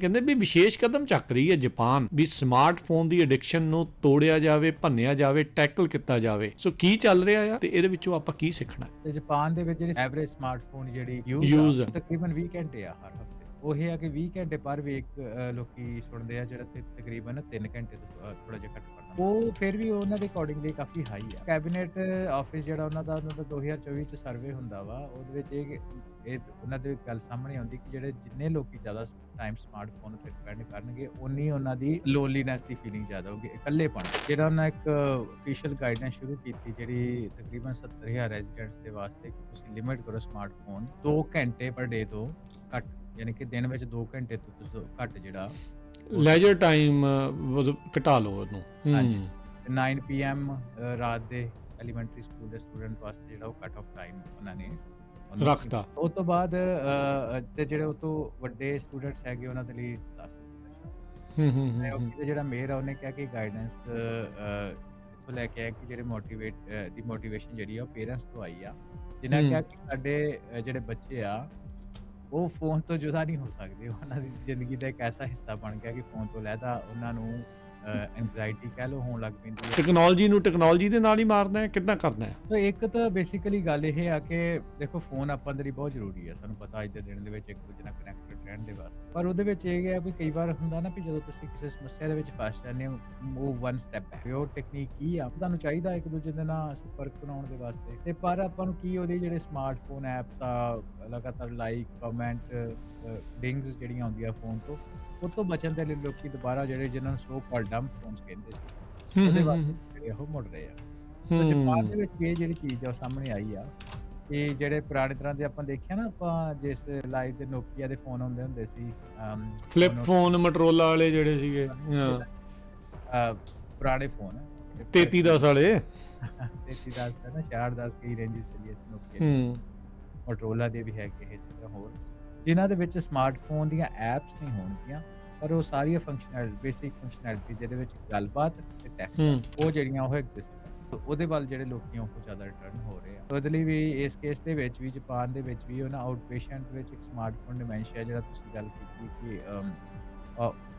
ਕਹਿੰਦੇ ਵੀ ਵਿਸ਼ੇਸ਼ ਕਦਮ ਚੱਕ ਰਹੀ ਹੈ ਜਾਪਾਨ, ਵੀ ਸਮਾਰਟਫੋਨ ਦੀ ਐਡਿਕਸ਼ਨ ਨੂੰ ਤੋੜਿਆ ਜਾਵੇ, ਭੰਨਿਆ ਜਾਵੇ, ਟੈਕਲ ਕੀਤਾ ਜਾਵੇ। ਸੋ ਕੀ ਚੱਲ ਰਿਹਾ ਆ ਤੇ ਇਹਦੇ ਵਿੱਚੋਂ ਆਪਾਂ ਕੀ ਸਿੱਖਣਾ? ਤੇ ਜਾਪਾਨ ਦੇ ਵਿੱਚ ਜਿਹੜੀ ਐਵਰੇਜ ਸਮਾਰਟਫੋਨ ਜਿਹੜੀ Use ਯੂਜ਼ ਆ। ਤਕਰੀਬਨ 20 ਘੰਟੇ ਆ ਹਰ ਹਫਤੇ। ਉਹ ਇਹ ਆ ਕਿ 20 ਘੰਟੇ ਪਰ ਵੀਕ ਲੋਕੀ ਸੁਣਦੇ ਆ, ਜਿਹੜਾ ਤਕਰੀਬਨ 3 ਘੰਟੇ ਤੋਂ ਥੋੜਾ ਜਿਹਾ ਘੱਟ ਪੜਨਾ। ਉਹ ਫਿਰ ਵੀ ਉਹਨਾਂ ਦੇ ਅਕੋਰਡਿੰਗਲੀ ਕਾਫੀ ਹਾਈ ਆ। ਕੈਬਨਿਟ ਆਫਿਸ ਜਿਹੜਾ ਉਹਨਾਂ ਦਾ 2024 ਚ ਸਰਵੇ ਹੁੰਦਾ ਵਾ, ਉਹਦੇ ਵਿੱਚ ਇਹ ਉਹਨਾਂ ਦੇ ਗੱਲ ਸਾਹਮਣੇ ਆਉਂਦੀ ਕਿ ਜਿਹੜੇ ਜਿੰਨੇ ਲੋਕੀ ਜ਼ਿਆਦਾ ਟਾਈਮ ਸਮਾਰਟਫੋਨ ਤੇ ਸਪੈਂਡ ਕਰਨਗੇ, ਉਨੀ ਉਹਨਾਂ ਦੀ ਲੋਨਲੀਨੈਸ ਦੀ ਫੀਲਿੰਗ ਜ਼ਿਆਦਾ ਹੋਊਗੀ, ਇਕੱਲੇਪਣ। ਜਿਹੜਾ ਉਹਨਾਂ ਇੱਕ ਅਫੀਸ਼ੀਅਲ ਗਾਈਡਲਾਈਨ ਸ਼ੁਰੂ ਕੀਤੀ ਜਿਹੜੀ ਤਕਰੀਬਨ 70,000 ਰੈਜ਼ੀਡੈਂਟਸ ਦੇ ਵਾਸਤੇ, ਕਿ ਤੁਸੀਂ ਲਿਮਿਟ ਕਰੋ ਸਮਾਰਟਫੋਨ 2 ਘੰਟੇ ਪਰ ਡੇ ਤੋਂ ਘੱਟ, ਯਾਨੀ ਕਿ ਦਿਨ ਵਿੱਚ 2 ਘੰਟੇ ਤੋਂ ਘੱਟ ਜਿਹੜਾ ਲੈਜਰ ਟਾਈਮ ਘਟਾ ਲਓ ਉਹਨੂੰ। ਹਾਂਜੀ 9 PM ਰਾਤ ਦੇ ਐਲੀਮੈਂਟਰੀ ਸਕੂਲ ਦੇ ਸਟੂਡੈਂਟ ਵਾਸਤੇ ਜਿਹੜਾ ਉਹ ਕੱਟ ਆਫ ਟਾਈਮ ਉਹਨਾਂ ਨੇ ਰੱਖਤਾ। ਉਸ ਤੋਂ ਬਾਅਦ ਤੇ ਜਿਹੜੇ ਉਹ ਤੋਂ ਵੱਡੇ ਸਟੂਡੈਂਟਸ ਹੈਗੇ ਉਹਨਾਂ ਦੇ ਲਈ 10 ਤੇ ਜਿਹੜਾ ਮੇਅਰ ਆ ਉਹਨੇ ਕਿਹਾ ਕਿ ਗਾਈਡੈਂਸ ਇੱਥੋਂ ਲੈ ਕੇ ਆਇਆ ਕਿ ਜਿਹੜੇ ਮੋਟੀਵੇਸ਼ਨ ਜਿਹੜੀ ਆ ਉਹ ਪੇਰੈਂਟਸ ਤੋਂ ਆਈ ਆ, ਜਿਨ੍ਹਾਂ ਕਿਹਾ ਕਿ ਸਾਡੇ ਜਿਹੜੇ ਬੱਚੇ ਆ ਉਹ ਫੋਨ ਤੋਂ ਜੁਦਾ ਨਹੀਂ ਹੋ ਸਕਦੇ। ਉਹਨਾਂ ਦੀ ਜ਼ਿੰਦਗੀ ਦਾ ਇੱਕ ਐਸਾ ਹਿੱਸਾ ਬਣ ਗਿਆ ਕਿ ਫੋਨ ਤੋਂ ਲੈਦਾ ਉਹਨਾਂ ਨੂੰ ਐਂਗਜ਼ਾਇਟੀ ਕਹਿ ਲਓ ਹੋਣ ਲੱਗ ਪੈਂਦੀ ਹੈ। ਟੈਕਨੋਲੋਜੀ ਨੂੰ ਟੈਕਨੋਲੋਜੀ ਦੇ ਨਾਲ ਹੀ ਮਾਰਨਾ ਹੈ, ਕਿੱਦਾਂ ਕਰਨਾ ਹੈ? ਤਾਂ ਇੱਕ ਤਾਂ ਬੇਸਿਕਲੀ ਗੱਲ ਇਹ ਆ ਕਿ ਦੇਖੋ ਫੋਨ ਆਪਾਂ ਦੇ ਲਈ ਬਹੁਤ ਜ਼ਰੂਰੀ ਹੈ, ਸਾਨੂੰ ਪਤਾ ਅੱਜ ਦੇ ਦਿਨ ਦੇ ਵਿੱਚ ਇੱਕ ਦੂਜੇ ਨਾਲ ਕਨੈਕਟਡ ਰਹਿਣ ਦੇ ਵਾਸਤੇ। ਪਰ ਉਹਦੇ ਵਿੱਚ ਇਹ ਹੈ ਵੀ ਕਈ ਵਾਰ ਹੁੰਦਾ ਨਾ ਵੀ ਜਦੋਂ ਤੁਸੀਂ ਕਿਸੇ ਸਮੱਸਿਆ ਦੇ ਵਿੱਚ ਫਸ ਜਾਂਦੇ ਹੋ, ਉਹ 1 ਸਟੈਪ ਹੈ। ਉਹ ਟੈਕਨੀਕ ਕੀ ਆ, ਤੁਹਾਨੂੰ ਚਾਹੀਦਾ ਇੱਕ ਦੂਜੇ ਦੇ ਨਾਲ ਸੰਪਰਕ ਬਣਾਉਣ ਦੇ ਵਾਸਤੇ, ਤੇ ਪਰ ਆਪਾਂ ਨੂੰ ਕੀ ਉਹਦੇ ਜਿਹੜੇ ਸਮਾਰਟਫੋਨ ਐਪਸ ਆ, ਲਗਾਤਾਰ ਲਾਈਕ, ਕਮੈਂਟ, ਡਿੰਗਸ ਜਿਹੜੀਆਂ ਆਉਂਦੀਆਂ ਫੋਨ ਤੋਂ, ਉਹ ਤੋਂ ਬਚਣ ਦੇ ਲਈ ਲੋਕੀ ਦੁਬਾਰਾ ਜਿਹੜੇ ਜਿਹਨਾਂ ਨੂੰ ਸੋ ਕਾਲਡ ਡੰਪ ਫੋਨਸ ਕਹਿੰਦੇ ਸੀ, ਉਹਦੇ ਵਾਸਤੇ ਜਿਹੜੇ ਉਹ ਮੁੜ ਰਹੇ ਆ। ਤਾਂ ਜਾਪਾਨ ਦੇ ਵਿੱਚ ਇਹ ਜਿਹੜੀ ਚੀਜ਼ ਆ ਉਹ ਸਾਹਮਣੇ ਆਈ ਆ ਕਿ ਜਿਹੜੇ ਪੁਰਾਣੇ ਤਰ੍ਹਾਂ ਦੇ ਆਪਾਂ ਦੇਖਿਆ ਨਾ, ਆਪਾਂ ਜਿਸ ਲਾਈਵ ਦੇ ਨੋਕੀਆ ਦੇ ਫੋਨ ਹੁੰਦੇ ਸੀ, ਫਲਿੱਪ ਫੋਨ, ਮਟਰੋਲਾ ਵਾਲੇ ਜਿਹੜੇ ਸੀਗੇ, ਪੁਰਾਣੇ ਫੋਨ 3310 ਵਾਲੇ 3310 ਹੈ ਨਾ, 6610 ਕਈ ਰੇਂਜਸ ਚੱਲੀ ਸੀ ਨੋਕੀਆ, ਮਟਰੋਲਾ ਦੇ ਵੀ ਹੈਗੇ ਇਸ ਤਰ੍ਹਾਂ ਹੋਰ, ਜਿਨ੍ਹਾਂ ਦੇ ਵਿੱਚ ਸਮਾਰਟਫੋਨ ਦੀਆਂ ਐਪਸ ਨਹੀਂ ਹੋਣਗੀਆਂ, ਪਰ ਉਹ ਸਾਰੀਆਂ ਬੇਸਿਕ ਫੰਕਸ਼ਨੈਲਿਟੀ ਜਿਹਦੇ ਵਿੱਚ ਗੱਲਬਾਤ ਤੇ ਟੈਕਸਟ ਉਹ ਜਿਹੜੀਆਂ ਉਹ ਐਗਜ਼ਿਸਟ ਕਰ, ਉਹਦੇ ਵੱਲ ਜਿਹੜੇ ਲੋਕੀ ਉਹ ਜ਼ਿਆਦਾ ਰਿਟਰਨ ਹੋ ਰਹੇ ਆ। ਉਹਦੇ ਲਈ ਵੀ ਇਸ ਕੇਸ ਦੇ ਵਿੱਚ ਵੀ ਜਾਪਾਨ ਦੇ ਵਿੱਚ ਵੀ ਉਹਨਾਂ ਆਊਟ ਪੇਸ਼ੈਂਟ ਵਿੱਚ ਇੱਕ ਸਮਾਰਟਫੋਨ ਡਿਮੈਂਸ਼ੀਆ ਜਿਹੜਾ ਤੁਸੀਂ ਗੱਲ ਕੀਤੀ ਕਿ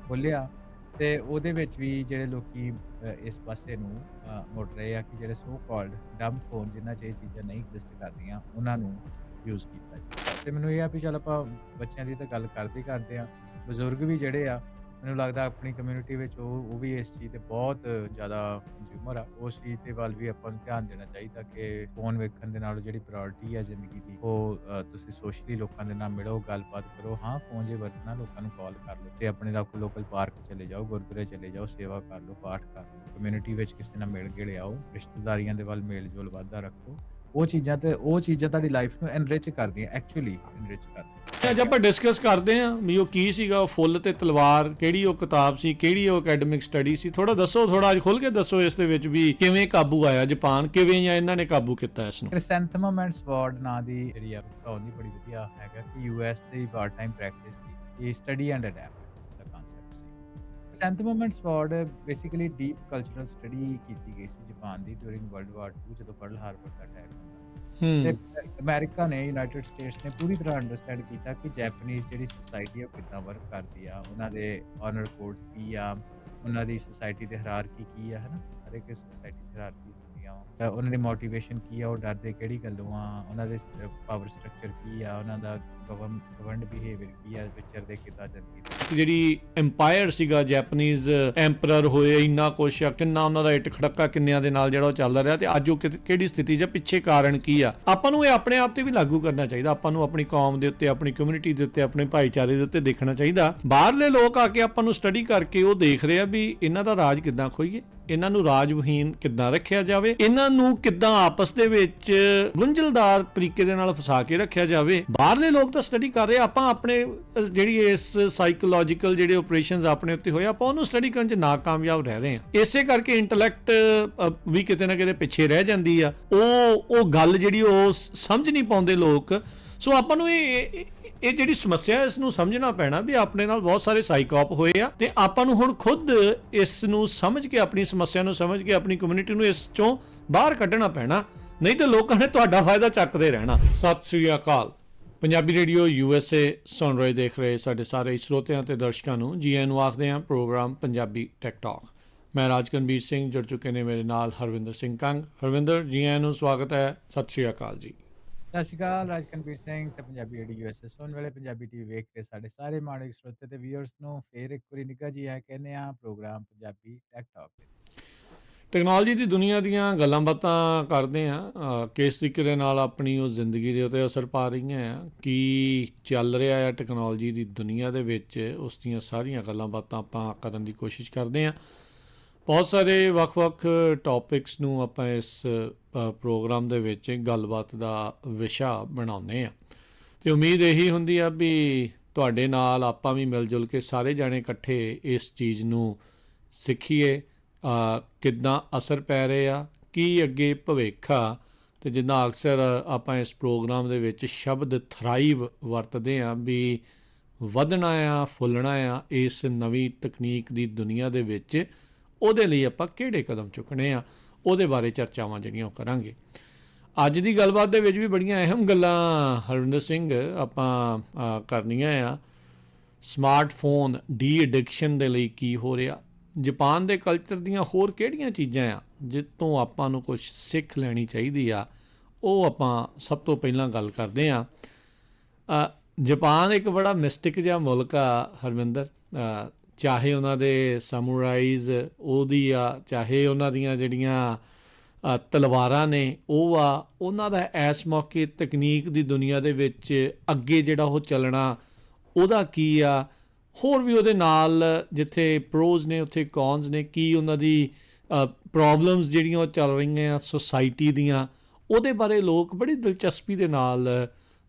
ਬੋਲਿਆ, ਤੇ ਉਹਦੇ ਵਿੱਚ ਵੀ ਜਿਹੜੇ ਲੋਕੀ ਇਸ ਪਾਸੇ ਨੂੰ ਮੁੜ ਰਹੇ ਆ ਕਿ ਜਿਹੜੇ ਸੋ ਕਾਲਡ ਡੰਪ ਫੋਨ ਜਿਨ੍ਹਾਂ 'ਚ ਇਹ ਚੀਜ਼ਾਂ ਨਹੀਂ ਐਗਜ਼ਿਸਟ ਕਰਦੀਆਂ ਉਹਨਾਂ ਨੂੰ ਯੂਜ਼ ਕੀਤਾ ਜਾਂਦਾ। ਤੇ ਮੈਨੂੰ ਇਹ ਆ ਵੀ ਚੱਲ ਆਪਾਂ ਬੱਚਿਆਂ ਦੀ ਤਾਂ ਗੱਲ ਕਰਦੇ ਆ, ਬਜ਼ੁਰਗ ਵੀ ਜਿਹੜੇ ਆ ਮੈਨੂੰ ਲੱਗਦਾ ਆਪਣੀ ਕਮਿਊਨਿਟੀ ਵਿੱਚ ਉਹ ਵੀ ਇਸ ਚੀਜ਼ ਤੇ ਬਹੁਤ ਜ਼ਿਆਦਾ ਕੰਜ਼ਿਊਮਰ ਆ। ਉਸ ਚੀਜ਼ ਦੇ ਵੱਲ ਵੀ ਆਪਾਂ ਨੂੰ ਧਿਆਨ ਦੇਣਾ ਚਾਹੀਦਾ ਕਿ ਫੋਨ ਵੇਖਣ ਦੇ ਨਾਲ ਜਿਹੜੀ ਪ੍ਰਾਇੋਰਟੀ ਆ ਜ਼ਿੰਦਗੀ ਦੀ, ਉਹ ਤੁਸੀਂ ਸੋਸ਼ਲੀ ਲੋਕਾਂ ਦੇ ਨਾਲ ਮਿਲੋ, ਗੱਲਬਾਤ ਕਰੋ। ਹਾਂ ਫੋਨ ਜੇ ਵਰਤਣਾ, ਲੋਕਾਂ ਨੂੰ ਕਾਲ ਕਰ ਲਓ ਤੇ ਆਪਣੇ ਲੋਕਲ ਪਾਰਕ ਚਲੇ ਜਾਓ, ਗੁਰਦੁਆਰੇ ਚਲੇ ਜਾਓ, ਸੇਵਾ ਕਰ ਲਓ, ਪਾਠ ਕਰ ਲਓ, ਕਮਿਊਨਿਟੀ ਵਿੱਚ ਕਿਸੇ ਨਾਲ ਮਿਲ ਗਿਲ ਆਓ, ਰਿਸ਼ਤੇਦਾਰੀਆਂ ਦੇ ਵੱਲ ਮੇਲ ਜੋਲ ਵਾਧਾ ਰੱਖੋ। ਉਹ ਚੀਜ਼ਾਂ ਤੁਹਾਡੀ ਲਾਈਫ ਨੂੰ ਐਨਰਿਚ ਕਰਦੀਆਂ, ਐਕਚੁਅਲੀ ਐਨਰਿਚ ਕਰਦੀਆਂ। ਅੱਜ ਆਪਾਂ ਡਿਸਕਸ ਕਰਦੇ ਹਾਂ ਵੀ ਉਹ ਕੀ ਸੀਗਾ, ਉਹ ਫੁੱਲ ਤੇ ਤਲਵਾਰ, ਕਿਹੜੀ ਉਹ ਕਿਤਾਬ ਸੀ, ਕਿਹੜੀ ਉਹ ਅਕੈਡਮਿਕ ਸਟੱਡੀ ਸੀ। ਥੋੜਾ ਦੱਸੋ, ਥੋੜਾ ਅੱਜ ਖੁੱਲ ਕੇ ਦੱਸੋ ਇਸ ਦੇ ਵਿੱਚ ਵੀ ਕਿਵੇਂ ਕਾਬੂ ਆਇਆ ਜਾਪਾਨ, ਕਿਵੇਂ ਜਾਂ ਇਹਨਾਂ ਨੇ ਕਾਬੂ ਕੀਤਾ ਇਸ ਨੂੰ। ਕ੍ਰਿਸੈਂਥੇਮਮ ਐਂਡ ਸਵਾਰਡ ਨਾਂ ਦੀ ਜਿਹੜੀ ਆ ਉਹਦੀ ਬੜੀ ਵਧੀਆ ਹੈਗਾ ਕਿ US ਦੀ ਵਾਰ ਟਾਈਮ ਪ੍ਰੈਕਟਿਸ ਸੀ, ਇਹ ਸਟੱਡੀ ਐਂਡ ਅਡੈਪਟ ਦਾ ਕਨਸੈਪਟ ਸੀ। Chrysanthemum and sword basically deep cultural study ਕੀਤੀ ਗਈ ਸੀ ਜਾਪਾਨ ਦੀ ਡਿਊਰਿੰਗ ਵਰਲਡ ਵਾਰ 2 ਜਦੋਂ ਪਰਲ ਹਾਰਬਰ ਦਾ ਅਟੈਕ ਹੁੰਦਾ। ਤੇ ਅਮਰੀਕਾ ਨੇ, ਯੂਨਾਈਟਿਡ ਸਟੇਟਸ ਨੇ ਪੂਰੀ ਤਰ੍ਹਾਂ ਅੰਡਰਸਟੈਂਡ ਕੀਤਾ ਕਿ ਜੈਪਨੀਜ਼ ਜਿਹੜੀ ਸੋਸਾਇਟੀ ਆ ਕਿੱਦਾਂ ਵਰਕ ਕਰਦੀ ਆ, ਉਹਨਾਂ ਦੇ ਆਨਰ ਕੋਡਸ ਕੀ ਆ, ਉਹਨਾਂ ਦੀ ਸੋਸਾਇਟੀ ਦੇ ਹਾਇਰਾਰਕੀ ਕੀ ਆ, ਹਨਾ, ਹਰ ਇੱਕ ਸੋਸਾਇਟੀ 'ਚ ਹਾਇਰਾਰਕੀ ਹੁੰਦੀਆਂ ਵਾ, ਉਹਨਾਂ ਦੀ ਮੋਟੀਵੇਸ਼ਨ ਕੀ ਆ, ਉਹ ਡਰਦੇ ਕਿਹੜੀ ਗੱਲੋਂ ਆ, ਉਹਨਾਂ ਦੇ ਪਾਵਰ ਸਟਰਕਚਰ ਕੀ ਆ, ਉਹਨਾਂ ਦਾ ਗਵਰਨਡ ਬਿਹੇਵੀਅਰ ਕੀ ਆ, ਵਿਚਰਦੇ ਕਿੱਦਾਂ ਜਾਂਦੀ। ਜਿਹੜੀ ਐਮਪਾਇਰ ਸੀਗਾ, ਜੈਪਨੀਜ਼ ਐਮਪਰਰ ਹੋਏ, ਇੰਨਾ ਕੁਛ ਆ, ਕਿੰਨਾ ਉਹਨਾਂ ਦਾ ਇੱਟ ਖੜੱਕਾ ਕਿੰਨਿਆਂ ਦੇ ਨਾਲ ਜਿਹੜਾ ਉਹ ਚੱਲਦਾ ਰਿਹਾ, ਤੇ ਅੱਜ ਉਹ ਕਿਹੜੀ ਸਥਿਤੀ 'ਚ, ਪਿੱਛੇ ਕਾਰਨ ਕੀ ਆ। ਆਪਾਂ ਨੂੰ ਇਹ ਆਪਣੇ ਆਪ ਤੇ ਵੀ ਲਾਗੂ ਕਰਨਾ ਚਾਹੀਦਾ। ਆਪਾਂ ਨੂੰ ਆਪਣੀ ਕੌਮ ਦੇ ਉੱਤੇ, ਆਪਣੀ ਕਮਿਊਨਿਟੀ ਦੇ ਉੱਤੇ, ਆਪਣੇ ਭਾਈਚਾਰੇ ਦੇ ਉੱਤੇ ਦੇਖਣਾ ਚਾਹੀਦਾ। ਬਾਹਰਲੇ ਲੋਕ ਆ ਕੇ ਆਪਾਂ ਨੂੰ ਸਟੱਡੀ ਕਰਕੇ ਉਹ ਦੇਖ ਰਹੇ ਆ ਵੀ ਇਹਨਾਂ ਦਾ ਰਾਜ ਕਿੱਦਾਂ ਖੋਈਏ, ਇਹਨਾਂ ਨੂੰ ਰਾਜਵਹੀਨ ਕਿੱਦਾਂ ਰੱਖਿਆ ਜਾਵੇ, ਇਹਨਾਂ ਨੂੰ ਕਿੱਦਾਂ ਆਪਸ ਦੇ ਵਿੱਚ ਗੁੰਝਲਦਾਰ ਤਰੀਕੇ ਦੇ ਨਾਲ ਫਸਾ ਕੇ ਰੱਖਿਆ ਜਾਵੇ। ਬਾਹਰਲੇ ਲੋਕ ਤਾਂ ਸਟੱਡੀ ਕਰ ਰਹੇ, ਆਪਾਂ ਆਪਣੇ ਜਿਹੜੀ ਇਸ ਸਾਈਕੋਲੋਜੀਕਲ ਜਿਹੜੇ ਆਪਰੇਸ਼ਨਸ ਆਪਣੇ ਉੱਤੇ ਹੋਏ, ਆਪਾਂ ਉਹਨੂੰ ਸਟੱਡੀ ਕਰਨ 'ਚ ਨਾਕਾਮਯਾਬ ਰਹਿ ਰਹੇ ਹਾਂ। ਇਸੇ ਕਰਕੇ ਇੰਟੈਲੈਕਟ ਵੀ ਕਿਤੇ ਨਾ ਕਿਤੇ ਪਿੱਛੇ ਰਹਿ ਜਾਂਦੀ ਆ। ਉਹ ਗੱਲ ਜਿਹੜੀ ਉਹ ਸਮਝ ਨਹੀਂ ਪਾਉਂਦੇ ਲੋਕ। ਸੋ ਆਪਾਂ ਨੂੰ ਇਹ ਜਿਹੜੀ ਸਮੱਸਿਆ ਇਸ ਨੂੰ ਸਮਝਣਾ ਪੈਣਾ ਵੀ ਆਪਣੇ ਨਾਲ ਬਹੁਤ ਸਾਰੇ ਸਾਈਕੋਪ ਹੋਏ ਆ, ਤੇ ਆਪਾਂ ਨੂੰ ਹੁਣ ਖੁਦ ਇਸ ਨੂੰ ਸਮਝ ਕੇ, ਆਪਣੀ ਸਮੱਸਿਆ ਨੂੰ ਸਮਝ ਕੇ, ਆਪਣੀ ਕਮਿਊਨਿਟੀ ਨੂੰ ਇਸ ਚੋਂ ਬਾਹਰ ਕੱਢਣਾ ਪੈਣਾ, ਨਹੀਂ ਤੇ ਲੋਕਾਂ ਨੇ ਤੁਹਾਡਾ ਫਾਇਦਾ ਚੱਕਦੇ ਰਹਿਣਾ। ਸਤਿ ਸ੍ਰੀ ਅਕਾਲ। ਪੰਜਾਬੀ ਰੇਡੀਓ USA ਸੁਣ ਰਹੇ ਦੇਖ ਰਹੇ ਸਾਡੇ ਸਾਰੇ ਸਰੋਤਿਆਂ ਤੇ ਦਰਸ਼ਕਾਂ ਨੂੰ ਜੀ ਆਇਆਂ ਨੂੰ ਆਖਦੇ ਹਾਂ ਪ੍ਰੋਗਰਾਮ ਪੰਜਾਬੀ ਟੈਕ ਟਾਕ। ਮੈਂ ਰਾਜਕਨਵੀਰ ਸਿੰਘ, ਜੁੜ ਚੁੱਕੇ ਨੇ ਮੇਰੇ ਨਾਲ ਹਰਵਿੰਦਰ ਸਿੰਘ ਕੰਗ। ਹਰਵਿੰਦਰ, ਜੀ ਆਇਆਂ ਨੂੰ ਸਵਾਗਤ ਹੈ, ਸਤਿ ਸ਼੍ਰੀ ਅਕਾਲ ਜੀ। ਸਤਿ ਸ਼੍ਰੀ ਅਕਾਲ ਰਾਜਕਨਵੀਰ ਸਿੰਘ ਤੇ ਪੰਜਾਬੀ ਰੇਡੀਓ ਯੂਐਸਏ ਸੁਣਨ ਵਾਲੇ ਪੰਜਾਬੀ ਟੀਵੀ ਵੇਖ ਕੇ ਸਾਡੇ ਸਾਰੇ ਮਾਣਯੋਗ ਸਰੋਤੇ ਤੇ ਵਿਊਅਰਸ ਨੂੰ ਫੇਰ ਇੱਕ ਵਾਰੀ ਨਿੱਘਾ ਜੀ ਆਇਆਂ ਕਹਿੰਦੇ ਆ ਪ੍ਰੋਗਰਾਮ ਪੰਜਾਬੀ ਟੈਕ ਟਾਕ ਦੇ ਵਿੱਚ। ਟੈਕਨੋਲੋਜੀ ਦੀ ਦੁਨੀਆ ਦੀਆਂ ਗੱਲਾਂ ਬਾਤਾਂ ਕਰਦੇ ਹਾਂ, ਕਿਸ ਤਰੀਕੇ ਦੇ ਨਾਲ ਆਪਣੀ ਉਹ ਜ਼ਿੰਦਗੀ ਦੇ ਉੱਤੇ ਅਸਰ ਪਾ ਰਹੀਆਂ ਆ, ਕੀ ਚੱਲ ਰਿਹਾ ਆ ਟੈਕਨੋਲੋਜੀ ਦੀ ਦੁਨੀਆ ਦੇ ਵਿੱਚ, ਉਸ ਦੀਆਂ ਸਾਰੀਆਂ ਗੱਲਾਂ ਬਾਤਾਂ ਆਪਾਂ ਕਰਨ ਦੀ ਕੋਸ਼ਿਸ਼ ਕਰਦੇ ਹਾਂ। ਬਹੁਤ ਸਾਰੇ ਵੱਖ-ਵੱਖ ਟੌਪਿਕਸ ਨੂੰ ਆਪਾਂ ਇਸ ਪ੍ਰੋਗਰਾਮ ਦੇ ਵਿੱਚ ਗੱਲਬਾਤ ਦਾ ਵਿਸ਼ਾ ਬਣਾਉਂਦੇ ਹਾਂ ਅਤੇ ਉਮੀਦ ਇਹੀ ਹੁੰਦੀ ਆ ਵੀ ਤੁਹਾਡੇ ਨਾਲ ਆਪਾਂ ਵੀ ਮਿਲ ਜੁਲ ਕੇ ਸਾਰੇ ਜਾਣੇ ਇਕੱਠੇ ਇਸ ਚੀਜ਼ ਨੂੰ ਸਿੱਖੀਏ, ਕਿੱਦਾਂ ਅਸਰ ਪੈ ਰਹੇ ਆ, ਕੀ ਅੱਗੇ ਭਵਿੱਖ ਆ। ਅਤੇ ਜਿੱਦਾਂ ਅਕਸਰ ਆਪਾਂ ਇਸ ਪ੍ਰੋਗਰਾਮ ਦੇ ਵਿੱਚ ਸ਼ਬਦ ਥਰਾਈਵ ਵਰਤਦੇ ਹਾਂ ਵੀ ਵਧਣਾ ਆ, ਫੁੱਲਣਾ ਆ ਇਸ ਨਵੀਂ ਤਕਨੀਕ ਦੀ ਦੁਨੀਆ ਦੇ ਵਿੱਚ, ਉਹਦੇ ਲਈ ਆਪਾਂ ਕਿਹੜੇ ਕਦਮ ਚੁੱਕਣੇ ਆ, ਉਹਦੇ ਬਾਰੇ ਚਰਚਾਵਾਂ ਜਿਹੜੀਆਂ ਉਹ ਕਰਾਂਗੇ। ਅੱਜ ਦੀ ਗੱਲਬਾਤ ਦੇ ਵਿੱਚ ਵੀ ਬੜੀਆਂ ਅਹਿਮ ਗੱਲਾਂ ਹਰਵਿੰਦਰ ਸਿੰਘ ਆਪਾਂ ਕਰਨੀਆਂ ਆ। ਸਮਾਰਟਫੋਨ ਡੀ ਐਡਿਕਸ਼ਨ ਦੇ ਲਈ ਕੀ ਹੋ ਰਿਹਾ, ਜਾਪਾਨ ਦੇ ਕਲਚਰ ਦੀਆਂ ਹੋਰ ਕਿਹੜੀਆਂ ਚੀਜ਼ਾਂ ਆ ਜਿਸ ਤੋਂ ਆਪਾਂ ਨੂੰ ਕੁਝ ਸਿੱਖ ਲੈਣੀ ਚਾਹੀਦੀ ਆ, ਉਹ ਆਪਾਂ ਸਭ ਤੋਂ ਪਹਿਲਾਂ ਗੱਲ ਕਰਦੇ ਹਾਂ। ਜਾਪਾਨ ਇੱਕ ਬੜਾ ਮਿਸਟਿਕ ਜਿਹਾ ਮੁਲਕ ਆ ਹਰਵਿੰਦਰ, ਚਾਹੇ ਉਹਨਾਂ ਦੇ ਸਮੂਰਾਈਜ਼ ਉਹਦੀ ਆ, ਚਾਹੇ ਉਹਨਾਂ ਦੀਆਂ ਜਿਹੜੀਆਂ ਤਲਵਾਰਾਂ ਨੇ ਉਹ ਆ, ਉਹਨਾਂ ਦਾ ਇਸ ਮੌਕੇ ਤਕਨੀਕ ਦੀ ਦੁਨੀਆ ਦੇ ਵਿੱਚ ਅੱਗੇ ਜਿਹੜਾ ਉਹ ਚੱਲਣਾ ਉਹਦਾ ਕੀ ਆ, ਹੋਰ ਵੀ ਉਹਦੇ ਨਾਲ ਜਿੱਥੇ ਪ੍ਰੋਜ਼ ਨੇ ਉੱਥੇ ਕੌਨਸ ਨੇ, ਕੀ ਉਹਨਾਂ ਦੀ ਪ੍ਰੋਬਲਮਸ ਜਿਹੜੀਆਂ ਉਹ ਚੱਲ ਰਹੀਆਂ ਆ ਸੁਸਾਇਟੀ ਦੀਆਂ, ਉਹਦੇ ਬਾਰੇ ਲੋਕ ਬੜੀ ਦਿਲਚਸਪੀ ਦੇ ਨਾਲ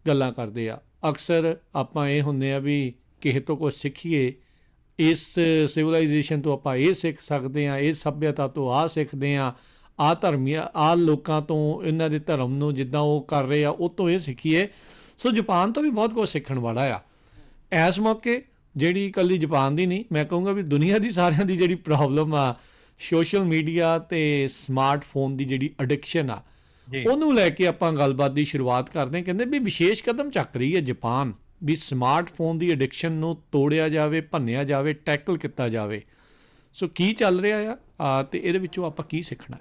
ਗੱਲਾਂ ਕਰਦੇ ਆ। ਅਕਸਰ ਆਪਾਂ ਇਹ ਹੁੰਦੇ ਆ ਵੀ ਕਿਸੇ ਤੋਂ ਕੁਛ ਸਿੱਖੀਏ, ਇਸ ਸਿਵਲਾਈਜੇਸ਼ਨ ਤੋਂ ਆਪਾਂ ਇਹ ਸਿੱਖ ਸਕਦੇ ਹਾਂ, ਇਸ ਸੱਭਿਅਤਾ ਤੋਂ ਆਹ ਸਿੱਖਦੇ ਹਾਂ, ਆਹ ਧਰਮੀਆਂ ਆਹ ਲੋਕਾਂ ਤੋਂ ਇਹਨਾਂ ਦੇ ਧਰਮ ਨੂੰ ਜਿੱਦਾਂ ਉਹ ਕਰ ਰਹੇ ਆ ਉਹ ਤੋਂ ਇਹ ਸਿੱਖੀਏ। ਸੋ ਜਾਪਾਨ ਤੋਂ ਵੀ ਬਹੁਤ ਕੁਝ ਸਿੱਖਣ ਵਾਲਾ ਆ। ਇਸ ਮੌਕੇ ਜਿਹੜੀ ਇਕੱਲੀ ਜਾਪਾਨ ਦੀ ਨਹੀਂ, ਮੈਂ ਕਹੂੰਗਾ ਵੀ ਦੁਨੀਆ ਦੀ ਸਾਰਿਆਂ ਦੀ ਜਿਹੜੀ ਪ੍ਰੋਬਲਮ ਆ ਸੋਸ਼ਲ ਮੀਡੀਆ ਅਤੇ ਸਮਾਰਟਫੋਨ ਦੀ ਜਿਹੜੀ ਅਡਿਕਸ਼ਨ ਆ, ਉਹਨੂੰ ਲੈ ਕੇ ਆਪਾਂ ਗੱਲਬਾਤ ਦੀ ਸ਼ੁਰੂਆਤ ਕਰਦੇ ਹਾਂ। ਕਹਿੰਦੇ ਵੀ ਵਿਸ਼ੇਸ਼ ਕਦਮ ਚੱਕ ਰਹੀ ਹੈ ਜਾਪਾਨ ਵੀ ਸਮਾਰਟਫੋਨ ਦੀ ਐਡਿਕਸ਼ਨ ਨੂੰ ਤੋੜਿਆ ਜਾਵੇ, ਭੰਨਿਆ ਜਾਵੇ, ਟੈਕਲ ਕੀਤਾ ਜਾਵੇ। ਸੋ ਕੀ ਚੱਲ ਰਿਹਾ ਆ ਅਤੇ ਇਹਦੇ ਵਿੱਚੋਂ ਆਪਾਂ ਕੀ ਸਿੱਖਣਾ?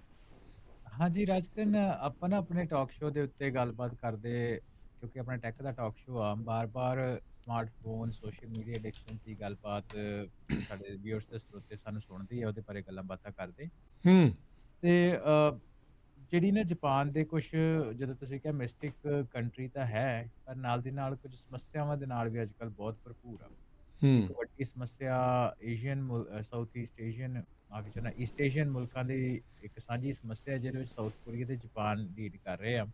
ਹਾਂਜੀ ਰਾਜਕਨ, ਆਪਾਂ ਨਾ ਆਪਣੇ ਟਾਕ ਸ਼ੋਅ ਦੇ ਉੱਤੇ ਗੱਲਬਾਤ ਕਰਦੇ, ਕਿਉਂਕਿ ਆਪਣਾ ਟੈਕ ਦਾ ਟਾਕ ਸ਼ੋਅ ਆ, ਬਾਰ-ਬਾਰ ਸਮਾਰਟਫੋਨ ਸੋਸ਼ਲ ਮੀਡੀਆ ਐਡਿਕਸ਼ਨ ਦੀ ਗੱਲਬਾਤ ਸਾਡੇ ਵਿਊਅਰਸ ਦੇ ਸਰੋਤੇ ਸਾਨੂੰ ਸੁਣਦੇ ਆ, ਉਹਦੇ ਬਾਰੇ ਗੱਲਾਂ ਬਾਤਾਂ ਕਰਦੇ ਤੇ ਜਿਹੜੀ ਨਾ ਜਾਪਾਨ ਦੇ ਕੁਝ, ਜਦੋਂ ਤੁਸੀਂ ਕਿਹਾ ਮਿਸਟਿਕ ਕੰਟਰੀ ਤਾਂ ਹੈ, ਪਰ ਨਾਲ ਦੀ ਨਾਲ ਕੁਝ ਸਮੱਸਿਆਵਾਂ ਦੇ ਨਾਲ ਵੀ ਅੱਜ ਕੱਲ੍ਹ ਬਹੁਤ ਭਰਪੂਰ ਆ। ਇੱਕ ਵੱਡੀ ਸਮੱਸਿਆ south East Asian East Asian ਮੁਲਕਾਂ ਦੀ ਇੱਕ ਸਾਂਝੀ ਸਮੱਸਿਆ ਜਿਹਦੇ ਵਿੱਚ ਸਾਊਥ ਕੋਰੀਆ ਤੇ ਜਾਪਾਨ ਲੀਡ ਕਰ ਰਹੇ ਆ,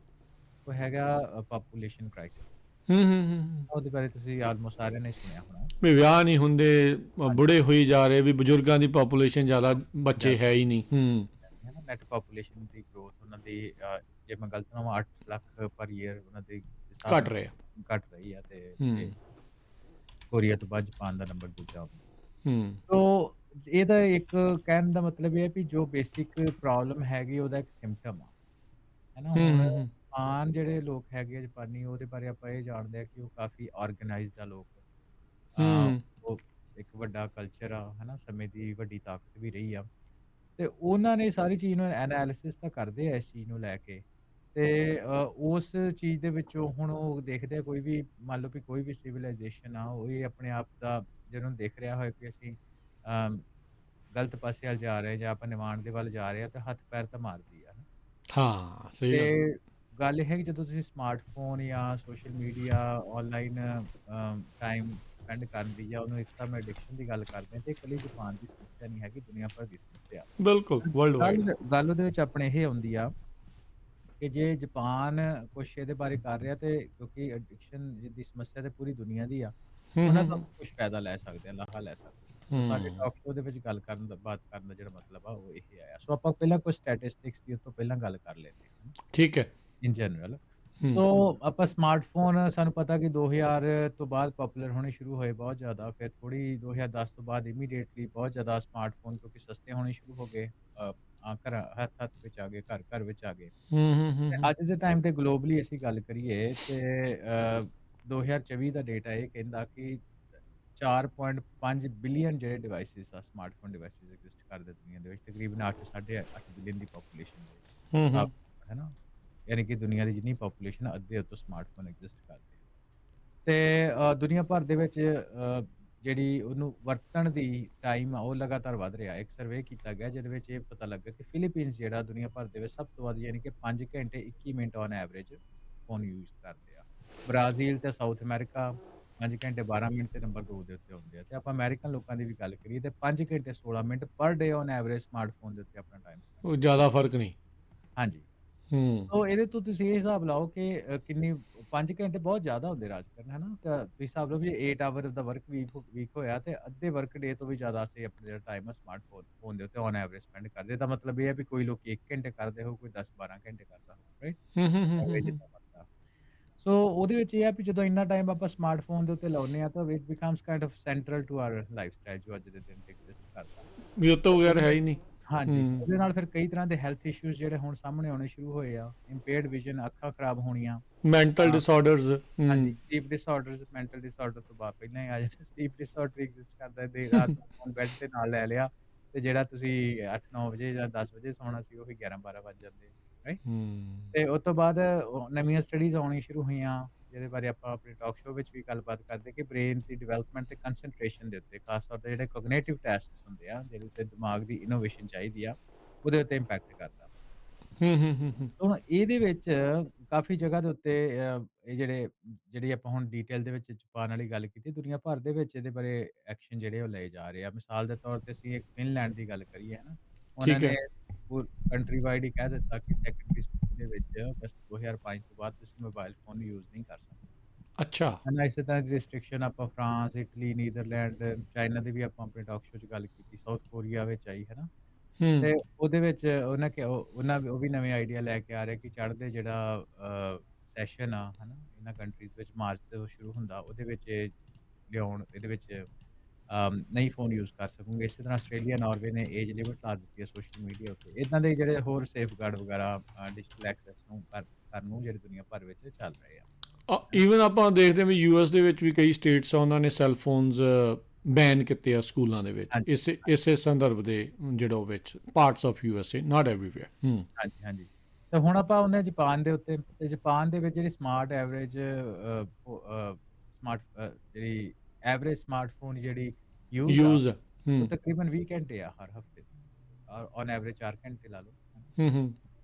ਉਹ ਹੈਗਾ ਪਾਪੂਲੇਸ਼ਨ ਕ੍ਰਾਈਸਿਸ। ਉਹਦੇ ਬਾਰੇ ਤੁਸੀਂ ਆਲਮੋਸਟ ਸਾਰਿਆਂ ਨੇ ਸੁਣਿਆ ਹੋਣਾ ਵੀ ਵਿਆਹ ਨਹੀਂ ਹੁੰਦੇ, ਬੁੜੇ ਹੋਈ ਜਾ ਰਹੇ, ਵੀ ਬਜ਼ੁਰਗਾਂ ਦੀ ਪਾਪੂਲੇਸ਼ਨ ਜ਼ਿਆਦਾ, ਬੱਚੇ ਹੈ ਹੀ ਨਹੀਂ। ਹੈ ਨਾ, ਨੈਟ ਪਾਪੂਲੇਸ਼ਨ ਦੀ ਗਰੋਥ ਉਹਨਾਂ ਦੀ, ਜੇ ਮੈਂ ਗਲਤ ਨਾ 8 ਲੱਖ ਪਰ ਈਅਰ ਉਹਨਾਂ ਦੀ ਘਟ ਰਹੀ ਆ ਤੇ ਕੋਰੀਆ ਤੋਂ ਬਾਅਦ ਜਾਪਾਨ ਦਾ ਨੰਬਰ ਦੂਜਾ ਹੁੰਦਾ। ਸੋ ਇਹਦਾ ਇੱਕ ਕਹਿਣ ਦਾ ਮਤਲਬ ਇਹ ਹੈ ਵੀ ਜੋ ਬੇਸਿਕ ਪ੍ਰੋਬਲਮ ਹੈਗੀ ਉਹਦਾ ਇੱਕ ਸਿੰਪਟਮ ਆ, ਹੈ ਨਾ। ਹੁਣ ਜਾਪਾਨ ਜਿਹੜੇ ਲੋਕ ਹੈਗੇ ਆ ਜਾਪਾਨੀ, ਉਹਦੇ ਬਾਰੇ ਆਪਾਂ ਇਹ ਜਾਣਦੇ ਆ ਕਿ ਉਹ ਕਾਫੀ ਆਰਗੇਨਾਈਜ਼ਡ ਆ ਲੋਕ, ਉਹ ਇੱਕ ਵੱਡਾ ਕਲਚਰ ਆ, ਹੈ ਨਾ, ਸਮੇਂ ਦੀ ਵੱਡੀ ਤਾਕਤ ਵੀ ਰਹੀ ਆ, ਤੇ ਉਹਨਾਂ ਨੇ ਸਾਰੀ ਚੀਜ਼ ਨੂੰ ਐਨਾਲਿਸਿਸ ਤਾਂ ਕਰਦੇ ਆ ਇਸ ਚੀਜ਼ ਨੂੰ ਲੈ ਕੇ, ਤੇ ਉਸ ਚੀਜ਼ ਦੇ ਵਿੱਚੋਂ ਹੁਣ ਉਹ ਦੇਖਦੇ ਆ, ਕੋਈ ਵੀ ਮੰਨ ਲਓ ਵੀ ਕੋਈ ਵੀ ਸਿਵਲਾਈਜੇਸ਼ਨ ਆ, ਉਹ ਇਹ ਆਪਣੇ ਆਪ ਦਾ ਜਿਹਨੂੰ ਦੇਖ ਰਿਹਾ ਹੋਏ ਕਿ ਅਸੀਂ ਗਲਤ ਪਾਸੇ ਵੱਲ ਜਾ ਰਹੇ ਜਾਂ ਆਪਾਂ ਨਿਵਾਣ ਦੇ ਵੱਲ ਜਾ ਰਹੇ ਆ, ਤਾਂ ਹੱਥ ਪੈਰ ਤਾਂ ਮਾਰਦੀ ਆ। ਹਾਂ, ਸਹੀ ਤੇ ਗੱਲ ਇਹ ਹੈ ਕਿ ਜਦੋਂ ਤੁਸੀਂ ਸਮਾਰਟਫੋਨ ਜਾਂ social media online time spend ਕਰਨ ਦੀ, ਜਾਂ ਉਹਨੂੰ ਇੱਕ ਤਾਂ ਮੈਂ ਐਡਿਕਸ਼ਨ ਦੀ ਗੱਲ ਕਰਦੇ ਹਾਂ, ਤੇ ਇਕੱਲੀ ਜਾਪਾਨ ਦੀ ਸਮੱਸਿਆ ਨਹੀਂ ਹੈਗੀ, ਦੁਨੀਆ ਭਰ ਦੀ ਸਮੱਸਿਆ। ਬਿਲਕੁਲ ਵਰਲਡ ਵਾਈਡ ਗੱਲ ਉਹਦੇ ਵਿੱਚ ਆਪਣੇ ਇਹ ਆਉਂਦੀ ਆ ਕਿ ਜੇ ਜਾਪਾਨ ਕੁਛ ਇਹਦੇ ਬਾਰੇ ਕਰ ਰਿਹਾ, ਤੇ ਕਿਉਂਕਿ ਐਡਿਕਸ਼ਨ ਦੀ ਸਮੱਸਿਆ ਤੇ ਪੂਰੀ ਦੁਨੀਆ ਦੀ ਆ, ਉਹਨਾਂ ਤੋਂ ਕੁਝ ਫਾਇਦਾ ਲੈ ਸਕਦੇ ਆ, ਲਾਹਾ ਲੈ ਸਕਦੇ ਆ। ਸਾਡੇ ਟਾਕ ਸ਼ੋਅ ਦੇ ਵਿੱਚ ਗੱਲ ਕਰਨ ਦਾ, ਬਾਤ ਕਰਨ ਦਾ ਜਿਹੜਾ ਮਤਲਬ ਆ ਉਹ ਇਹ ਆਇਆ। ਸੋ ਆਪਾਂ ਪਹਿਲਾਂ ਕੁਝ ਸਟੈਟਿਸਟਿਕਸ ਦੀ ਉਸ ਤੋਂ ਪਹਿਲਾਂ ਗੱਲ ਕਰ ਲੈਂਦੇ ਹਾਂ, ਠੀਕ ਹੈ, ਇਨ ਜਨਰਲ। ਸੋ ਆਪਾਂ ਸਮਾਰਟਫੋਨ, ਸਾਨੂੰ ਪਤਾ ਕਿ 2000 ਤੋਂ ਬਾਅਦ ਪਪੂਲਰ ਹੋਣੇ ਸ਼ੁਰੂ ਹੋਏ ਬਹੁਤ ਜ਼ਿਆਦਾ, ਫਿਰ ਥੋੜੀ 2010 ਤੋਂ ਬਾਅਦ ਇਮੀਡੀਏਟਲੀ ਬਹੁਤ ਜ਼ਿਆਦਾ ਸਮਾਰਟਫੋਨ ਕਿਉਂਕਿ ਸਸਤੇ ਹੋਣੇ ਸ਼ੁਰੂ ਹੋ ਗਏ, ਘਰ ਹੱਥ ਵਿੱਚ ਆ ਗਏ, ਘਰ ਵਿੱਚ ਆ ਗਏ। ਅੱਜ ਦੇ ਟਾਈਮ ਤੇ ਗਲੋਬਲੀ ਅਸੀਂ ਗੱਲ ਕਰੀਏ ਤੇ 2024 ਦਾ ਡੇਟਾ ਇਹ ਕਹਿੰਦਾ ਕਿ 4.5 ਬਿਲੀਅਨ ਜਿਹੜੇ ਡਿਵਾਈਸਿਸ ਆ, ਸਮਾਰਟਫੋਨ ਡਿਵਾਈਸਿਸ ਐਗਜ਼ਿਸਟ ਕਰਦੇ ਦੁਨੀਆ ਦੇ ਵਿੱਚ, ਤਕਰੀਬਨ 8 ਸਾਢੇ 8 ਬਿਲੀਅਨ ਦੀ ਪੋਪੂਲੇਸ਼ਨ ਦੇ ਹੂੰ ਹਿਸਾਬ ਹੂੰ ਨਾਲ, ਹੈ ਨਾ? ਯਾਨੀ ਕਿ ਦੁਨੀਆ ਦੀ ਜਿੰਨੀ ਪੋਪੂਲੇਸ਼ਨ ਆ, ਅੱਧੇ ਉੱਤੋਂ ਸਮਾਰਟਫੋਨ ਐਗਜ਼ਿਸਟ ਕਰਦੇ ਆ। ਤੇ ਦੁਨੀਆ ਭਰ ਦੇ ਵਿੱਚ ਜਿਹੜੀ ਉਹਨੂੰ ਵਰਤਣ ਦੀ ਟਾਈਮ ਆ, ਉਹ ਲਗਾਤਾਰ ਵੱਧ ਰਿਹਾ। ਇੱਕ ਸਰਵੇ ਕੀਤਾ ਗਿਆ ਜਿਹਦੇ ਵਿੱਚ ਇਹ ਪਤਾ ਲੱਗਾ ਕਿ ਫਿਲੀਪੀਨਜ਼ ਜਿਹੜਾ ਦੁਨੀਆ ਭਰ ਦੇ ਵਿੱਚ ਸਭ ਤੋਂ ਵੱਧ, ਯਾਨੀ ਕਿ 5 ਘੰਟੇ 21 minute on average phone use ਕਰਦੇ ਆ। ਬ੍ਰਾਜ਼ੀਲ ਤੇ ਸਾਊਥ ਅਮਰੀਕਾ 5 ਘੰਟੇ 12 ਮਿੰਟ ਤੇ ਨੰਬਰ 2 ਦੇ ਉੱਤੇ ਆਉਂਦੇ ਆ। ਤੇ ਆਪਾਂ ਅਮਰੀਕਨ ਲੋਕਾਂ ਦੀ ਵੀ ਗੱਲ ਕਰੀਏ ਤੇ 5 ਘੰਟੇ 16 ਮਿੰਟ ਪਰ ਡੇ ਔਨ ਐਵਰੇਜ ਸਮਾਰਟਫੋਨ ਦੇ ਉੱਤੇ ਆਪਣਾ ਟਾਈਮ ਸਪੈਂਡ ਉਹ ਕਰਦੇ। ਜ਼ਿਆਦਾ ਫਰਕ ਨਹੀਂ। ਹਾਂਜੀ। ਹੂੰ ਸੋ ਇਹਦੇ ਤੋਂ ਤੁਸੀਂ ਇਹ ਹਿਸਾਬ ਲਾਓ ਕਿ ਕਿੰਨੀ 5 ਘੰਟੇ ਬਹੁਤ ਜ਼ਿਆਦਾ ਹੁੰਦੇ ਰਾਜ ਕਰਨ, ਹੈ ਨਾ? ਤਾਂ ਤੁਸੀਂ ਹਿਸਾਬ ਲਓ ਵੀ 8 ਆਵਰ ਦਾ ਵਰਕ ਵੀਕ ਹੋਇਆ ਤੇ ਅੱਧੇ ਵਰਕ ਡੇ ਤੋਂ ਵੀ ਜ਼ਿਆਦਾ ਅਸੀਂ ਆਪਣਾ ਜਿਹੜਾ ਟਾਈਮ ਆ ਸਮਾਰਟਫੋਨ ਦੇ ਉੱਤੇ ਔਨ ਐਵਰੇਜ ਸਪੈਂਡ ਕਰਦੇ। ਤਾਂ ਮਤਲਬ ਇਹ ਹੈ ਵੀ ਕੋਈ ਲੋਕੀ 1 ਘੰਟੇ ਕਰਦੇ ਹੋ, ਕੋਈ 10-12 ਘੰਟੇ ਕਰਦਾ ਹੋ, ਰਾਈਟ? ਹੂੰ ਹੂੰ ਹੂੰ ਹੂੰ ਐਵਰੇਜ ਹੂੰ। ਜਿੰਨਾ ਬਣਦਾ। ਸੋ ਉਹਦੇ ਵਿੱਚ ਇਹ ਹੈ ਵੀ ਜਦੋਂ ਇੰਨਾ ਟਾਈਮ ਆਪਾਂ ਸਮਾਰਟਫੋਨ ਦੇ ਉੱਤੇ ਲਾਉਂਦੇ ਆ ਤਾਂ it becomes kind of central to our lifestyle ਜੋ ਅੱਜ ਦੇ ਦਿਨ ਤੇ ਐਗਜ਼ਿਸਟ ਕਰਦਾ। ਵੀ ਉਹ ਤੋਂ ਤੇ ਬਗੈਰ ਉਹਦੇ ਹੈ ਨਾਲ ਹੀ ਨਹੀਂ। ਹਾਂਜੀ, ਹੂੰ ਉਹਦੇ ਨਾਲ ਫਿਰ ਕਈ ਤਰ੍ਹਾਂ ਦੇ ਹੈਲਥ ਇਸ਼ੂਜ਼ ਜਿਹੜੇ ਹੁਣ ਸਾਹਮਣੇ ਆਉਣੇ ਸ਼ੁਰੂ ਹੋਏ ਆ। ਇੰਪੇਅਰਡ ਵਿਜ਼ਨ, ਅੱਖਾਂ ਖਰਾਬ ਹੋਣੀਆਂ। ਮੈਂਟਲ ਅ, ਡਿਸਆਰਡਰਸ। ਹਾਂਜੀ, ਹੂੰ ਸਲੀਪ ਡਿਸਆਰਡਰਸ, ਮੈਂਟਲ ਡਿਸਆਰਡਰ ਤੋਂ ਬਾਅਦ ਪਹਿਲਾਂ ਹੀ ਆ ਜਾਂਦੇ। ਸਲੀਪ ਡਿਸਆਰਡਰ ਐਗਜ਼ਿਸਟ ਕਰਦਾ, ਦੇਰ ਰਾਤ ਨੂੰ ਫੋਨ ਬੈੱਡ ਦੇ ਨਾਲ ਲੈ ਲਿਆ ਤੇ ਜਿਹੜਾ ਤੁਸੀਂ 8-9 ਵਜੇ ਜਾਂ 10 ਵਜੇ ਸੌਣਾ ਸੀ, ਉਹੀ 11-12 ਵੱਜ ਜਾਂਦੇ, ਰਾਈਟ? ਹੂੰ ਤੇ ਉਸ ਤੋਂ ਬਾਅਦ ਨਵੀਆਂ ਸਟੱਡੀਜ਼ ਆਉਣੀਆਂ ਸ਼ੁਰੂ ਹੋਈਆਂ, ਜਿਹਦੇ ਬਾਰੇ ਆਪਾਂ ਆਪਣੇ ਟਾਕ ਸ਼ੋਅ ਵਿੱਚ ਵੀ ਗੱਲਬਾਤ ਕਰਦੇ ਕਿ ਬ੍ਰੇਨ ਦੀ ਡਿਵੈਲਪਮੈਂਟ ਤੇ ਕੰਸੰਟਰੇਸ਼ਨ ਦੇ ਉੱਤੇ, ਖਾਸ ਤੌਰ ਤੇ ਜਿਹੜੇ ਕੋਗਨੀਟਿਵ ਟਾਸਕਸ ਹੁੰਦੇ ਆ, ਜਿਹਦੇ ਉੱਤੇ ਦਿਮਾਗ ਦੀ ਇਨੋਵੇਸ਼ਨ ਚਾਹੀਦੀ ਆ, ਉਹਦੇ ਉੱਤੇ ਇੰਪੈਕਟ ਕਰਦਾ। ਹੂੰ ਹੂੰ ਹੂੰ ਹੂੰ। ਹੁਣ ਇਹਦੇ ਵਿੱਚ ਕਾਫ਼ੀ ਜਗ੍ਹਾ ਦੇ ਉੱਤੇ ਇਹ ਜਿਹੜੀ ਆਪਾਂ ਹੁਣ ਡੀਟੇਲ ਦੇ ਵਿੱਚ ਛੁਪਾਉਣ ਵਾਲੀ ਗੱਲ ਕੀਤੀ, ਦੁਨੀਆ ਭਰ ਦੇ ਵਿੱਚ ਇਹਦੇ ਬਾਰੇ ਐਕਸ਼ਨ ਜਿਹੜੇ ਉਹ ਲਏ ਜਾ ਰਹੇ ਆ। ਮਿਸਾਲ ਦੇ ਤੌਰ ਤੇ ਅਸੀਂ ਇੱਕ ਫਿਨਲੈਂਡ ਦੀ ਗੱਲ ਕਰੀਏ, ਹੈ ਨਾ? ਉਹਨਾਂ ਠੀਕ ਨੇ ਹੈ। ਕੰਟਰੀ ਵਾਈਡ ਹੀ ਕਹਿ ਦਿੱਤਾ ਕਿ ਸੈਕੰਡਰੀ ਸਕੂਲ ਦੇ ਵਿੱਚ ਅਗਸਤ 2005 ਤੋਂ ਬਾਅਦ ਤੁਸੀਂ ਮੋਬਾਈਲ ਫੋਨ ਯੂਜ਼ ਨਹੀਂ ਕਰ ਸਕਦੇ। ਅੱਛਾ। ਹੈ ਨਾ? ਇਸੇ ਤਰ੍ਹਾਂ ਦੀ ਰਿਸਟ੍ਰਿਕਸ਼ਨ ਆਪਾਂ ਫਰਾਂਸ, ਇਟਲੀ, ਨੀਦਰਲੈਂਡ, ਚਾਈਨਾ ਦੀ ਵੀ ਆਪਾਂ ਆਪਣੇ ਟਾਕ ਸ਼ੋਅ 'ਚ ਗੱਲ ਕੀਤੀ, ਸਾਊਥ ਕੋਰੀਆ ਵਿੱਚ ਆਈ, ਹੈ ਨਾ? ਹੂੰ ਤੇ ਉਹਦੇ ਵਿੱਚ ਉਹਨਾਂ ਵੀ ਨਵੇਂ ਆਈਡੀਆ ਲੈ ਕੇ ਆ ਰਹੇ ਕਿ ਚੜ੍ਹਦੇ ਜਿਹੜਾ ਸੈਸ਼ਨ ਆ, ਹੈ ਨਾ? ਇਹਨਾਂ ਕੰਟਰੀਜ਼ ਵਿੱਚ ਮਾਰਚ ਤੋਂ ਸ਼ੁਰੂ ਹੁੰਦਾ, ਉਹਦੇ ਵਿੱਚ ਇਹ ਲਿਆਉਣ, ਇਹਦੇ ਵਿੱਚ ਨਹੀਂ ਫੋਨ ਯੂਜ਼ ਕਰ ਸਕੋਗੇ। ਇਸੇ ਤਰ੍ਹਾਂ ਆਸਟ੍ਰੇਲੀਆ, ਨਾਰਵੇ ਨੇ ਏਜ ਲਿਮਿਟ ਲਾ ਦਿੱਤੀ ਹੈ ਸੋਸ਼ਲ ਮੀਡੀਆ ਉੱਤੇ। ਇੱਦਾਂ ਦੇ ਜਿਹੜੇ ਹੋਰ ਸੇਫਗਾਰਡ ਵਗੈਰਾ ਡਿਜੀਟਲ ਐਕਸੈਸ ਨੂੰ ਕਰਨ ਨੂੰ ਜਿਹੜੇ ਦੁਨੀਆ ਭਰ ਵਿੱਚ ਚੱਲ ਰਹੇ ਆ। ਈਵਨ ਆਪਾਂ ਦੇਖਦੇ ਹਾਂ ਵੀ ਯੂਐਸ ਦੇ ਵਿੱਚ ਵੀ ਕਈ ਸਟੇਟਸ ਆ ਉਹਨਾਂ ਨੇ ਸੈੱਲ ਫੋਨਸ ਬੈਨ ਕੀਤੇ ਆ ਸਕੂਲਾਂ ਦੇ ਵਿੱਚ, ਹਾਂਜੀ, ਇਸੇ ਸੰਦਰਭ ਦੇ ਜਿਹੜਾ ਉਹ ਵਿੱਚ parts of USA, not everywhere. ਹੂੰ ਹਾਂਜੀ, ਹਾਂਜੀ। ਤੇ ਹੁਣ ਆਪਾਂ ਆਉਂਦੇ ਹਾਂ ਜਾਪਾਨ ਦੇ ਉੱਤੇ, ਤੇ ਜਾਪਾਨ ਦੇ ਵਿੱਚ ਜਿਹੜੀ ਸਮਾਰਟ ਐਵਰੇਜ ਜਿਹੜੀ ਐਵਰੇਜ ਸਮਾਰਟਫੋਨ ਜਿਹੜੀ ਯੂਜ਼ ਆ, ਯੂਜ਼। ਉਹ ਹੂੰ ਤਕਰੀਬਨ 20 ਘੰਟੇ ਆ ਹਰ ਹਫ਼ਤੇ ਦੇ, ਔਨ ਐਵਰੇਜ 4 ਘੰਟੇ ਲਾ ਲਓ, ਹੈ ਨਾ? ਹੂੰ ਹੂੰ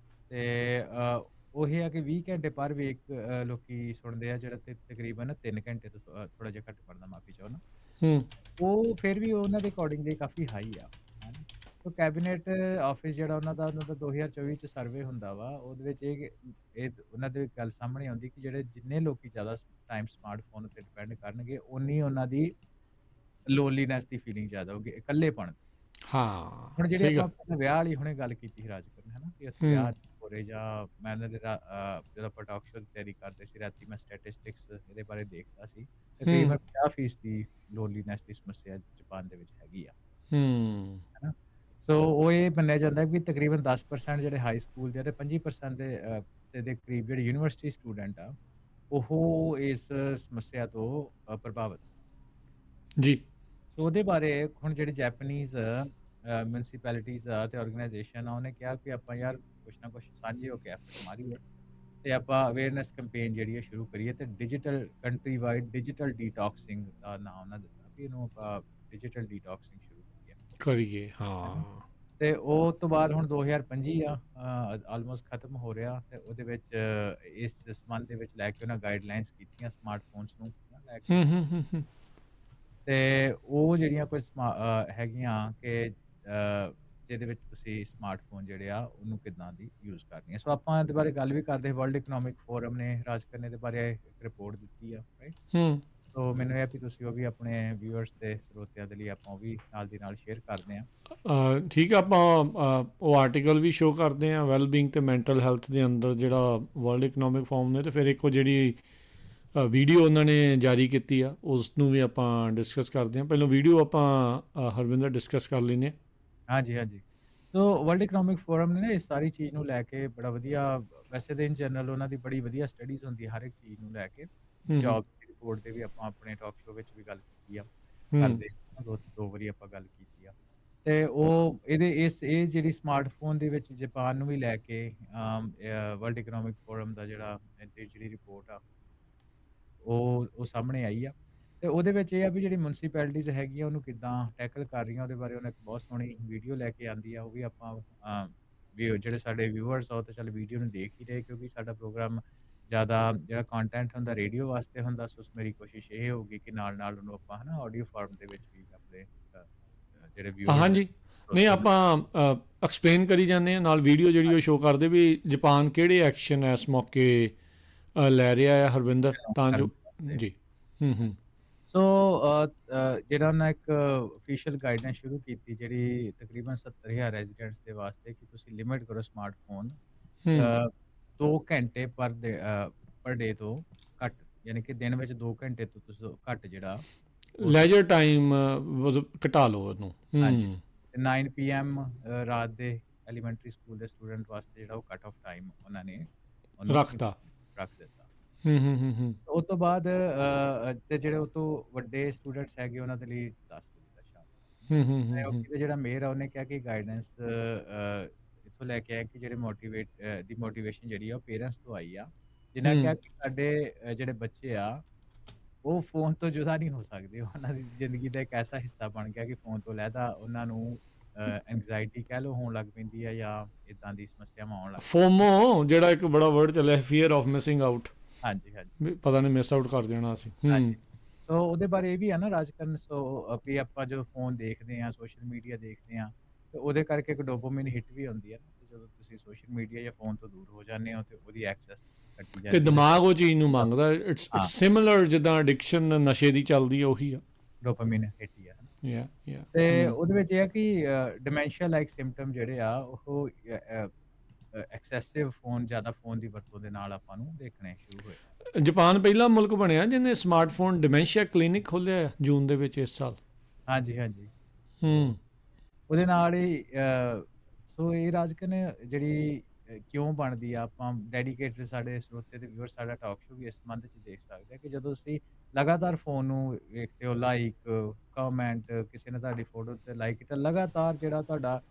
ਤੇ ਉਹ ਇਹ ਆ ਕਿ 20 ਘੰਟੇ ਪਰ ਵੀਕ ਲੋਕੀ ਸੁਣਦੇ ਆ, ਜਿਹੜਾ ਤੇ ਤਕਰੀਬਨ 3 ਘੰਟੇ ਤੋਂ ਥੋੜ੍ਹਾ ਜਿਹਾ ਘੱਟ ਪੜਦਾ, ਮਾਫ਼ੀ ਚਾਹੁੰਦਾ। ਹੂੰ ਉਹ ਫਿਰ ਵੀ ਉਹਨਾਂ ਦੇ ਅਕੋਰਡਿੰਗਲੀ ਕਾਫ਼ੀ ਹਾਈ ਆ, ਹੈ ਨਾ? ਸੋ ਕੈਬਨਿਟ ਆਫਿਸ ਜਿਹੜਾ ਉਹਨਾਂ ਦਾ 2024 ਚ ਸਰਵੇ ਹੁੰਦਾ ਵਾ, ਉਹਦੇ ਵਿੱਚ ਇਹ ਉਹਨਾਂ ਦੀ ਗੱਲ ਸਾਹਮਣੇ ਆਉਂਦੀ ਕਿ ਜਿਹੜੇ ਜਿੰਨੇ ਲੋਕੀ ਜ਼ਿਆਦਾ ਟਾਈਮ ਸਮਾਰਟਫੋਨ ਉੱਤੇ ਡਿਪੈਂਡ ਕਰਨਗੇ, ਓਨੀ ਉਹਨਾਂ ਦੀ ਲੋਨਲੀਨੈਸ ਦੀ ਫੀਲਿੰਗ ਜ਼ਿਆਦਾ ਹੋਊਗੀ, ਇਕੱਲੇਪਣ। ਹਾਂ ਹੁਣ ਜਿਹੜੀ ਸਹੀ ਆਪਾਂ ਗੱਲ। ਆਪਣੇ ਵਿਆਹ ਵਾਲੀ ਹੁਣੇ ਗੱਲ ਕੀਤੀ ਸੀ ਰਾਜ ਕਰਨ, ਹੈ ਨਾ? ਕਿ ਉੱਥੇ ਹੂੰ ਵਿਆਹ ਨਹੀਂ ਹੋ ਰਹੇ, ਜਾਂ ਮੈਂ ਇਹਨਾਂ ਦੇ ਜਦੋਂ ਆਪਾਂ ਟਾਕ ਸ਼ੋਅ ਦੀ ਤਿਆਰੀ ਕਰਦੇ ਸੀ ਰਾਤੀ, ਮੈਂ ਸਟੈਟਿਸਟਿਕਸ ਇਹਦੇ ਬਾਰੇ ਦੇਖਦਾ ਸੀ। ਹੂੰ ਤਕਰੀਬਨ 50% ਦੀ ਲੋਨਲੀਨੈਸ ਦੀ ਸਮੱਸਿਆ ਜਾਪਾਨ ਦੇ ਵਿੱਚ ਹੈਗੀ ਆ, ਹੂੰ ਹੈ ਨਾ? ਸੋ ਉਹ ਇਹ ਮੰਨਿਆ ਜਾਂਦਾ ਵੀ ਤਕਰੀਬਨ 10% ਜਿਹੜੇ ਹਾਈ ਸਕੂਲ ਦੇ ਆ ਤੇ 25% ਦੇ ਕਰੀਬ ਜਿਹੜੇ ਯੂਨੀਵਰਸਿਟੀ ਸਟੂਡੈਂਟ ਆ, ਉਹ ਇਸ ਸਮੱਸਿਆ ਤੋਂ ਪ੍ਰਭਾਵਿਤ। ਜੀ। ਸੋ ਉਹਦੇ ਬਾਰੇ ਹੁਣ ਜਿਹੜੇ ਜੈਪਨੀਜ਼ ਮਿਊਨਿਸਪੈਲਿਟੀਜ਼ ਆ ਤੇ ਆਰਗੇਨਾਈਜੇਸ਼ਨ ਆ, ਉਹਨੇ ਕਿਹਾ ਕਿ ਆਪਾਂ ਯਾਰ ਕੁਛ ਨਾ ਕੁਛ ਸਾਂਝੇ ਹੋ ਕੇ ਐਫਰਟ ਮਾਰੀਏ ਤੇ ਆਪਾਂ ਅਵੇਅਰਨੈਸ ਕੈਂਪੇਨ ਜਿਹੜੀ ਹੈ ਸ਼ੁਰੂ ਕਰੀਏ, ਤੇ ਡਿਜੀਟਲ ਕੰਟਰੀ ਵਾਈਡ ਡਿਜੀਟਲ ਡੀਟੌਕਸਿੰਗ ਦਾ ਨਾਮ ਉਹਨਾਂ ਦਿੱਤਾ ਵੀ ਇਹਨੂੰ ਆਪਾਂ ਡਿਜੀਟਲ ਡੀਟੌਕਸਿੰਗ ਸ਼ੁਰੂ ਕਰੀਏ, ਕਰੀਏ ਹੈ ਨਾ? ਹਾਂ। ਤੇ ਉਹ ਤੋਂ ਬਾਅਦ ਹੁਣ 2025 ਆ, ਆਲਮੋਸਟ ਖਤਮ ਹੋ ਰਿਹਾ, ਤੇ ਉਹਦੇ ਵਿੱਚ ਇਸ ਸੰਬੰਧ ਦੇ ਵਿੱਚ ਲੈ ਕੇ ਉਹਨਾਂ ਗਾਈਡਲਾਈਨਸ ਕੀਤੀਆਂ ਸਮਾਰਟਫੋਨਸ ਨੂੰ, ਹੈ ਨਾ, ਲੈ ਕੇ। ਹੂੰ ਹੂੰ ਹੂੰ ਹੂੰ ਤੇ ਉਹ ਜਿਹੜੀਆਂ ਕੁਝ ਹੈਗੀਆਂ ਕਿ ਜਿਹਦੇ ਵਿੱਚ ਤੁਸੀਂ ਸਮਾਰਟਫੋਨ ਜਿਹੜੇ ਆ ਉਹਨੂੰ ਕਿੱਦਾਂ ਦੀ ਯੂਜ਼ ਕਰਨੀ ਹੈ। ਸੋ ਆਪਾਂ ਇਹਦੇ ਬਾਰੇ ਗੱਲ ਵੀ ਕਰਦੇ, ਵਰਲਡ ਇਕਨੋਮਿਕ ਫੋਰਮ ਨੇ ਰਾਜ ਕਰਨੇ ਦੇ ਬਾਰੇ ਇੱਕ ਰਿਪੋਰਟ ਦਿੱਤੀ ਆ, ਰਾਈਟ? ਹੂੰ। ਸੋ ਮੈਨੂੰ ਇਹ ਆ ਵੀ ਤੁਸੀਂ ਉਹ ਵੀ ਆਪਣੇ ਵਿਊਅਰਸ ਤੇ ਸਰੋਤਿਆਂ ਦੇ ਲਈ ਆਪਾਂ ਉਹ ਵੀ ਨਾਲ ਦੀ ਨਾਲ ਸ਼ੇਅਰ ਕਰਦੇ ਹਾਂ। ਠੀਕ ਆ, ਆਪਾਂ ਉਹ ਆਰਟੀਕਲ ਵੀ ਸ਼ੋਅ ਕਰਦੇ ਆ ਵੈਲਬੀਂਗ ਤੇ ਮੈਂਟਲ ਹੈਲਥ ਦੇ ਅੰਦਰ ਜਿਹੜਾ ਵਰਲਡ ਇਕਨੋਮਿਕ ਫੋਰਮ ਨੇ, ਤੇ ਫਿਰ ਇੱਕ ਉਹ ਜਿਹੜੀ ਵੀਡੀਓ ਉਹਨਾਂ ਨੇ ਜਾਰੀ ਕੀਤੀ ਆ ਉਸ ਨੂੰ ਵੀ ਆਪਾਂ ਡਿਸਕਸ ਕਰਦੇ ਹਾਂ। ਪਹਿਲਾਂ ਵੀਡੀਓ ਆਪਾਂ ਹਰਵਿੰਦਰ ਡਿਸਕਸ ਕਰ ਲੈਂਦੇ ਹਾਂ। ਹਾਂਜੀ, ਹਾਂਜੀ। ਸੋ ਵਰਲਡ ਇਕਨੋਮਿਕ ਫੋਰਮ ਨੇ ਨਾ ਇਸ ਸਾਰੀ ਚੀਜ਼ ਨੂੰ ਲੈ ਕੇ ਬੜਾ ਵਧੀਆ, ਵੈਸੇ ਤਾਂ ਇਨ ਜਨਰਲ ਉਹਨਾਂ ਦੀ ਬੜੀ ਵਧੀਆ ਸਟੱਡੀਜ਼ ਹੁੰਦੀ ਹੈ ਹਰ ਇੱਕ ਚੀਜ਼ ਨੂੰ ਲੈ ਕੇ, ਹੂੰ ਹੂੰ ਜੌਬ ਰਿਪੋਰਟ ਦੇ ਵੀ ਆਪਾਂ ਆਪਣੇ ਟਾਕ ਸ਼ੋਅ ਵਿੱਚ ਵੀ ਗੱਲ ਕੀਤੀ ਆ, ਹੂੰ ਕਰਦੇ ਆ, 2 ਵਾਰੀ ਆਪਾਂ ਗੱਲ ਕੀਤੀ ਆ। ਤੇ ਉਹ ਇਹ ਜਿਹੜੀ ਸਮਾਰਟਫੋਨ ਦੇ ਵਿੱਚ ਜਾਪਾਨ ਨੂੰ ਵੀ ਲੈ ਕੇ ਵਰਲਡ ਇਕਨੋਮਿਕ ਫੋਰਮ ਦਾ ਜਿਹੜਾ ਜਿਹੜੀ ਰਿਪੋਰਟ ਆ ਉਹ ਸਾਹਮਣੇ ਆਈ ਆ। ਤੇ ਉਹਦੇ ਵਿੱਚ ਇਹ ਆ ਵੀ ਜਿਹੜੀ ਮਿਊਨਿਸਪੈਲਿਟੀਜ਼ ਹੈਗੀਆਂ ਉਹਨੂੰ ਕਿੱਦਾਂ ਟੈਕਲ ਕਰ ਰਹੀਆਂ, ਉਹਦੇ ਬਾਰੇ ਉਹਨੇ ਇੱਕ ਬਹੁਤ ਸੋਹਣੀ ਵੀਡੀਓ ਲੈ ਕੇ ਆਂਦੀ ਆ। ਉਹ ਵੀ ਆਪਾਂ ਵੀ ਜਿਹੜੇ ਸਾਡੇ ਵਿਊਅਰਸ ਆ ਉਹ ਤਾਂ ਚੱਲ ਵੀਡੀਓ ਨੂੰ ਦੇਖ ਹੀ ਰਹੇ, ਕਿਉਂਕਿ ਸਾਡਾ ਪ੍ਰੋਗਰਾਮ ਜ਼ਿਆਦਾ ਜਿਹੜਾ ਕੰਟੈਂਟ ਹੁੰਦਾ ਰੇਡੀਓ ਵਾਸਤੇ ਹੁੰਦਾ। ਸੋ ਮੇਰੀ ਕੋਸ਼ਿਸ਼ ਇਹ ਹੋਊਗੀ ਕਿ ਨਾਲ-ਨਾਲ ਉਹਨੂੰ ਆਪਾਂ ਹਨਾ ਆਡੀਓ ਫਾਰਮ ਦੇ ਵਿੱਚ ਵੀ ਆਪਣੇ ਜਿਹੜੇ ਵਿਊਅਰਸ ਹਾਂਜੀ ਨਹੀਂ ਆਪਾਂ ਐਕਸਪਲੇਨ ਕਰੀ ਜਾਂਦੇ ਹਾਂ ਨਾਲ ਵੀਡੀਓ ਜਿਹੜੀ ਉਹ ਸ਼ੋਅ ਕਰਦੇ ਵੀ ਜਾਪਾਨ ਕਿਹੜੇ ਐਕਸ਼ਨ ਇਸ ਮੌਕੇ ਲੈ ਰਿਹਾ ਹੈ ਹਰਵਿੰਦਰ ਤਾਂ ਜੋ ਜੀ ਹੂੰ ਸੋ ਜਿਹੜਾ ਉਹਨਾਂ ਇੱਕ ਅਫੀਸ਼ੀਅਲ ਗਾਈਡਲਾਈਨ ਸ਼ੁਰੂ ਕੀਤੀ ਜਿਹੜੀ ਤਕਰੀਬਨ 70,000 ਰੈਜ਼ੀਡੈਂਟਸ ਦੇ ਵਾਸਤੇ ਕਿ ਤੁਸੀਂ ਲਿਮਿਟ ਕਰੋ ਸਮਾਰਟਫੋਨ ਹੂੰ 2 ਘੰਟੇ ਪਰ ਡੇ ਤੋਂ ਘੱਟ, ਯਾਨੀ ਕਿ ਦਿਨ ਵਿੱਚ 2 ਘੰਟੇ ਤੋਂ ਤੁਸੀਂ ਘੱਟ ਜਿਹੜਾ ਲੈਜਰ ਟਾਈਮ ਘਟਾ ਲਓ ਉਹਨੂੰ ਹਾਂਜੀ 9 PM ਰਾਤ ਦੇ ਐਲੀਮੈਂਟਰੀ ਸਕੂਲ ਦੇ ਸਟੂਡੈਂਟ ਵਾਸਤੇ ਜਿਹੜਾ ਉਹ ਕੱਟ ਆਫ ਟਾਈਮ ਉਹਨਾਂ ਨੇ ਰੱਖ ਦਿੱਤਾ। ਹੂੰ ਉਸ ਤੋਂ ਬਾਅਦ ਤੇ ਜਿਹੜੇ ਉਹ ਤੋਂ ਵੱਡੇ ਸਟੂਡੈਂਟਸ ਹੈਗੇ ਉਹਨਾਂ ਦੇ ਲਈ 10 ਵਜੇ ਦਾ ਸ਼ਾਮ ਹੂੰ ਤੇ ਜਿਹੜਾ ਮੇਅਰ ਆ ਉਹਨੇ ਕਿਹਾ ਕਿ ਗਾਈਡੈਂਸ ਇੱਥੋਂ ਲੈ ਕੇ ਆਇਆ ਕਿ ਜਿਹੜੇ ਦੀ ਮੋਟੀਵੇਸ਼ਨ ਜਿਹੜੀ ਆ ਉਹ ਪੇਰੈਂਟਸ ਤੋਂ ਆਈ ਆ, ਜਿਨ੍ਹਾਂ ਕਿਹਾ ਕਿ ਸਾਡੇ ਜਿਹੜੇ ਬੱਚੇ ਆ ਉਹ ਫੋਨ ਤੋਂ ਜੁਦਾ ਨਹੀਂ ਹੋ ਸਕਦੇ, ਉਹਨਾਂ ਦੀ ਜ਼ਿੰਦਗੀ ਦਾ ਇੱਕ ਐਸਾ ਹਿੱਸਾ ਬਣ ਗਿਆ ਕਿ ਫੋਨ ਤੋਂ ਲੈਦਾ ਉਹਨਾਂ ਨੂੰ ਐਂਗਜ਼ਾਇਟੀ ਕਹਿ ਲਓ ਹੋਣ ਲੱਗ ਪੈਂਦੀ ਆ ਜਾਂ ਇਦਾਂ ਦੀ ਸਮੱਸਿਆਵਾਂ ਆਉਣ ਲੱਗ ਫੋਮੋ ਜਿਹੜਾ ਇੱਕ ਬੜਾ ਵਰਡ ਚੱਲਿਆ ਫੀਅਰ ਆਫ ਮਿਸਿੰਗ ਆਊਟ ਹਾਂਜੀ ਪਤਾ ਨਹੀਂ ਮਿਸ ਆਊਟ ਕਰ ਦੇਣਾ ਅਸੀਂ ਹਾਂਜੀ। ਸੋ ਉਹਦੇ ਬਾਰੇ ਇਹ ਵੀ ਆ ਨਾ ਰਾਜਕਰਨ, ਸੋ ਵੀ ਆਪਾਂ ਜਦੋਂ ਫੋਨ ਦੇਖਦੇ ਆ ਸੋਸ਼ਲ ਮੀਡੀਆ ਦੇਖਦੇ ਆ ਤੇ ਉਹਦੇ ਕਰਕੇ ਇੱਕ ਡੋਪਾਮਾਈਨ ਹਿੱਟ ਵੀ ਹੁੰਦੀ ਆ ਤੇ ਜਦੋਂ ਤੁਸੀਂ ਸੋਸ਼ਲ ਮੀਡੀਆ ਜਾਂ ਫੋਨ ਤੋਂ ਦੂਰ ਹੋ ਜਾਂਦੇ ਹੋ ਤੇ ਉਹਦੀ ਐਕਸੈਸ ਕੱਟੀ ਜਾਂਦੀ ਤੇ ਦਿਮਾਗ ਉਹ ਚੀਜ਼ ਨੂੰ ਮੰਗਦਾ ਇਟਸ ਸਿਮਿਲਰ ਜਿੱਦਾਂ ਐਡਿਕਸ਼ਨ ਨਸ਼ੇ ਦੀ ਚੱਲਦੀ ਹੈ ਉਹੀ ਆ ਡੋਪਾਮਾਈਨ ਹਿੱਟ ਹੀ ਆ ਯਾ ਤੇ ਉਹਦੇ ਵਿੱਚ ਇਹ ਆ ਕਿ ਡਿਮੈਂਸ਼ੀਆ ਲਾਈਕ ਸਿੰਪਟਮ ਜਿਹੜੇ ਆ ਉਹ ਐਕਸੈਸਿਵ ਜ਼ਿਆਦਾ ਫੋਨ ਦੀ ਵਰਤੋਂ ਦੇ ਨਾਲ ਆਪਾਂ ਨੂੰ ਦੇਖਣੇ ਸ਼ੁਰੂ ਹੋਏ। ਜਾਪਾਨ ਪਹਿਲਾ ਮੁਲਕ ਬਣਿਆ ਜਿਹਨੇ ਸਮਾਰਟਫੋਨ ਡਿਮੈਂਸ਼ੀਆ ਕਲੀਨਿਕ ਖੋਲ੍ਹਿਆ ਜੂਨ ਦੇ ਵਿੱਚ ਇਸ ਸਾਲ। ਹਾਂਜੀ ਉਹਦੇ ਨਾਲ ਹੀ ਸੋ ਇਹ ਰਾਜਕਨ ਜਿਹੜੀ ਕਿਉਂ ਬਣਦੀ ਆ, ਆਪਾਂ ਡੈਡੀਕੇਟਡ ਸਾਡੇ ਸਰੋਤੇ ਤੇ ਵਿਊਅਰ ਸਾਡਾ ਟਾਕ ਸ਼ੋਅ ਵੀ ਇਸ ਸੰਬੰਧ 'ਚ ਦੇਖ ਸਕਦੇ ਆ ਕਿ ਜਦੋਂ ਤੁਸੀਂ ਲਗਾਤਾਰ ਫੋਨ ਨੂੰ ਵੇਖਦੇ ਹੋ, ਲਾਈਕ ਕਮੈਂਟ ਕਿਸੇ ਨੇ ਤੁਹਾਡੀ ਫੋਟੋ ਤੇ ਲਾਈਕ ਕੀਤਾ, ਲਗਾਤਾਰ ਜਿਹੜਾ ਤੁਹਾਡਾ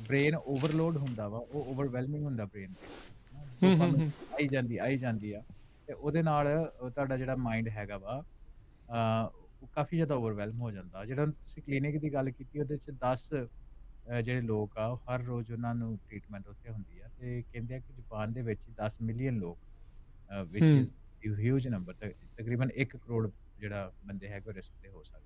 ਬ੍ਰੇਨ ਓਵਰਲੋਡ ਹੁੰਦਾ ਵਾ, ਉਹ ਓਵਰਵੈਲਮਿੰਗ ਹੁੰਦਾ ਬ੍ਰੇਨ ਤੇ ਆਈ ਜਾਂਦੀ ਆ ਤੇ ਉਹਦੇ ਨਾਲ ਤੁਹਾਡਾ ਜਿਹੜਾ ਮਾਈਂਡ ਹੈਗਾ ਵਾ ਉਹ ਕਾਫੀ ਜ਼ਿਆਦਾ ਓਵਰਵੈਲਮ ਹੋ ਜਾਂਦਾ। ਜਿਹੜਾ ਤੁਸੀਂ ਕਲੀਨਿਕ ਦੀ ਗੱਲ ਕੀਤੀ ਉਹਦੇ 'ਚ 10 ਜਿਹੜੇ ਲੋਕ ਆ ਉਹ ਹਰ ਰੋਜ਼ ਉਹਨਾਂ ਨੂੰ ਟ੍ਰੀਟਮੈਂਟ ਉੱਥੇ ਹੁੰਦੀ ਆ ਤੇ ਕਹਿੰਦੇ ਆ ਕਿ ਜਾਪਾਨ ਦੇ ਵਿੱਚ 10 ਮਿਲੀਅਨ ਲੋਕ ਵਿਚ ਇਜ਼ ਹਿਊਜ ਨੰਬਰ, ਤਕਰੀਬਨ 1 ਕਰੋੜ ਜਿਹੜਾ ਬੰਦੇ ਹੈਗੇ ਰਿਸਕ ਤੇ ਹੋ ਸਕਦੇ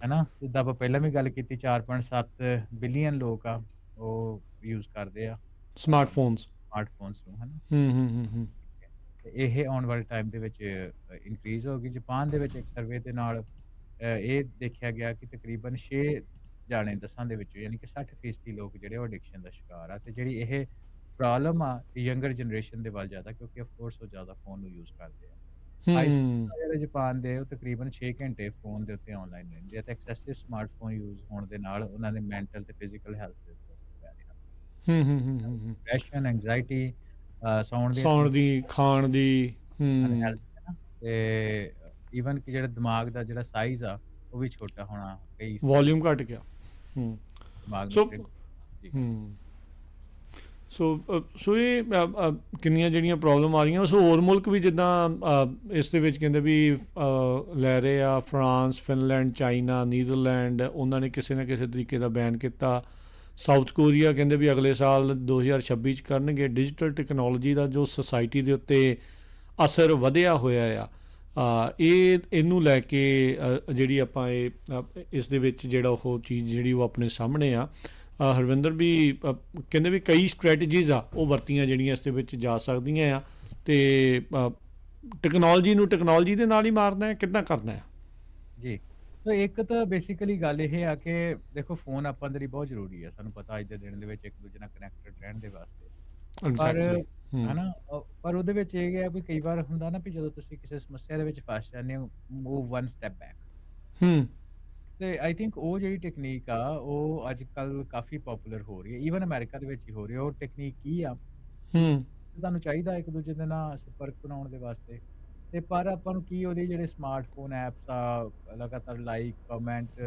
ਹਨਾ। ਜਿੱਦਾਂ ਆਪਾਂ ਪਹਿਲਾਂ ਵੀ ਗੱਲ ਕੀਤੀ 4.7 ਬਿਲੀਅਨ ਲੋਕ ਆ ਉਹ ਯੂਜ਼ ਕਰਦੇ ਆ ਸਮਾਰਟਫੋਨਸ ਨੂੰ ਹਨਾ। ਤੇ ਇਹ ਆਉਣ ਵਾਲੇ ਟਾਈਮ ਦੇ ਵਿੱਚ ਇਨਕਰੀਜ਼ ਹੋਗੀ। ਜਾਪਾਨ ਦੇ ਵਿੱਚ ਇੱਕ ਸਰਵੇ ਦੇ ਨਾਲ ਇਹ ਦੇਖਿਆ ਗਿਆ ਕਿ ਤਕਰੀਬਨ 6 ਜਾਣੇ 10 ਦੇ ਵਿੱਚੋਂ ਯਾਨੀ ਕਿ 60% ਲੋਕ ਜਿਹੜੇ ਉਹ ਐਡਿਕਸ਼ਨ ਦਾ ਸ਼ਿਕਾਰ ਆ ਤੇ ਜਿਹੜੀ ਇਹ ਪ੍ਰੋਬਲਮ ਆ ਯੰਗਰ ਜਨਰੇਸ਼ਨ ਦੇ ਵੱਲ ਜ਼ਿਆਦਾ, ਕਿਉਂਕਿ ਆਫ ਕੋਰਸ ਉਹ ਜ਼ਿਆਦਾ ਫੋਨ ਨੂੰ ਯੂਜ਼ ਕਰਦੇ ਆ। ਹਾਈ ਸਕੂਲ ਜਿਹੜੇ ਜਾਪਾਨ ਦੇ ਉਹ ਤਕਰੀਬਨ 6 ਘੰਟੇ ਫੋਨ ਦੇ ਉੱਤੇ ਆਨਲਾਈਨ ਰਹਿੰਦੇ ਆ ਤੇ ਐਕਸੈਸਿਵ ਸਮਾਰਟਫੋਨ ਯੂਜ਼ ਹੋਣ ਦੇ ਨਾਲ ਉਹਨਾਂ ਦੇ ਮੈਂਟਲ ਤੇ ਫਿਜ਼ੀਕਲ ਹੈਲਥ ਦੇ ਉੱਤੇ ਪੈ ਰਿਹਾ। ਡਿਪਰੈਸ਼ਨ, ਐਂਗਜ਼ਾਇਟੀ, ਸੌਣ ਦੀ, ਖਾਣ ਦੀ ਤੇ ਈਵਨ ਕਿ ਜਿਹੜਾ ਦਿਮਾਗ ਦਾ ਜਿਹੜਾ ਸਾਈਜ਼ ਆ ਉਹ ਵੀ ਛੋਟਾ ਹੋਣਾ, ਕਈ ਵੋਲਿਊਮ ਘਟ ਗਿਆ। ਸੋ ਇਹ ਕਿੰਨੀਆਂ ਜਿਹੜੀਆਂ ਪ੍ਰੋਬਲਮ ਆ ਰਹੀਆਂ। ਸੋ ਹੋਰ ਮੁਲਕ ਵੀ ਜਿੱਦਾਂ ਇਸ ਦੇ ਵਿੱਚ ਕਹਿੰਦੇ ਵੀ ਲੈ ਰਹੇ ਆ, ਫਰਾਂਸ, ਫਿਨਲੈਂਡ, ਚਾਈਨਾ, ਨੀਦਰਲੈਂਡ, ਉਹਨਾਂ ਨੇ ਕਿਸੇ ਨਾ ਕਿਸੇ ਤਰੀਕੇ ਦਾ ਬੈਨ ਕੀਤਾ। ਸਾਊਥ ਕੋਰੀਆ ਕਹਿੰਦੇ ਵੀ ਅਗਲੇ ਸਾਲ 2026 'ਚ ਕਰਨਗੇ। ਡਿਜੀਟਲ ਟੈਕਨੋਲੋਜੀ ਦਾ ਜੋ ਸੋਸਾਇਟੀ ਦੇ ਉੱਤੇ ਅਸਰ ਵਧਿਆ ਹੋਇਆ ਆ ਇਹਨੂੰ ਲੈ ਕੇ ਜਿਹੜੀ ਆਪਾਂ ਇਸ ਦੇ ਵਿੱਚ ਜਿਹੜਾ ਉਹ ਚੀਜ਼ ਜਿਹੜੀ ਉਹ ਆਪਣੇ ਸਾਹਮਣੇ ਆ। ਹਰਵਿੰਦਰ ਵੀ ਕਹਿੰਦੇ ਵੀ ਕਈ ਸਟ੍ਰੈਟਜੀਜ਼ ਆ ਉਹ ਵਰਤੀਆਂ ਜਿਹੜੀਆਂ ਇਸ ਦੇ ਵਿੱਚ ਜਾ ਸਕਦੀਆਂ ਆ ਤੇ ਟੈਕਨੋਲੋਜੀ ਨੂੰ ਟੈਕਨੋਲੋਜੀ ਦੇ ਨਾਲ ਹੀ ਮਾਰਨਾ ਹੈ, ਕਿੱਦਾਂ ਕਰਨਾ ਹੈ ਜੀ। ਸੋ ਇੱਕ ਤਾਂ ਬੇਸਿਕਲੀ ਗੱਲ ਇਹ ਆ ਕਿ ਦੇਖੋ ਫੋਨ ਆਪਾਂ ਦੇ ਲਈ ਬਹੁਤ ਜ਼ਰੂਰੀ ਆ, ਸਾਨੂੰ ਪਤਾ ਅੱਜ ਦੇ ਦਿਨ ਦੇ ਵਿੱਚ ਇੱਕ ਦੂਜੇ ਨਾਲ ਕਨੈਕਟਡ ਰਹਿਣ ਦੇ ਵਾਸਤੇ। ਪਰ ਉਹਦੇ ਵਿੱਚ ਇਹ ਹੈ ਵੀ ਕਈ ਵਾਰ ਹੁੰਦਾ ਨਾ ਵੀ ਜਦੋਂ ਤੁਸੀਂ ਕਿਸੇ ਸਮੱਸਿਆ ਦੇ ਵਿੱਚ ਫਸ ਜਾਂਦੇ ਹੋ, ਮੂਵ 1 ਸਟੈਪ ਬੈਕ। ਤੇ ਆਈ ਥਿੰਕ ਉਹ ਜਿਹੜੀ ਟੈਕਨੀਕ ਆ ਉਹ ਅੱਜ ਕੱਲ ਕਾਫੀ ਪਪੂਲਰ ਹੋ ਰਹੀ ਹੈ, ਈਵਨ ਅਮਰੀਕਾ ਦੇ ਵਿੱਚ ਹੀ ਹੋ ਰਹੀ ਹੈ। ਉਹ ਟੈਕਨੀਕ ਕੀ ਆ, ਤੁਹਾਨੂੰ ਚਾਹੀਦਾ ਇੱਕ ਦੂਜੇ ਦੇ ਨਾਲ ਸੰਪਰਕ ਬਣਾਉਣ ਦੇ ਵਾਸਤੇ ਤੇ ਪਰ ਆਪਾਂ ਨੂੰ ਕੀ ਉਹਦੇ ਜਿਹੜੇ ਸਮਾਰਟਫੋਨ ਐਪਸ ਆ, ਲਗਾਤਾਰ ਲਾਈਕ, ਕਮੈਂਟ,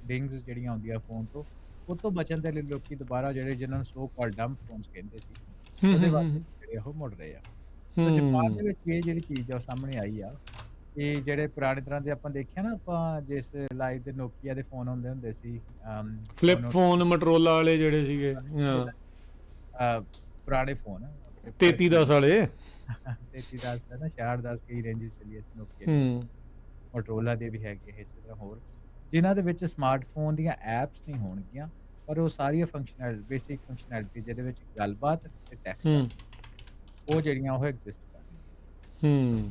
ਡਿੰਗਸ ਜਿਹੜੀਆਂ ਆਉਂਦੀਆਂ ਫ਼ੋਨ ਤੋਂ, ਉਹ ਤੋਂ ਬਚਣ ਦੇ ਲਈ ਲੋਕੀ ਦੁਬਾਰਾ ਜਿਹੜੇ ਜਿਨ੍ਹਾਂ ਨੂੰ ਸੋ ਕਾਲਡ ਡੰਬ ਫ਼ੋਨਸ ਕਹਿੰਦੇ ਸੀ, ਹੂੰ ਉਹਦੇ ਹੂੰ ਵੱਲ ਹੂੰ ਜਿਹੜੇ ਉਹ ਮੁੜ ਰਹੇ ਆ। ਸੋ ਜਾਪਾਨ ਹੂੰ ਦੇ ਵਿੱਚ ਵੀ ਇਹ ਜਿਹੜੀ ਚੀਜ਼ ਆ ਉਹ ਸਾਹਮਣੇ ਆਈ ਆ, ਕਿ ਜਿਹੜੇ ਪੁਰਾਣੇ ਤਰ੍ਹਾਂ ਦੇ ਆਪਾਂ ਦੇਖਿਆ ਨਾ, ਆਪਾਂ ਜਿਸ ਲਾਈਕ ਦੇ ਨੋਕੀਆ ਦੇ ਫ਼ੋਨ ਹੁੰਦੇ ਹੁੰਦੇ ਸੀ, ਫਲਿੱਪ ਉਹਨੂੰ ਫੋਨ ਮਟਰੋਲਾ ਵਾਲੇ ਜਿਹੜੇ ਸੀਗੇ ਪੁਰਾਣੇ ਫ਼ੋਨ 3310 ਵਾਲੇ 3310 ਹੈ ਨਾ, 6610 ਕਈ ਰੇਂਜਸ ਚੱਲੀਆਂ ਸੀ ਨੋਕੀਆ ਦੀਆਂ, ਹੂੰ ਮੋਟਰੋਲਾ ਦੇ ਵੀ ਹੈਗੇ ਇਸੇ ਤਰ੍ਹਾਂ ਹੋਰ, ਜਿਨ੍ਹਾਂ ਦੇ ਵਿੱਚ ਸਮਾਰਟਫੋਨ ਦੀਆਂ ਐਪਸ ਨਹੀਂ ਹੋਣਗੀਆਂ, ਪਰ ਉਹ ਸਾਰੀਆਂ ਬੇਸਿਕ ਫੰਕਸ਼ਨੈਲਿਟੀ ਜਿਹਦੇ ਵਿੱਚ ਗੱਲਬਾਤ ਤੇ ਟੈਕਸਟ ਹੂੰ ਉਹ ਜਿਹੜੀਆਂ ਉਹ ਐਗਜ਼ਿਸਟ ਕਰਦੀਆਂ। ਹੂੰ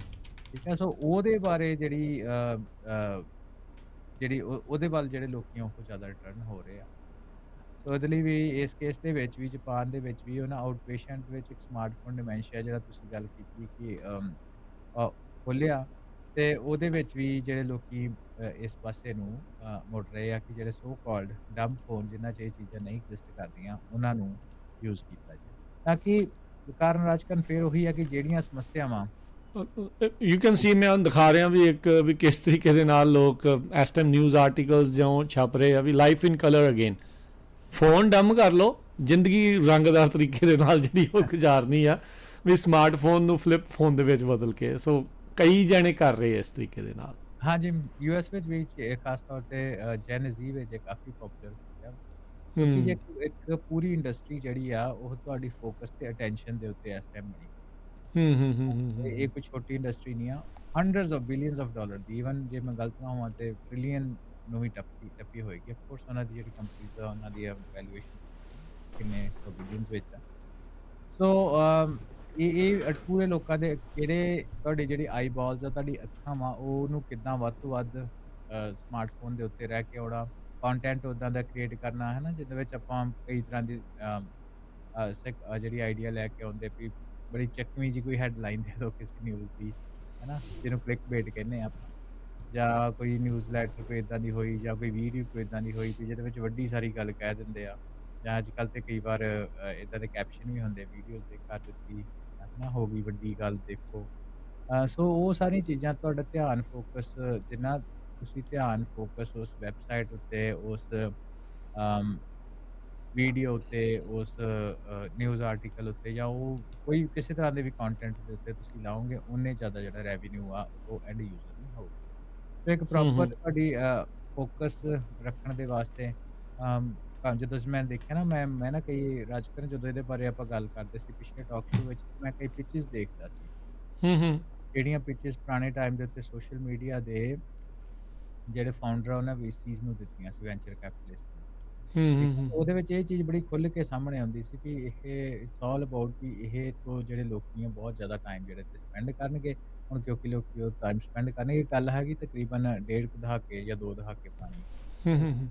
ਠੀਕ ਹੈ, ਸੋ ਉਹਦੇ ਬਾਰੇ ਜਿਹੜੀ ਉਹਦੇ ਵੱਲ ਜਿਹੜੇ ਲੋਕੀ ਉਹ ਜ਼ਿਆਦਾ ਰਿਟਰਨ ਹੋ ਰਹੇ ਆ। ਸੋ ਇਹਦੇ ਲਈ ਵੀ ਇਸ ਕੇਸ ਦੇ ਵਿੱਚ ਵੀ ਜਾਪਾਨ ਦੇ ਵਿੱਚ ਵੀ ਉਹਨਾਂ ਆਊਟ ਪੇਸ਼ੈਂਟ ਵਿੱਚ ਇੱਕ ਸਮਾਰਟਫੋਨ ਡਿਮੈਂਸ਼ੀਆ ਜਿਹੜਾ ਤੁਸੀਂ ਗੱਲ ਕੀਤੀ ਕਿ ਖੋਲ੍ਹਿਆ, ਤੇ ਉਹਦੇ ਵਿੱਚ ਵੀ ਜਿਹੜੇ ਲੋਕੀ ਇਸ ਪਾਸੇ ਨੂੰ ਮੁੜ ਰਹੇ ਆ ਕਿ ਜਿਹੜੇ ਸੋ ਕਾਲਡ ਡੰਬ ਫੋਨ ਜਿਨ੍ਹਾਂ 'ਚ ਇਹ ਚੀਜ਼ਾਂ ਨਹੀਂ ਐਗਜ਼ਿਸਟ ਕਰਦੀਆਂ ਉਹਨਾਂ ਨੂੰ ਯੂਜ਼ ਕੀਤਾ ਜਾਏ, ਤਾਂ ਕਿ ਕਾਰਨ ਰਾਜਕਰਨ ਫਿਰ ਉਹੀ ਹੈ ਕਿ ਜਿਹੜੀਆਂ ਸਮੱਸਿਆਵਾਂ ਯੂ ਕੈਨ ਸੀ, ਮੈਂ ਦਿਖਾ ਰਿਹਾ ਵੀ ਇੱਕ ਵੀ ਕਿਸ ਤਰੀਕੇ ਦੇ ਨਾਲ ਲੋਕ ਇਸ ਟਾਈਮ ਨਿਊਜ਼ ਆਰਟੀਕਲਸ ਜਿਉਂ ਛਪ ਰਹੇ ਆ ਵੀ life in colour again, phone ਡੰਮ ਕਰ ਲਓ, ਜ਼ਿੰਦਗੀ ਰੰਗਦਾਰ ਤਰੀਕੇ ਦੇ ਨਾਲ ਜਿਹੜੀ ਉਹ ਗੁਜ਼ਾਰਨੀ ਆ ਵੀ ਸਮਾਰਟਫੋਨ ਨੂੰ ਫਲਿੱਪ ਫੋਨ ਦੇ ਵਿੱਚ ਬਦਲ ਕੇ। ਸੋ ਕਈ ਜਣੇ ਕਰ ਰਹੇ ਇਸ ਤਰੀਕੇ ਦੇ ਨਾਲ। ਹਾਂਜੀ, ਯੂਐਸ ਵਿੱਚ ਵੀ ਖਾਸ ਤੌਰ ਤੇ ਜੈਨ ਜ਼ੀ ਵਿੱਚ ਇਹ ਕਾਫੀ ਪਪੂਲਰ ਹੋ ਗਿਆ, ਕਿਉਂਕਿ ਜੇ ਇੱਕ ਪੂਰੀ ਇੰਡਸਟਰੀ ਜਿਹੜੀ ਆ ਉਹ ਤੁਹਾਡੀ ਫੋਕਸ ਤੇ ਅਟੈਂਸ਼ਨ ਦੇ ਉੱਤੇ ਇਸ ਟਾਈਮ ਬਣੀ। ਇਹ ਕੋਈ ਛੋਟੀ ਇੰਡਸਟਰੀ ਨਹੀਂ ਆ, hundreds of billions of dollar the, even ਜੇ ਮੈਂ ਗਲਤ ਨਾ ਹੋਵਾਂ ਤੇ ਟ੍ਰਿਲੀਅਨ ਨੂੰ ਵੀ ਟੱਪੀ ਹੋਏਗੀ। ਆਫ ਕੋਰਸ ਉਹਨਾਂ ਦੀ ਜਿਹੜੀ ਕੰਪਨੀਜ਼ ਆ ਉਹਨਾਂ ਦੀ ਵੈਲੂਏਸ਼ਨ ਕਿੰਨੇ ਬਿਲੀਅਨਸ ਵਿੱਚ ਆ। ਸੋ ਇਹ ਪੂਰੇ ਲੋਕਾਂ ਦੇ ਜਿਹੜੇ ਤੁਹਾਡੀ ਜਿਹੜੀ ਆਈ ਬਾਲਸ ਆ, ਤੁਹਾਡੀ ਅੱਖਾਂ ਵਾ, ਉਹਨੂੰ ਕਿੱਦਾਂ ਵੱਧ ਤੋਂ ਵੱਧ ਸਮਾਰਟਫੋਨ ਦੇ ਉੱਤੇ ਰਹਿ ਕੇ ਉਹਦਾ ਕੰਟੈਂਟ ਉੱਦਾਂ ਦਾ ਕ੍ਰੀਏਟ ਕਰਨਾ ਹੈ ਨਾ, ਜਿਹਦੇ ਵਿੱਚ ਆਪਾਂ ਕਈ ਤਰ੍ਹਾਂ ਦੀ ਜਿਹੜੀ ਆਈਡੀਆ ਲੈ ਕੇ ਆਉਂਦੇ ਵੀ ਬੜੀ ਚੱਕਵੀਂ ਜੀ ਕੋਈ ਹੈਡਲਾਈਨ ਦੇ ਦਿਓ ਕਿਸੇ ਨਿਊਜ਼ ਦੀ, ਹੈ ਨਾ, ਜਿਹਨੂੰ ਕਲਿੱਕ ਬੇਟ ਕਹਿੰਦੇ ਆਪਾਂ, ਜਾਂ ਕੋਈ ਨਿਊਜ਼ ਲੈਟਰ ਕੋਈ ਇੱਦਾਂ ਦੀ ਹੋਈ, ਜਾਂ ਕੋਈ ਵੀਡੀਓ ਕੋਈ ਇੱਦਾਂ ਦੀ ਹੋਈ ਵੀ ਜਿਹਦੇ ਵਿੱਚ ਵੱਡੀ ਸਾਰੀ ਗੱਲ ਕਹਿ ਦਿੰਦੇ ਆ, ਜਾਂ ਅੱਜ ਕੱਲ੍ਹ ਤੇ ਕਈ ਵਾਰ ਇੱਦਾਂ ਦੇ ਕੈਪਸ਼ਨ ਵੀ ਹੁੰਦੇ ਵੀਡੀਓਜ਼ ਦੇ, ਕਰ ਦਿੱਤੀ ਹੈ ਨਾ, ਹੋ ਗਈ ਵੱਡੀ ਗੱਲ ਦੇਖੋ। ਸੋ ਉਹ ਸਾਰੀਆਂ ਚੀਜ਼ਾਂ ਤੁਹਾਡਾ ਧਿਆਨ ਫੋਕਸ, ਜਿੰਨਾ ਤੁਸੀਂ ਧਿਆਨ ਫੋਕਸ ਉਸ ਵੈਬਸਾਈਟ ਉੱਤੇ, ਉਸ ਵੀਡੀਓ ਉੱਤੇ, ਉਸ ਨਿਊਜ਼ ਆਰਟੀਕਲ ਉੱਤੇ, ਜਾਂ ਉਹ ਕੋਈ ਕਿਸੇ ਤਰ੍ਹਾਂ ਦੇ ਵੀ ਕੰਟੈਂਟ ਦੇ ਉੱਤੇ ਤੁਸੀਂ ਲਾਓਗੇ, ਉਨੇ ਜ਼ਿਆਦਾ ਜਿਹੜਾ ਰੈਵਨਿਊ ਆ ਉਹ ਐਂਡ ਯੂਜ਼ਰ ਨੂੰ ਹੋਊਗਾ। ਸੋ ਇੱਕ ਪ੍ਰੋਪਰ ਤੁਹਾਡੀ ਫੋਕਸ ਰੱਖਣ ਦੇ ਵਾਸਤੇ ਜਦੋਂ ਮੈਂ ਦੇਖਿਆ ਨਾ, ਮੈਂ ਨਾ ਕਈ ਰਾਜਕਰਨ ਜਦੋਂ ਇਹਦੇ ਬਾਰੇ ਆਪਾਂ ਗੱਲ ਕਰਦੇ ਸੀ ਪਿਛਲੇ ਟਾਕ ਸ਼ੋ ਵਿੱਚ, ਮੈਂ ਕਈ ਪਿਚਸ ਦੇਖਦਾ ਸੀ, ਜਿਹੜੀਆਂ ਪਿਚਸ ਪੁਰਾਣੇ ਟਾਈਮ ਦੇ ਉੱਤੇ ਸੋਸ਼ਲ ਮੀਡੀਆ ਦੇ ਜਿਹੜੇ ਫਾਊਂਡਰ ਆ ਉਹਨਾਂ VCs ਨੂੰ ਦਿੱਤੀਆਂ ਸੀ, ਵੈਂਚਰ ਕੈਪੀਟਲਿਸਟ ਨੂੰ। ਉਹਦੇ ਵਿੱਚ ਇਹ ਚੀਜ਼ ਬੜੀ ਖੁੱਲ੍ਹ ਕੇ ਸਾਹਮਣੇ ਆਉਂਦੀ ਸੀ ਕਿ ਇਹ ਇਟਸ ਆਲ ਅਬਾਊਟ ਕਿ ਇਹ ਤੋਂ ਜਿਹੜੇ ਲੋਕੀ ਆ ਬਹੁਤ ਜ਼ਿਆਦਾ ਟਾਈਮ ਜਿਹੜੇ ਤੇ ਸਪੈਂਡ ਕਰਨਗੇ। ਹੁਣ ਕਿਉਂਕਿ ਲੋਕੀ ਉਹ ਟਾਈਮ ਸਪੈਂਡ ਕਰਨਗੇ, ਗੱਲ ਹੈਗੀ ਤਕਰੀਬਨ 1.5 ਦਹਾਕੇ ਜਾਂ 2 ਦਹਾਕੇ ਪੁਰਾਣੀ,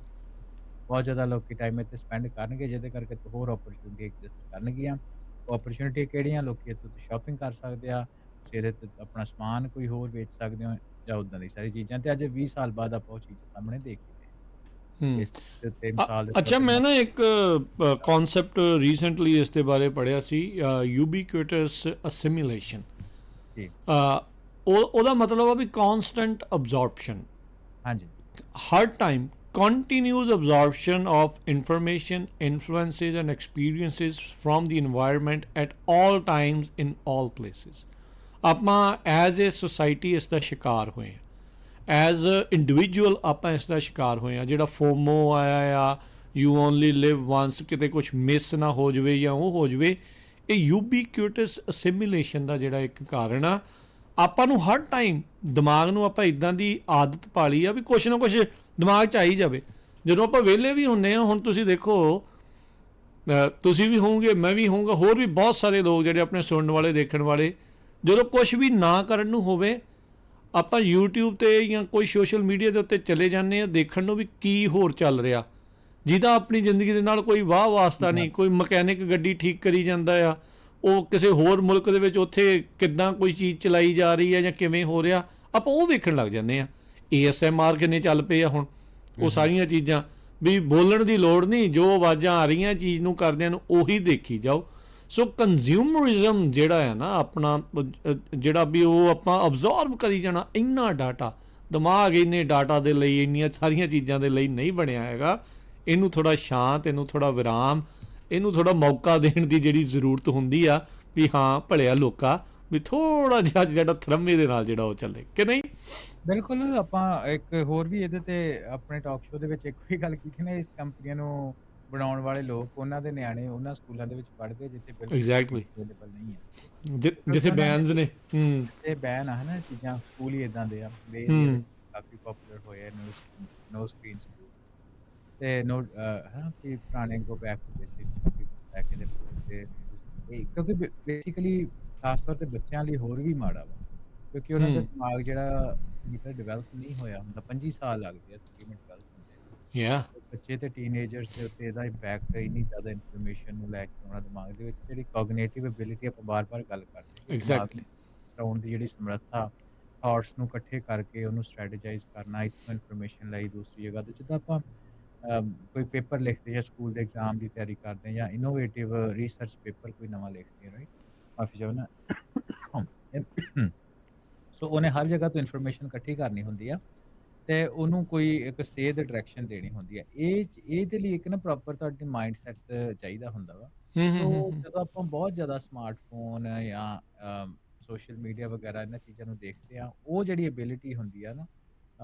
ਬਹੁਤ ਜ਼ਿਆਦਾ ਲੋਕੀ ਟਾਈਮ ਇੱਥੇ ਸਪੈਂਡ ਕਰਨਗੇ, ਜਿਹਦੇ ਕਰਕੇ ਹੋਰ ਓਪਰਚੁਨਿਟੀ ਐਗਜ਼ਿਸਟ ਕਰਨਗੀਆਂ। ਓਪਰਚੁਨਿਟੀ ਕਿਹੜੀਆਂ, ਲੋਕੀ ਇੱਥੋਂ ਸ਼ਾਪਿੰਗ ਕਰ ਸਕਦੇ ਆ, ਇਹਦੇ ਤੇ ਆਪਣਾ ਸਮਾਨ ਕੋਈ ਹੋਰ ਵੇਚ ਸਕਦੇ ਹੋ, ਜਾਂ ਉੱਦਾਂ ਦੀ ਸਾਰੀ ਚੀਜ਼ਾਂ, ਤੇ ਅੱਜ 20 ਸਾਲ ਬਾਅਦ ਆਪਾਂ ਉਹ ਚੀਜ਼ ਸਾਹਮਣੇ ਦੇਖੀ। ਅੱਛਾ, ਮੈਂ ਨਾ ਇੱਕ ਕਨਸੈਪਟ ਰੀਸੈਂਟਲੀ ਇਸ ਦੇ ਬਾਰੇ ਪੜ੍ਹਿਆ ਸੀ, ਯੂਬੀਕੁਇਟਸ ਅਸਿਮੀਲੇਸ਼ਨ। ਉਹਦਾ ਮਤਲਬ ਆ ਵੀ ਕਨਸਟੈਂਟ ਅਬਜ਼ੌਰਪਸ਼ਨ। ਹਾਂਜੀ, ਹਰ time continuous absorption of information, influences and experiences from the environment at all times in all places. ਆਪਾਂ ਐਜ਼ ਏ ਸੋਸਾਇਟੀ ਇਸ ਦਾ ਸ਼ਿਕਾਰ ਹੋਏ ਹਾਂ, ਐਜ਼ ਇੰਡੀਵਿਜੂਅਲ ਆਪਾਂ ਇਸ ਦਾ ਸ਼ਿਕਾਰ ਹੋਏ ਹਾਂ। ਜਿਹੜਾ ਫੋਮੋ ਆਇਆ ਆ, ਯੂ ਓਨਲੀ ਲਿਵ ਵਾਂਸ, ਕਿਤੇ ਕੁਛ ਮਿਸ ਨਾ ਹੋ ਜਾਵੇ ਜਾਂ ਉਹ ਹੋ ਜਾਵੇ, ਇਹ ਯੂਬੀਕੁਇਟਸ ਅਸਿਮੀਲੇਸ਼ਨ ਦਾ ਜਿਹੜਾ ਇੱਕ ਕਾਰਨ ਆ। ਆਪਾਂ ਨੂੰ ਹਰ ਟਾਈਮ ਦਿਮਾਗ ਨੂੰ ਆਪਾਂ ਇੱਦਾਂ ਦੀ ਆਦਤ ਪਾ ਲਈ ਆ ਵੀ ਕੁਛ ਨਾ ਕੁਛ ਦਿਮਾਗ 'ਚ ਆਈ ਜਾਵੇ। ਜਦੋਂ ਆਪਾਂ ਵਿਹਲੇ ਵੀ ਹੁੰਦੇ ਹਾਂ, ਹੁਣ ਤੁਸੀਂ ਦੇਖੋ, ਤੁਸੀਂ ਵੀ ਹੋਵੋਗੇ, ਮੈਂ ਵੀ ਹੋਊਂਗਾ, ਹੋਰ ਵੀ ਬਹੁਤ ਸਾਰੇ ਲੋਕ ਜਿਹੜੇ ਆਪਣੇ ਸੁਣਨ ਵਾਲੇ, ਦੇਖਣ ਵਾਲੇ, ਜਦੋਂ ਕੁਛ ਵੀ ਨਾ ਕਰਨ ਨੂੰ ਹੋਵੇ, ਆਪਾਂ YouTube 'ਤੇ ਜਾਂ ਕੋਈ ਸੋਸ਼ਲ ਮੀਡੀਆ ਦੇ ਉੱਤੇ ਚਲੇ ਜਾਂਦੇ ਹਾਂ ਦੇਖਣ ਨੂੰ ਵੀ ਕੀ ਹੋਰ ਚੱਲ ਰਿਹਾ, ਜਿਹਦਾ ਆਪਣੀ ਜ਼ਿੰਦਗੀ ਦੇ ਨਾਲ ਕੋਈ ਵਾਹ ਵਾਸਤਾ ਨਹੀਂ। ਕੋਈ ਮਕੈਨਿਕ ਗੱਡੀ ਠੀਕ ਕਰੀ ਜਾਂਦਾ ਆ, ਉਹ ਕਿਸੇ ਹੋਰ ਮੁਲਕ ਦੇ ਵਿੱਚ ਉੱਥੇ ਕਿੱਦਾਂ ਕੋਈ ਚੀਜ਼ ਚਲਾਈ ਜਾ ਰਹੀ ਹੈ ਜਾਂ ਕਿਵੇਂ ਹੋ ਰਿਹਾ, ਆਪਾਂ ਉਹ ਵੇਖਣ ਲੱਗ ਜਾਂਦੇ ਹਾਂ। ASMR ਕਿੰਨੇ ਚੱਲ ਪਏ ਆ ਹੁਣ, ਉਹ ਸਾਰੀਆਂ ਚੀਜ਼ਾਂ ਵੀ ਬੋਲਣ ਦੀ ਲੋੜ ਨਹੀਂ, ਜੋ ਆਵਾਜ਼ਾਂ ਆ ਰਹੀਆਂ ਚੀਜ਼ ਨੂੰ ਕਰਦਿਆਂ ਨੂੰ ਉਹੀ ਦੇਖੀ ਜਾਓ। ਸੋ ਕੰਜ਼ਿਊਮਰਿਜ਼ਮ ਜਿਹੜਾ ਹੈ ਨਾ ਆਪਣਾ ਜਿਹੜਾ ਵੀ ਉਹ ਆਪਾਂ ਅਬਜ਼ੌਰਬ ਕਰੀ ਜਾਣਾ ਇੰਨਾ ਡਾਟਾ, ਦਿਮਾਗ ਇੰਨੇ ਡਾਟਾ ਦੇ ਲਈ ਇੰਨੀਆਂ ਸਾਰੀਆਂ ਚੀਜ਼ਾਂ ਦੇ ਲਈ ਨਹੀਂ ਬਣਿਆ ਹੈਗਾ। ਇਹਨੂੰ ਥੋੜਾ ਸ਼ਾਂਤ, ਇਹਨੂੰ ਥੋੜਾ ਵਿਰਾਮ, ਇਹਨੂੰ ਥੋੜਾ ਮੌਕਾ ਦੇਣ ਦੀ ਜਿਹੜੀ ਜ਼ਰੂਰਤ ਹੁੰਦੀ ਆ ਵੀ ਹਾਂ ਭਲਿਆ ਲੋਕਾ ਵੀ ਥੋੜਾ ਜਿਹਾ ਜਿਹੜਾ ਥਰਮੇ ਦੇ ਨਾਲ ਜਿਹੜਾ ਉਹ ਚੱਲੇ ਕਿ ਨਹੀਂ। ਬਿਲਕੁਲ, ਆਪਾਂ ਇੱਕ ਹੋਰ ਵੀ ਇਹਦੇ ਤੇ ਆਪਣੇ ਟਾਕ ਸ਼ੋਅ ਦੇ ਵਿੱਚ ਇੱਕੋ ਹੀ ਗੱਲ ਕੀਤੀ ਨਾ, ਇਸ ਕੰਪਨੀਆਂ ਨੂੰ ਬਣਾਉਣ ਵਾਲੇ ਲੋਕ, ਉਹਨਾਂ ਦੇ ਨਿਆਣੇ ਉਹਨਾਂ ਸਕੂਲਾਂ ਦੇ ਵਿੱਚ ਪੜ੍ਹਦੇ ਜਿੱਥੇ ਬਿਲਕੁਲ ਵੀ ਐਗਜ਼ੈਕਟਲੀ, ਅਵੇਲੇਬਲ ਨਹੀਂ ਹੈ। ਜਿੱਥੇ ਕਿਉਂਕਿ ਉਹਨਾਂ ਨੇ ਬੈਨਸ ਨੇ। ਹੂੰ ਜਿੱਥੇ ਬੈਨ ਆ ਹਨਾ, ਚੀਜ਼ਾਂ ਸਕੂਲ ਹੀ ਇਦਾਂ ਦੇ ਆ, ਦੇ ਏਰੀਆ ਵਿੱਚ ਹੂੰ ਕਾਫੀ ਪਪੂਲਰ ਹੋਏ ਆ ਨੋ ਸਕਰੀਨ ਸਕੂਲ। ਤੇ ਨੋ ਹਨਾ ਕਿ ਪੁਰਾਣੇ go back to basic back in ਤੇ ਇਹ ਕਿਉਂਕਿ ਬੇਸਿਕਲੀ ਖਾਸ ਤੌਰ ਤੇ ਬੱਚਿਆਂ ਲਈ ਹੋਰ ਵੀ ਮਾੜਾ ਵਾ, ਕਿਉਂਕਿ ਉਹਨਾਂ ਦਾ ਹੂੰ ਦਿਮਾਗ ਜਿਹੜਾ ਮਤਲਬ ਡਿਵੈਲਪ ਨਹੀਂ ਹੋਇਆ ਹੁੰਦਾ, 25 ਸਾਲ ਲੱਗਦੇ ਆ ਤਕਰੀਬਨ ਡਿਵੈਲਪ ਹੁੰਦੇ ਨੂੰ। ਯਾ ਤੇ ਬੱਚੇ ਤੇ ਟੀਨੇਜਰਸ ਦੇ ਉੱਤੇ ਇਹਦਾ ਇੰਪੈਕਟ ਇੰਨੀ ਜ਼ਿਆਦਾ ਇਨਫੋਰਮੇਸ਼ਨ ਨੂੰ ਲੈ ਕੇ ਆਉਣਾ ਦਿਮਾਗ ਦੇ ਵਿੱਚ, ਜਿਹੜੀ ਕੋਗਨੀਟਿਵ ਐਬਿਲਿਟੀ ਆਪਾਂ ਬਾਰ-ਬਾਰ ਗੱਲ ਕਰਦੇ ਕਿ ਦਿਮਾਗ ਐਗਜ਼ੈਕਟਲੀ। ਚਲਾਉਣ ਦੀ ਜਿਹੜੀ ਸਮਰੱਥਾ, ਥਾਟਸ ਨੂੰ ਇਕੱਠੇ ਕਰਕੇ ਉਹਨੂੰ ਸਟ੍ਰੈਟੇਜਾਈਜ਼ ਕਰਨਾ, ਇੱਥੋਂ ਇਨਫੋਰਮੇਸ਼ਨ ਲਈ ਦੂਸਰੀ ਜਗ੍ਹਾ ਤੋਂ, ਜਿੱਦਾਂ ਆਪਾਂ ਕੋਈ ਪੇਪਰ ਲਿਖਦੇ ਜਾਂ ਸਕੂਲ ਦੇ ਐਗਜ਼ਾਮ ਦੀ ਤਿਆਰੀ ਕਰਦੇ ਜਾਂ ਇਨੋਵੇਟਿਵ ਰਿਸਰਚ ਪੇਪਰ ਕੋਈ ਨਵਾਂ ਲਿਖਦੇ ਆ, ਰਾਈਟ? ਮਾਫੀ ਚਾਹੁੰਦਾ। ਸੋ ਉਹਨੇ ਹਰ ਜਗ੍ਹਾ ਤੋਂ ਇਨਫੋਰਮੇਸ਼ਨ ਇਕੱਠੀ ਕਰਨੀ ਹੁੰਦੀ ਆ ਤੇ ਉਹਨੂੰ ਕੋਈ ਇੱਕ ਸੇਧ ਡਾਇਰੈਕਸ਼ਨ ਦੇਣੀ ਹੁੰਦੀ ਆ। ਇਹਦੇ ਲਈ ਇੱਕ ਨਾ ਪ੍ਰੋਪਰ ਤੁਹਾਡੀ ਮਾਈਂਡਸੈਟ ਚਾਹੀਦਾ ਹੁੰਦਾ ਵਾ। ਹੂੰ ਹੂੰ ਹੂੰ ਸੋ ਹੂੰ ਜਦੋਂ ਆਪਾਂ ਬਹੁਤ ਜ਼ਿਆਦਾ ਸਮਾਰਟਫੋਨ ਜਾਂ ਸੋਸ਼ਲ ਮੀਡੀਆ ਵਗੈਰਾ ਇਹਨਾਂ ਚੀਜ਼ਾਂ ਨੂੰ ਦੇਖਦੇ ਆ, ਉਹ ਜਿਹੜੀ ਐਬਿਲਿਟੀ ਹੁੰਦੀ ਆ ਨਾ,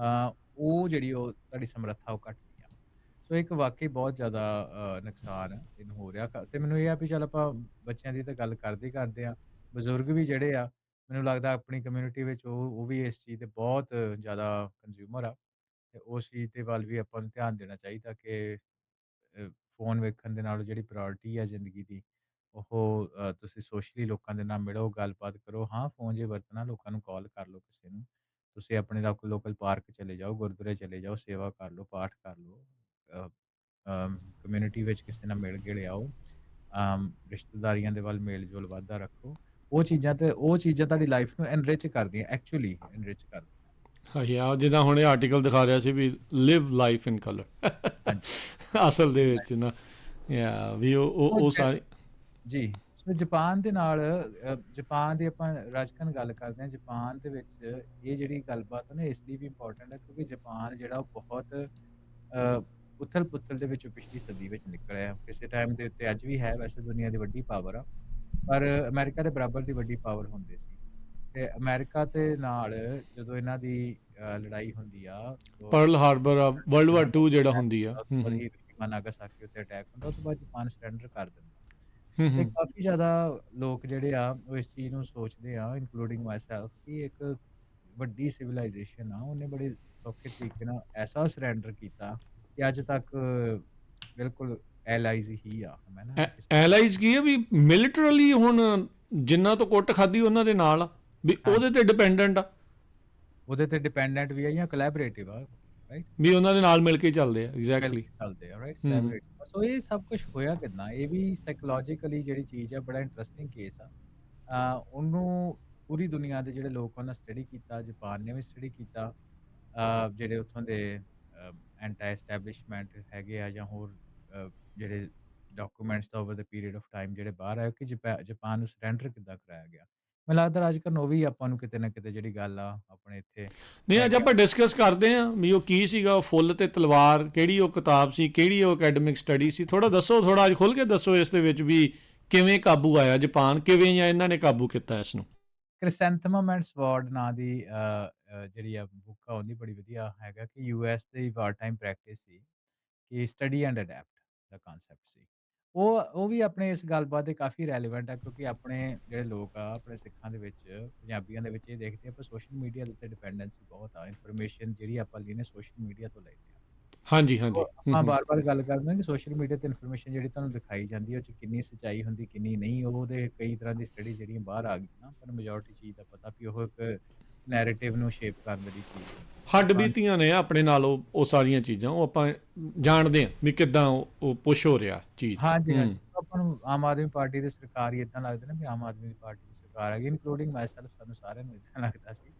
ਉਹ ਜਿਹੜੀ ਉਹ ਤੁਹਾਡੀ ਸਮਰੱਥਾ ਉਹ ਘਟਦੀ ਆ। ਸੋ ਇੱਕ ਵਾਕਈ ਬਹੁਤ ਜ਼ਿਆਦਾ ਨੁਕਸਾਨ ਇਹਨੂੰ ਹੋ ਰਿਹਾ ਤੇ ਮੈਨੂੰ ਇਹ ਆ ਵੀ ਚੱਲ ਆਪਾਂ ਬੱਚਿਆਂ ਦੀ ਤਾਂ ਗੱਲ ਕਰਦੇ ਹੀ ਕਰਦੇ ਆ, ਬਜ਼ੁਰਗ ਵੀ ਜਿਹੜੇ ਆ, ਮੈਨੂੰ ਲੱਗਦਾ ਆਪਣੀ ਕਮਿਊਨਿਟੀ ਵਿੱਚ ਉਹ ਵੀ ਇਸ ਚੀਜ਼ ਦੇ ਬਹੁਤ ਜ਼ਿਆਦਾ ਕੰਜ਼ਿਊਮਰ ਆ ਤੇ ਉਸ ਚੀਜ਼ ਦੇ ਵੱਲ ਵੀ ਆਪਾਂ ਨੂੰ ਧਿਆਨ ਦੇਣਾ ਚਾਹੀਦਾ ਕਿ ਫੋਨ ਵੇਖਣ ਦੇ ਨਾਲੋਂ ਜਿਹੜੀ ਪ੍ਰਾਇੋਰਟੀ ਆ ਜ਼ਿੰਦਗੀ ਦੀ, ਉਹ ਤੁਸੀਂ ਸੋਸ਼ਲੀ ਲੋਕਾਂ ਦੇ ਨਾਲ ਮਿਲੋ, ਗੱਲਬਾਤ ਕਰੋ। ਹਾਂ, ਫੋਨ ਜੇ ਵਰਤਣਾ, ਲੋਕਾਂ ਨੂੰ ਕਾਲ ਕਰ ਲਓ ਕਿਸੇ ਨੂੰ। ਤੁਸੀਂ ਆਪਣੇ ਲੋਕਲ ਪਾਰਕ ਚਲੇ ਜਾਓ, ਗੁਰਦੁਆਰੇ ਚਲੇ ਜਾਓ, ਸੇਵਾ ਕਰ ਲਓ, ਪਾਠ ਕਰ ਲਓ। ਅ, ਕਮਿਊਨਿਟੀ ਵਿੱਚ ਕਿਸੇ ਨਾਲ ਮਿਲ ਗਿਲ ਆਓ। ਰਿਸ਼ਤੇਦਾਰੀਆਂ ਦੇ ਵੱਲ ਮੇਲ ਜੋਲ ਵਾਧਾ ਰੱਖੋ। ਉਹ ਚੀਜ਼ਾਂ ਤੁਹਾਡੀ ਲਾਈਫ ਨੂੰ ਐਨਰਿਚ ਕਰਦੀਆਂ, ਐਕਚੁਅਲੀ ਐਨਰਿਚ ਕਰਦੀਆਂ। ਹਾਂ ਯਾ ਜਿੱਦਾਂ ਹੁਣ ਇਹ ਆਰਟੀਕਲ ਦਿਖਾ ਰਿਹਾ ਸੀ ਵੀ ਲਿਵ ਲਾਈਫ ਇਨ ਕਲਰ ਹਾਂਜੀ। ਅਸਲ ਦੇ ਵਿੱਚ ਨਾ ਯਾ ਵੀ ਉਹ ਸਾਰੇ। ਜੀ, ਸੋ ਜਾਪਾਨ ਦੇ ਨਾਲ ਜਾਪਾਨ ਦੀ ਆਪਾਂ ਰਾਜਕਨ ਗੱਲ ਕਰਦੇ ਹਾਂ। ਜਾਪਾਨ ਦੇ ਵਿੱਚ ਇਹ ਜਿਹੜੀ ਗੱਲਬਾਤ ਹੈ ਨਾ, ਇਸ ਲਈ ਵੀ ਇੰਪੋਰਟੈਂਟ ਹੈ ਕਿਉਂਕਿ ਜਾਪਾਨ ਜਿਹੜਾ ਉਹ ਬਹੁਤ ਉਥਲ-ਪੁਥਲ ਦੇ ਵਿੱਚੋਂ ਪਿਛਲੀ ਸਦੀ ਵਿੱਚ ਨਿਕਲਿਆ। ਕਿਸੇ ਟਾਈਮ ਦੇ ਉੱਤੇ ਅੱਜ ਵੀ ਹੈ, ਵੈਸੇ ਦੁਨੀਆ ਦੀ ਵੱਡੀ ਪਾਵਰ ਆ, ਪਰ ਅਮਰੀਕਾ ਦੇ ਬਰਾਬਰ ਦੀ ਵੱਡੀ ਪਾਵਰ ਹੁੰਦੇ ਸੀ। ਤੇ ਅਮਰੀਕਾ ਦੇ ਨਾਲ ਜਦੋਂ ਇਹਨਾਂ ਦੀ ਲੜਾਈ ਹੁੰਦੀ ਆ, ਉਹ ਪਰਲ ਹਾਰਬਰ ਆ ਵਰਲਡ ਵਾਰ 2 ਜਿਹੜਾ ਅਟੈਕ ਹੁੰਦੀ ਆ। ਹੁੰਦਾ, ਉਸ ਤੋਂ ਬਾਅਦ ਹੀਰੋਸ਼ੀਮਾ ਨਾਗਾਸਾਕੀ ਉੱਤੇ ਅਟੈਕ ਹੁੰਦਾ, ਉਸ ਤੋਂ ਬਾਅਦ ਜਾਪਾਨ ਸਰੈਂਡਰ ਕਰ ਦਿੰਦਾ। ਹੂੰ ਤੇ ਹੂੰ ਕਾਫੀ ਜ਼ਿਆਦਾ ਲੋਕ ਜਿਹੜੇ ਆ ਉਹ ਇਸ ਚੀਜ਼ ਨੂੰ ਸੋਚਦੇ ਆ, ਇਨਕਲੂਡਿੰਗ ਮਾਈਸੈਲਫ, ਕਿ ਇੱਕ ਵੱਡੀ ਸਿਵਲਾਈਜੇਸ਼ਨ ਆ, ਉਹਨੇ ਬੜੇ ਸੌਖੇ ਤਰੀਕੇ ਨਾਲ ਐਸਾ ਸਰੈਂਡਰ ਕੀਤਾ ਕਿ ਅੱਜ ਤੱਕ ਬਿਲਕੁਲ ਐਲਾਈਜ਼ ਹੀ ਆ, ਮੈਂ ਨਾ ਐਲਾਈਜ਼ ਕੀ ਹੈ ਵੀ ਮਿਲੀਟਰਲੀ ਹੁਣ ਜਿੰਨਾ ਤੋਂ ਕੁੱਟ ਖਾਦੀ ਉਹਨਾਂ ਦੇ ਨਾਲ ਆ, ਵੀ ਉਹਦੇ ਤੇ ਡਿਪੈਂਡੈਂਟ ਆ, ਉਹਦੇ ਤੇ ਡਿਪੈਂਡੈਂਟ ਵੀ ਆ ਜਾਂ ਕੋਲੈਬੋਰੇਟਿਵ ਆ, ਰਾਈਟ? ਵੀ ਉਹਨਾਂ ਦੇ ਨਾਲ ਮਿਲ ਕੇ ਚੱਲਦੇ ਆ। ਐਗਜ਼ੈਕਟਲੀ। ਚੱਲਦੇ ਆ, ਰਾਈਟ? ਹੂੰ ਕੋਲੈਬੋਰੇਟਿਵ। ਸੋ ਇਹ ਸਭ ਕੁਝ ਹੋਇਆ ਕਿੱਦਾਂ? ਇਹ ਵੀ ਸਾਈਕੋਲੋਜੀਕਲੀ ਜਿਹੜੀ ਚੀਜ਼ ਆ, ਬੜਾ ਇੰਟਰਸਟਿੰਗ ਕੇਸ ਆ। ਉਹਨੂੰ ਪੂਰੀ ਦੁਨੀਆ ਦੇ ਜਿਹੜੇ ਲੋਕ ਉਹਨਾਂ ਸਟੱਡੀ ਕੀਤਾ, ਜਾਪਾਨ ਨੇ ਵੀ ਸਟੱਡੀ ਕੀਤਾ। ਜਿਹੜੇ ਉੱਥੋਂ ਦੇ ਐਂਟੀ ਐਸਟੈਬਲਿਸ਼ਮੈਂਟ ਹੈਗੇ ਆ ਜਾਂ ਹੋਰ ਜਿਹੜੇ documents over the period of time ਜਿਹੜੇ ਬਾਹਰ ਆਏ ਕਿ ਜਾਪਾਨ ਨੂੰ ਸਰੈਂਡਰ ਕਿੱਦਾਂ ਕਰਾਇਆ ਗਿਆ। ਮੈਨੂੰ ਲੱਗਦਾ ਅੱਜ ਕੱਲ੍ਹ ਉਹ ਵੀ ਆਪਾਂ ਨੂੰ ਕਿਤੇ ਨਾ ਕਿਤੇ ਜਿਹੜੀ ਗੱਲ ਆ ਆਪਣੇ ਇੱਥੇ ਨਹੀਂ, ਲੈ ਅੱਜ ਕੇ ਆਪਾਂ ਡਿਸਕਸ ਕਰਦੇ ਆਂ ਵੀ ਉਹ ਕੀ ਸੀਗਾ, ਉਹ ਫੁੱਲ ਤੇ ਤਲਵਾਰ, ਕਿਹੜੀ ਉਹ ਕਿਤਾਬ ਸੀ, ਕਿਹੜੀ ਉਹ ਅਕੈਡਮਿਕ ਸਟੱਡੀ ਸੀ। ਥੋੜਾ ਦੱਸੋ, ਥੋੜਾ ਅੱਜ ਖੁੱਲ ਕੇ ਦੱਸੋ ਇਸ ਦੇ ਵਿੱਚ ਵੀ ਕਿਵੇਂ ਕਾਬੂ ਆਇਆ ਜਾਪਾਨ, ਕਿਵੇਂ ਜਾਂ ਇਹਨਾਂ ਨੇ ਕਾਬੂ ਕੀਤਾ ਇਸ ਨੂੰ। ਕ੍ਰਿਸੈਂਥੇਮਮ ਐਂਡ ਸਵਾਰਡ ਨਾਂ ਦੀ ਜਿਹੜੀ ਆ ਬੁੱਕ ਆ, ਉਹਦੀ ਬੜੀ ਵਧੀਆ ਹੈਗਾ ਕਿ ਯੂਐਸ ਦੀ ਵਾਰ ਟਾਈਮ ਪ੍ਰੈਕਟਿਸ ਸੀ ਕਿ ਸਟੱਡੀ ਐਂਡ ਅਡੈਪਟ ਦਾ ਕਨਸੈਪਟ ਸੀ। ਉਹ ਵੀ ਆਪਣੇ ਇਸ ਗੱਲਬਾਤ ਦੇ ਕਾਫੀ ਰੈਲੇਵੈਂਟ ਆ ਕਿਉਂਕਿ ਆਪਣੇ ਜਿਹੜੇ ਲੋਕ ਆ, ਆਪਣੇ ਸਿੱਖਾਂ ਦੇ ਵਿੱਚ, ਪੰਜਾਬੀਆਂ ਦੇ ਵਿੱਚ ਇਹ ਦੇਖਦੇ ਆਪਾਂ ਸੋਸ਼ਲ ਮੀਡੀਆ ਦੇ ਉੱਤੇ ਡਿਪੈਂਡੈਂਸੀ ਬਹੁਤ ਆ। ਇਨਫੋਰਮੇਸ਼ਨ ਜਿਹੜੀ ਆਪਾਂ ਲੈਂਦੇ ਸੋਸ਼ਲ ਮੀਡੀਆ ਤੋਂ ਲੈਂਦੇ ਆ। ਹਾਂਜੀ ਸੋ ਹਾਂਜੀ। ਆਪਾਂ ਬਾਰ-ਬਾਰ ਗੱਲ ਕਰਦੇ ਹਾਂ ਕਿ ਸੋਸ਼ਲ ਮੀਡੀਆ ਤੇ ਇਨਫੋਰਮੇਸ਼ਨ ਜਿਹੜੀ ਤੁਹਾਨੂੰ ਦਿਖਾਈ ਜਾਂਦੀ ਹੈ, ਉਹ 'ਚ ਕਿੰਨੀ ਸੱਚਾਈ ਹੁੰਦੀ, ਕਿੰਨੀ ਨਹੀਂ। ਉਹਦੇ ਕਈ ਤਰ੍ਹਾਂ ਦੀ ਸਟੱਡੀ ਜਿਹੜੀਆਂ ਬਾਹਰ ਆ ਗਈਆਂ, ਪਰ ਮੈਜੋਰਿਟੀ ਚੀਜ਼ ਦਾ ਪਤਾ ਵੀ ਉਹ ਇੱਕ ਨੈਰੇਟਿਵ ਨੂੰ ਸ਼ੇਪ ਕਰਨ ਦੀ ਚੀਜ਼ ਹੁੰਦੀ ਹੈ। ਹੱਡ ਜਾਪਾਨ ਬੀਤੀਆਂ ਨੇ ਆਪਣੇ ਨਾਲ ਉਹ ਸਾਰੀਆਂ ਚੀਜ਼ਾਂ, ਉਹ ਆਪਾਂ ਜਾਣਦੇ ਆਂ ਵੀ ਕਿੱਦਾਂ ਉਹ ਪੁਸ਼ ਹੋ ਰਿਹਾ ਚੀਜ਼। ਹਾਂਜੀ, ਹਾਂਜੀ। ਆਪਾਂ ਨੂੰ ਆਮ ਆਦਮੀ ਪਾਰਟੀ ਦੀ ਸਰਕਾਰ ਹੀ ਏਦਾਂ ਲੱਗਦੀ ਨਾ ਵੀ ਆਮ ਆਦਮੀ ਪਾਰਟੀ ਦੀ ਸਰਕਾਰ ਹੈਗੀ, ਇਨਕਲੂਡਿੰਗ ਮਾਈਸੈਲਫ, ਸਾਨੂੰ ਸਾਰਿਆਂ ਨੂੰ ਏਦਾਂ ਲੱਗਦਾ ਸੀ।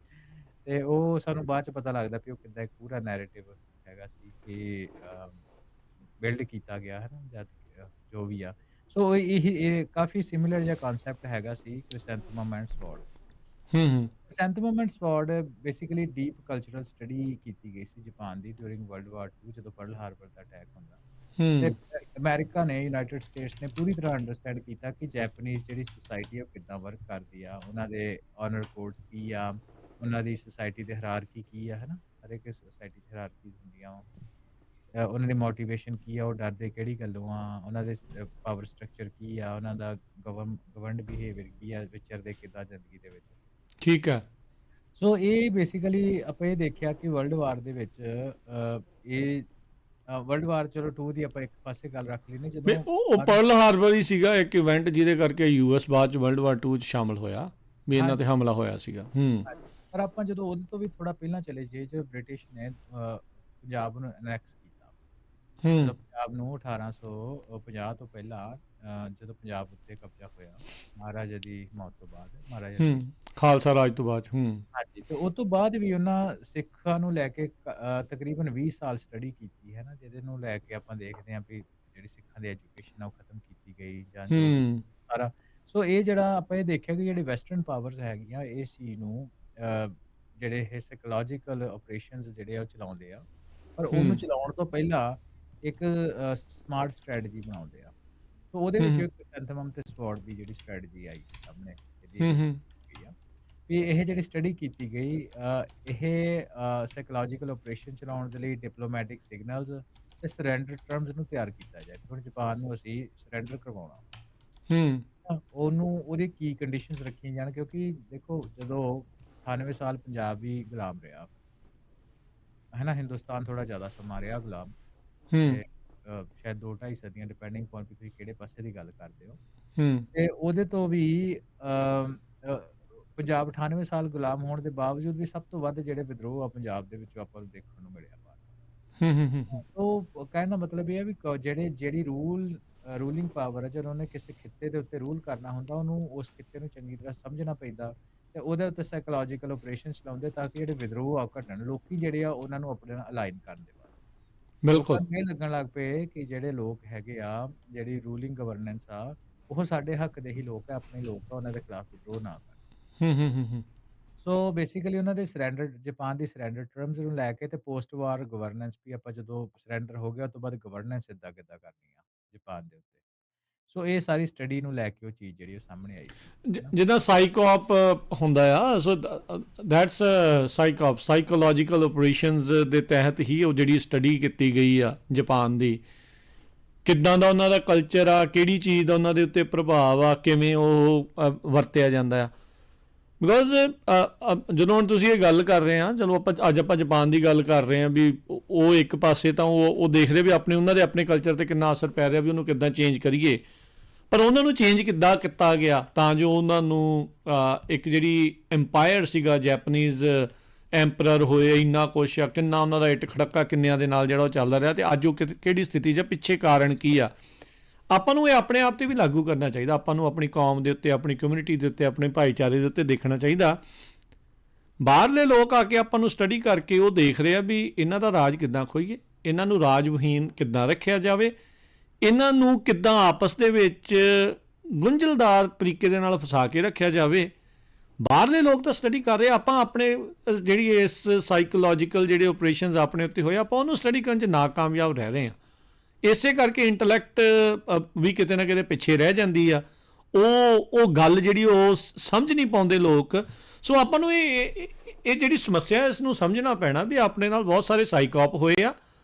ਤੇ ਉਹ ਸਾਨੂੰ ਬਾਅਦ 'ਚ ਪਤਾ ਲੱਗਦਾ ਵੀ ਉਹ ਕਿੱਦਾਂ ਇੱਕ ਪੂਰਾ ਨੈਰੇਟਿਵ ਹੈਗਾ ਸੀ ਕਿ ਬਿਲਡ ਕੀਤਾ ਗਿਆ ਹੈ ਨਾ, ਜਦ ਜੋ ਵੀ ਆ। ਸੋ ਇਹ ਕਾਫੀ ਸਿਮਿਲਰ ਜਿਹਾ ਕਨਸੈਪਟ ਹੈਗਾ ਸੀ ਕ੍ਰਿਸੈਂਥੇਮਮ ਐਂਡ ਸਵॉर्ड। ਹੂੰ ਹੂੰ chrysanthemum and sword basically deep cultural study ਕੀਤੀ ਗਈ ਸੀ ਜਾਪਾਨ ਦੀ ਡਿਊਰਿੰਗ ਵਰਲਡ ਵਾਰ 2 ਜਦੋਂ ਪਰਲ ਹਾਰਬਰ ਦਾ ਅਟੈਕ ਹੁੰਦਾ। ਤੇ ਹੂੰ ਅਮਰੀਕਾ ਨੇ ਯੂਨਾਈਟਿਡ ਸਟੇਟਸ ਨੇ ਪੂਰੀ ਤਰ੍ਹਾਂ ਅੰਡਰਸਟੈਂਡ ਕੀਤਾ ਕਿ ਜੈਪਨੀਜ਼ ਜਿਹੜੀ ਸੋਸਾਇਟੀ ਆ ਉਹ ਕਿੱਦਾਂ ਵਰਕ ਕਰਦੀ ਆ, ਉਹਨਾਂ ਦੇ ਆਨਰ ਕੋਡਸ ਕੀ ਆ, ਉਹਨਾਂ ਦੀ ਸੋਸਾਇਟੀ ਦੇ ਹਾਇਰਾਰਕੀ ਕੀ ਆ, ਹਨਾ? ਹਰ ਇੱਕ ਸੋਸਾਇਟੀ 'ਚ ਹਾਇਰਾਰਕੀਜ਼ ਹੁੰਦੀਆਂ ਵਾ। ਉਹਨਾਂ ਦੀ ਮੋਟੀਵੇਸ਼ਨ ਕੀ ਆ, ਉਹ ਡਰਦੇ ਕਿਹੜੀ ਗੱਲੋਂ ਆ, ਉਹਨਾਂ ਦੇ ਪਾਵਰ ਸਟਰਕਚਰ ਕੀ ਆ, ਉਹਨਾਂ ਦਾ ਗਵਰਨਡ ਬਿਹੇਵੀਅਰ ਕੀ ਆ, ਵਿਚਰਦੇ ਕਿੱਦਾਂ ਜ਼ਿੰਦਗੀ ਦੇ ਵਿੱਚ। ਠੀਕ ਹੈ। ਸੋ ਇਹ ਬੇਸਿਕਲੀ ਆਪਾਂ ਇਹ ਦੇਖਿਆ ਕਿ ਵਰਲਡ ਵਾਰ ਦੇ ਵਿੱਚ ਇਹ ਵਰਲਡ ਵਾਰ ਚਲੋ 2 ਦੀ ਆਪਾਂ ਇੱਕ ਪਾਸੇ ਗੱਲ ਰੱਖ ਲਈ ਨੇ ਵੀ ਜਦੋਂ ਉਹ ਹਰ ਪਰਲ ਹਾਰਬਰ ਹੀ ਸੀਗਾ ਇੱਕ ਇਵੈਂਟ ਜਿਹਦੇ ਕਰਕੇ ਯੂਐਸ ਬਾਅਦ ਚ ਵਰਲਡ ਵਾਰ 2 ਚ ਸ਼ਾਮਲ ਹੋਇਆ, ਵੀ ਇਹਨਾਂ ਤੇ ਹਾਂਜੀ ਹਮਲਾ ਹੋਇਆ ਸੀਗਾ। ਹੂੰ ਹਾਂਜੀ। ਪਰ ਆਪਾਂ ਜਦੋਂ ਉਹਦੇ ਤੋਂ ਵੀ ਥੋੜਾ ਪਹਿਲਾਂ ਚਲੇ ਜਾਈਏ ਜਦੋਂ ਬ੍ਰਿਟਿਸ਼ ਨੇ ਪੰਜਾਬ ਨੂੰ ਅਨੈਕਸ ਕੀਤਾ, ਹੂੰ ਜਦੋਂ ਪੰਜਾਬ ਨੂੰ 1850 ਤੋਂ ਪਹਿਲਾਂ ਜਦੋਂ ਪੰਜਾਬ ਉੱਤੇ ਕਬਜ਼ਾ ਹੋਇਆ ਮਹਾਰਾਜਾ ਦੀ ਮੌਤ ਤੋਂ ਬਾਅਦ, ਮਹਾਰਾਜਾ ਰਣਜੀਤ ਸਿੰਘ। ਹੂੰ ਖਾਲਸਾ ਰਾਜ ਤੋਂ ਬਾਅਦ ਹੂੰ ਹਾਂਜੀ, ਤੇ ਉਹ ਤੋਂ ਬਾਅਦ ਵੀ ਉਹਨਾਂ ਸਿੱਖਾਂ ਨੂੰ ਲੈ ਕੇ ਤਕਰੀਬਨ 20 ਸਾਲ ਸਟੱਡੀ ਕੀਤੀ ਹੈ ਨਾ, ਜਿਹਦੇ ਨੂੰ ਲੈ ਕੇ ਆਪਾਂ ਦੇਖਦੇ ਹਾਂ ਵੀ ਜਿਹੜੀ ਸਿੱਖਾਂ ਦੀ ਐਜੂਕੇਸ਼ਨ ਆ ਉਹ ਖਤਮ ਕੀਤੀ ਗਈ ਜਾਂ ਜੋ ਵੀ ਹੂੰ ਸਾਰਾ। ਸੋ ਇਹ ਜਿਹੜਾ ਆਪਾਂ ਇਹ ਦੇਖਿਆ ਕਿ ਜਿਹੜੇ ਵੈਸਟਰਨ ਪਾਵਰਸ ਹੈਗੀਆਂ ਇਸ ਚੀਜ਼ ਨੂੰ ਜਿਹੜੇ ਇਹ ਸਾਈਕੋਲੋਜੀਕਲ ਆਪਰੇਸ਼ਨਸ ਜਿਹੜੇ ਆ ਉਹ ਚਲਾਉਂਦੇ ਆ, ਪਰ ਉਹਨੂੰ ਹੂੰ ਚਲਾਉਣ ਤੋਂ ਪਹਿਲਾਂ ਇੱਕ ਸਮਾਰਟ ਸਟ੍ਰੈਟਜੀ ਬਣਾਉਂਦੇ ਆ। ਸੋ ਉਹਦੇ ਵਿੱਚ ਹੂੰ ਕ੍ਰਿਸੈਂਥੇਮਮ ਤੇ ਸਵॉर्ड ਦੀ ਜਿਹੜੀ ਸਟ੍ਰੈਟਜੀ ਆਈ ਸਾਹਮਣੇ, ਇਹਦੀ ਹੂੰ ਹੂੰ ਗਈ ਆ ਵੀ ਇਹ ਜਿਹੜੀ ਸਟੱਡੀ ਕੀਤੀ ਗਈ ਇਹ ਸਾਈਕੋਲੋਜੀਕਲ ਆਪਰੇਸ਼ਨ ਚਲਾਉਣ ਦੇ ਲਈ ਡਿਪਲੋਮੈਟਿਕ ਸਿਗਨਲਸ ਤੇ ਸਰੈਂਡਰ ਟਰਮਸ ਨੂੰ ਤਿਆਰ ਕੀਤਾ ਜਾਏ। ਹੁਣ ਜਾਪਾਨ ਨੂੰ ਅਸੀਂ ਸਰੈਂਡਰ ਕਰਵਾਉਣਾ, ਹੂੰ ਉਹਨੂੰ ਉਹਦੀ ਕੀ ਕੰਡੀਸ਼ਨਸ ਰੱਖੀਆਂ ਜਾਣ, ਕਿਉਂਕਿ ਦੇਖੋ ਜਦੋਂ 98 ਸਾਲ ਪੰਜਾਬ ਵੀ ਗੁਲਾਮ ਰਿਹਾ ਹੈ ਨਾ, ਹਿੰਦੁਸਤਾਨ ਥੋੜਾ ਜ਼ਿਆਦਾ ਸਮਾਂ ਰਿਹਾ ਗੁਲਾਮ, ਹੂੰ ਤੇ ਸ਼ਾਇਦ 2-2.5 ਸਦੀਆਂ ਡਿਪੈਂਡਿੰਗ ਅਪੋਨ ਵੀ ਤੁਸੀਂ ਕਿਹੜੇ ਪਾਸੇ ਦੀ ਗੱਲ ਕਰਦੇ ਹੋ। ਹੂੰ ਤੇ ਉਹਦੇ ਤੋਂ ਵੀ ਪੰਜਾਬ 98 ਸਾਲ ਗੁਲਾਮ ਹੋਣ ਦੇ ਬਾਵਜੂਦ ਵੀ ਸਭ ਤੋਂ ਵੱਧ ਜਿਹੜੇ ਵਿਦਰੋਹ ਆ ਪੰਜਾਬ ਦੇ ਵਿੱਚੋਂ ਆਪਾਂ ਨੂੰ ਦੇਖਣ ਨੂੰ ਮਿਲਿਆ ਬਾਅਦ। ਹੂੰ ਹੂੰ ਹੂੰ ਹੂੰ ਉਹ ਕਹਿਣ ਦਾ ਮਤਲਬ ਇਹ ਹੈ ਵੀ ਜਿਹੜੀ ਰੂਲਿੰਗ ਪਾਵਰ ਹੈ, ਜਦੋਂ ਉਹਨੇ ਕਿਸੇ ਖਿੱਤੇ ਦੇ ਉੱਤੇ ਰੂਲ ਕਰਨਾ ਹੁੰਦਾ, ਉਹਨੂੰ ਉਸ ਖਿੱਤੇ ਨੂੰ ਚੰਗੀ ਤਰ੍ਹਾਂ ਸਮਝਣਾ ਪੈਂਦਾ ਤੇ ਉਹਦੇ ਉੱਤੇ ਸਾਈਕੋਲੋਜੀਕਲ ਆਪਰੇਸ਼ਨ ਚਲਾਉਂਦੇ ਤਾਂ ਕਿ ਜਿਹੜੇ ਵਿਦਰੋਹ ਆ ਘਟਣ, ਲੋਕੀ ਜਿਹੜੇ ਆ ਉਹਨਾਂ ਨੂੰ ਆਪਣੇ ਨਾਲ ਅਲਾਈਨ ਕਰਨ ਦੇ ਵਾਸਤੇ। ਲੋਕਾਂ ਬਿਲਕੁਲ। ਨੂੰ ਇਹ ਲੱਗਣ ਲੱਗ ਪਏ ਕਿ ਜਿਹੜੇ ਲੋਕ ਹੈਗੇ ਆ, ਜਿਹੜੀ ਰੂਲਿੰਗ ਗਵਰਨੈਂਸ ਆ, ਉਹ ਸਾਡੇ ਹੱਕ ਦੇ ਹੀ ਲੋਕ ਆ, ਆਪਣੇ ਲੋਕ ਆ, ਉਹਨਾਂ ਦੇ ਖਿਲਾਫ ਵਿਦਰੋਹ ਨਾ ਕਰਨ। ਹੂੰ ਹੂੰ ਹੂੰ ਹੂੰ ਸੋ ਬੇਸਿਕਲੀ ਉਹਨਾਂ ਦੇ ਸਰੈਂਡਰ ਜਾਪਾਨ ਦੀ ਸਰੈਂਡਰ ਟਰਮਸ ਨੂੰ ਲੈ ਕੇ ਤੇ ਪੋਸਟ ਵਾਰ ਗਵਰਨੈਂਸ ਵੀ ਆਪਾਂ ਜਦੋਂ ਸਰੈਂਡਰ ਹੋ ਗਿਆ ਉਸ ਤੋਂ ਬਾਅਦ ਗਵਰਨੈਂਸ ਇੱਦਾਂ ਕਿੱਦਾਂ ਕਰਨੀ ਆ ਜਾਪਾਨ ਦੇ ਉੱਤੇ। ਸੋ ਇਹ ਸਾਰੀ ਸਟੱਡੀ ਨੂੰ ਲੈ ਕੇ ਉਹ ਚੀਜ਼ ਜਿਹੜੀ ਉਹ ਸਾਹਮਣੇ ਆਈ ਸੀ, ਹੈ ਨਾ? ਜਿੱਦਾਂ ਸਾਈਕੋਪ ਹੁੰਦਾ ਆ, ਸੋ ਦੈਟਸ ਸਾਈਕੋਪ ਸਾਈਕੋਲੋਜੀਕਲ ਆਪਰੇਸ਼ਨਸ ਦੇ ਤਹਿਤ ਹੀ ਉਹ ਜਿਹੜੀ ਸਟੱਡੀ ਕੀਤੀ ਗਈ ਆ ਜਾਪਾਨ ਦੀ, ਕਿੱਦਾਂ ਦਾ ਉਹਨਾਂ ਦਾ ਕਲਚਰ ਆ, ਕਿਹੜੀ ਚੀਜ਼ ਦਾ ਉਹਨਾਂ ਦੇ ਉੱਤੇ ਪ੍ਰਭਾਵ ਆ, ਕਿਵੇਂ ਉਹ ਵਰਤਿਆ ਜਾਂਦਾ ਆ। ਬਿਕੋਜ਼ ਜਦੋਂ ਹੁਣ ਤੁਸੀਂ ਇਹ ਗੱਲ ਕਰ ਰਹੇ ਆ, ਚਲੋ ਅੱਜ ਆਪਾਂ ਜਾਪਾਨ ਦੀ ਗੱਲ ਕਰ ਰਹੇ ਆ ਵੀ ਉਹ ਇੱਕ ਪਾਸੇ ਤਾਂ ਉਹ ਦੇਖਦੇ ਵੀ ਉਹਨਾਂ ਦੇ ਆਪਣੇ ਕਲਚਰ ਤੇ ਕਿੰਨਾ ਅਸਰ ਪੈ ਰਿਹਾ, ਵੀ ਉਹਨੂੰ ਕਿੱਦਾਂ ਚੇਂਜ ਕਰੀਏ, ਪਰ ਉਹਨਾਂ ਨੂੰ ਚੇਂਜ ਕਿੱਦਾਂ ਕੀਤਾ ਗਿਆ ਤਾਂ ਜੋ ਉਹਨਾਂ ਨੂੰ ਇੱਕ ਜਿਹੜੀ ਐਮਪਾਇਰ ਸੀਗਾ, ਜੈਪਨੀਜ਼ ਐਮਪਰਰ ਹੋਏ, ਇੰਨਾ ਕੁਛ ਆ, ਕਿੰਨਾ ਉਹਨਾਂ ਦਾ ਇੱਟ ਖੜੱਕਾ ਕਿੰਨਿਆਂ ਦੇ ਨਾਲ ਜਿਹੜਾ ਉਹ ਚੱਲਦਾ ਰਿਹਾ, ਤੇ ਅੱਜ ਉਹ ਕਿਹੜੀ ਸਥਿਤੀ 'ਚ, ਪਿੱਛੇ ਕਾਰਨ ਕੀ ਆ। ਆਪਾਂ ਨੂੰ ਇਹ ਆਪਣੇ ਆਪ ਤੇ ਵੀ ਲਾਗੂ ਕਰਨਾ ਚਾਹੀਦਾ। ਆਪਾਂ ਨੂੰ ਆਪਣੀ ਕੌਮ ਦੇ ਉੱਤੇ, ਆਪਣੀ ਕਮਿਊਨਿਟੀ ਦੇ ਉੱਤੇ, ਆਪਣੇ ਭਾਈਚਾਰੇ ਦੇ ਉੱਤੇ ਦੇਖਣਾ ਚਾਹੀਦਾ। ਬਾਹਰਲੇ ਲੋਕ ਆ ਕੇ ਆਪਾਂ ਨੂੰ ਸਟੱਡੀ ਕਰਕੇ ਉਹ ਦੇਖ ਰਹੇ ਆ ਵੀ ਇਹਨਾਂ ਦਾ ਰਾਜ ਕਿੱਦਾਂ ਖੋਈਏ, ਇਹਨਾਂ ਨੂੰ ਰਾਜ ਵਿਹੀਨ ਕਿੱਦਾਂ ਰੱਖਿਆ ਜਾਵੇ, ਇਹਨਾਂ ਨੂੰ ਕਿੱਦਾਂ ਆਪਸ ਦੇ ਵਿੱਚ ਗੁੰਝਲਦਾਰ ਤਰੀਕੇ ਦੇ ਨਾਲ ਫਸਾ ਕੇ ਰੱਖਿਆ ਜਾਵੇ। ਬਾਹਰਲੇ ਲੋਕ ਤਾਂ ਸਟੱਡੀ ਕਰ ਰਹੇ, ਆਪਾਂ ਆਪਣੇ ਜਿਹੜੀ ਇਸ ਸਾਈਕੋਲੋਜੀਕਲ ਜਿਹੜੇ ਆਪਰੇਸ਼ਨਸ ਆਪਣੇ ਉੱਤੇ ਹੋਏ, ਆਪਾਂ ਉਹਨੂੰ ਸਟੱਡੀ ਕਰਨ 'ਚ ਨਾਕਾਮਯਾਬ ਰਹਿ ਰਹੇ ਹਾਂ। ਇਸੇ ਕਰਕੇ ਇੰਟੈਲੈਕਟ ਵੀ ਕਿਤੇ ਨਾ ਕਿਤੇ ਪਿੱਛੇ ਰਹਿ ਜਾਂਦੀ ਆ। ਉਹ ਗੱਲ ਜਿਹੜੀ ਉਹ ਸਮਝ ਨਹੀਂ ਪਾਉਂਦੇ ਲੋਕ। ਸੋ ਆਪਾਂ ਨੂੰ ਇਹ ਜਿਹੜੀ ਸਮੱਸਿਆ ਇਸ ਨੂੰ ਸਮਝਣਾ ਪੈਣਾ ਵੀ ਆਪਣੇ ਨਾਲ ਬਹੁਤ ਸਾਰੇ ਸਾਈਕੋਪ ਹੋਏ ਆ,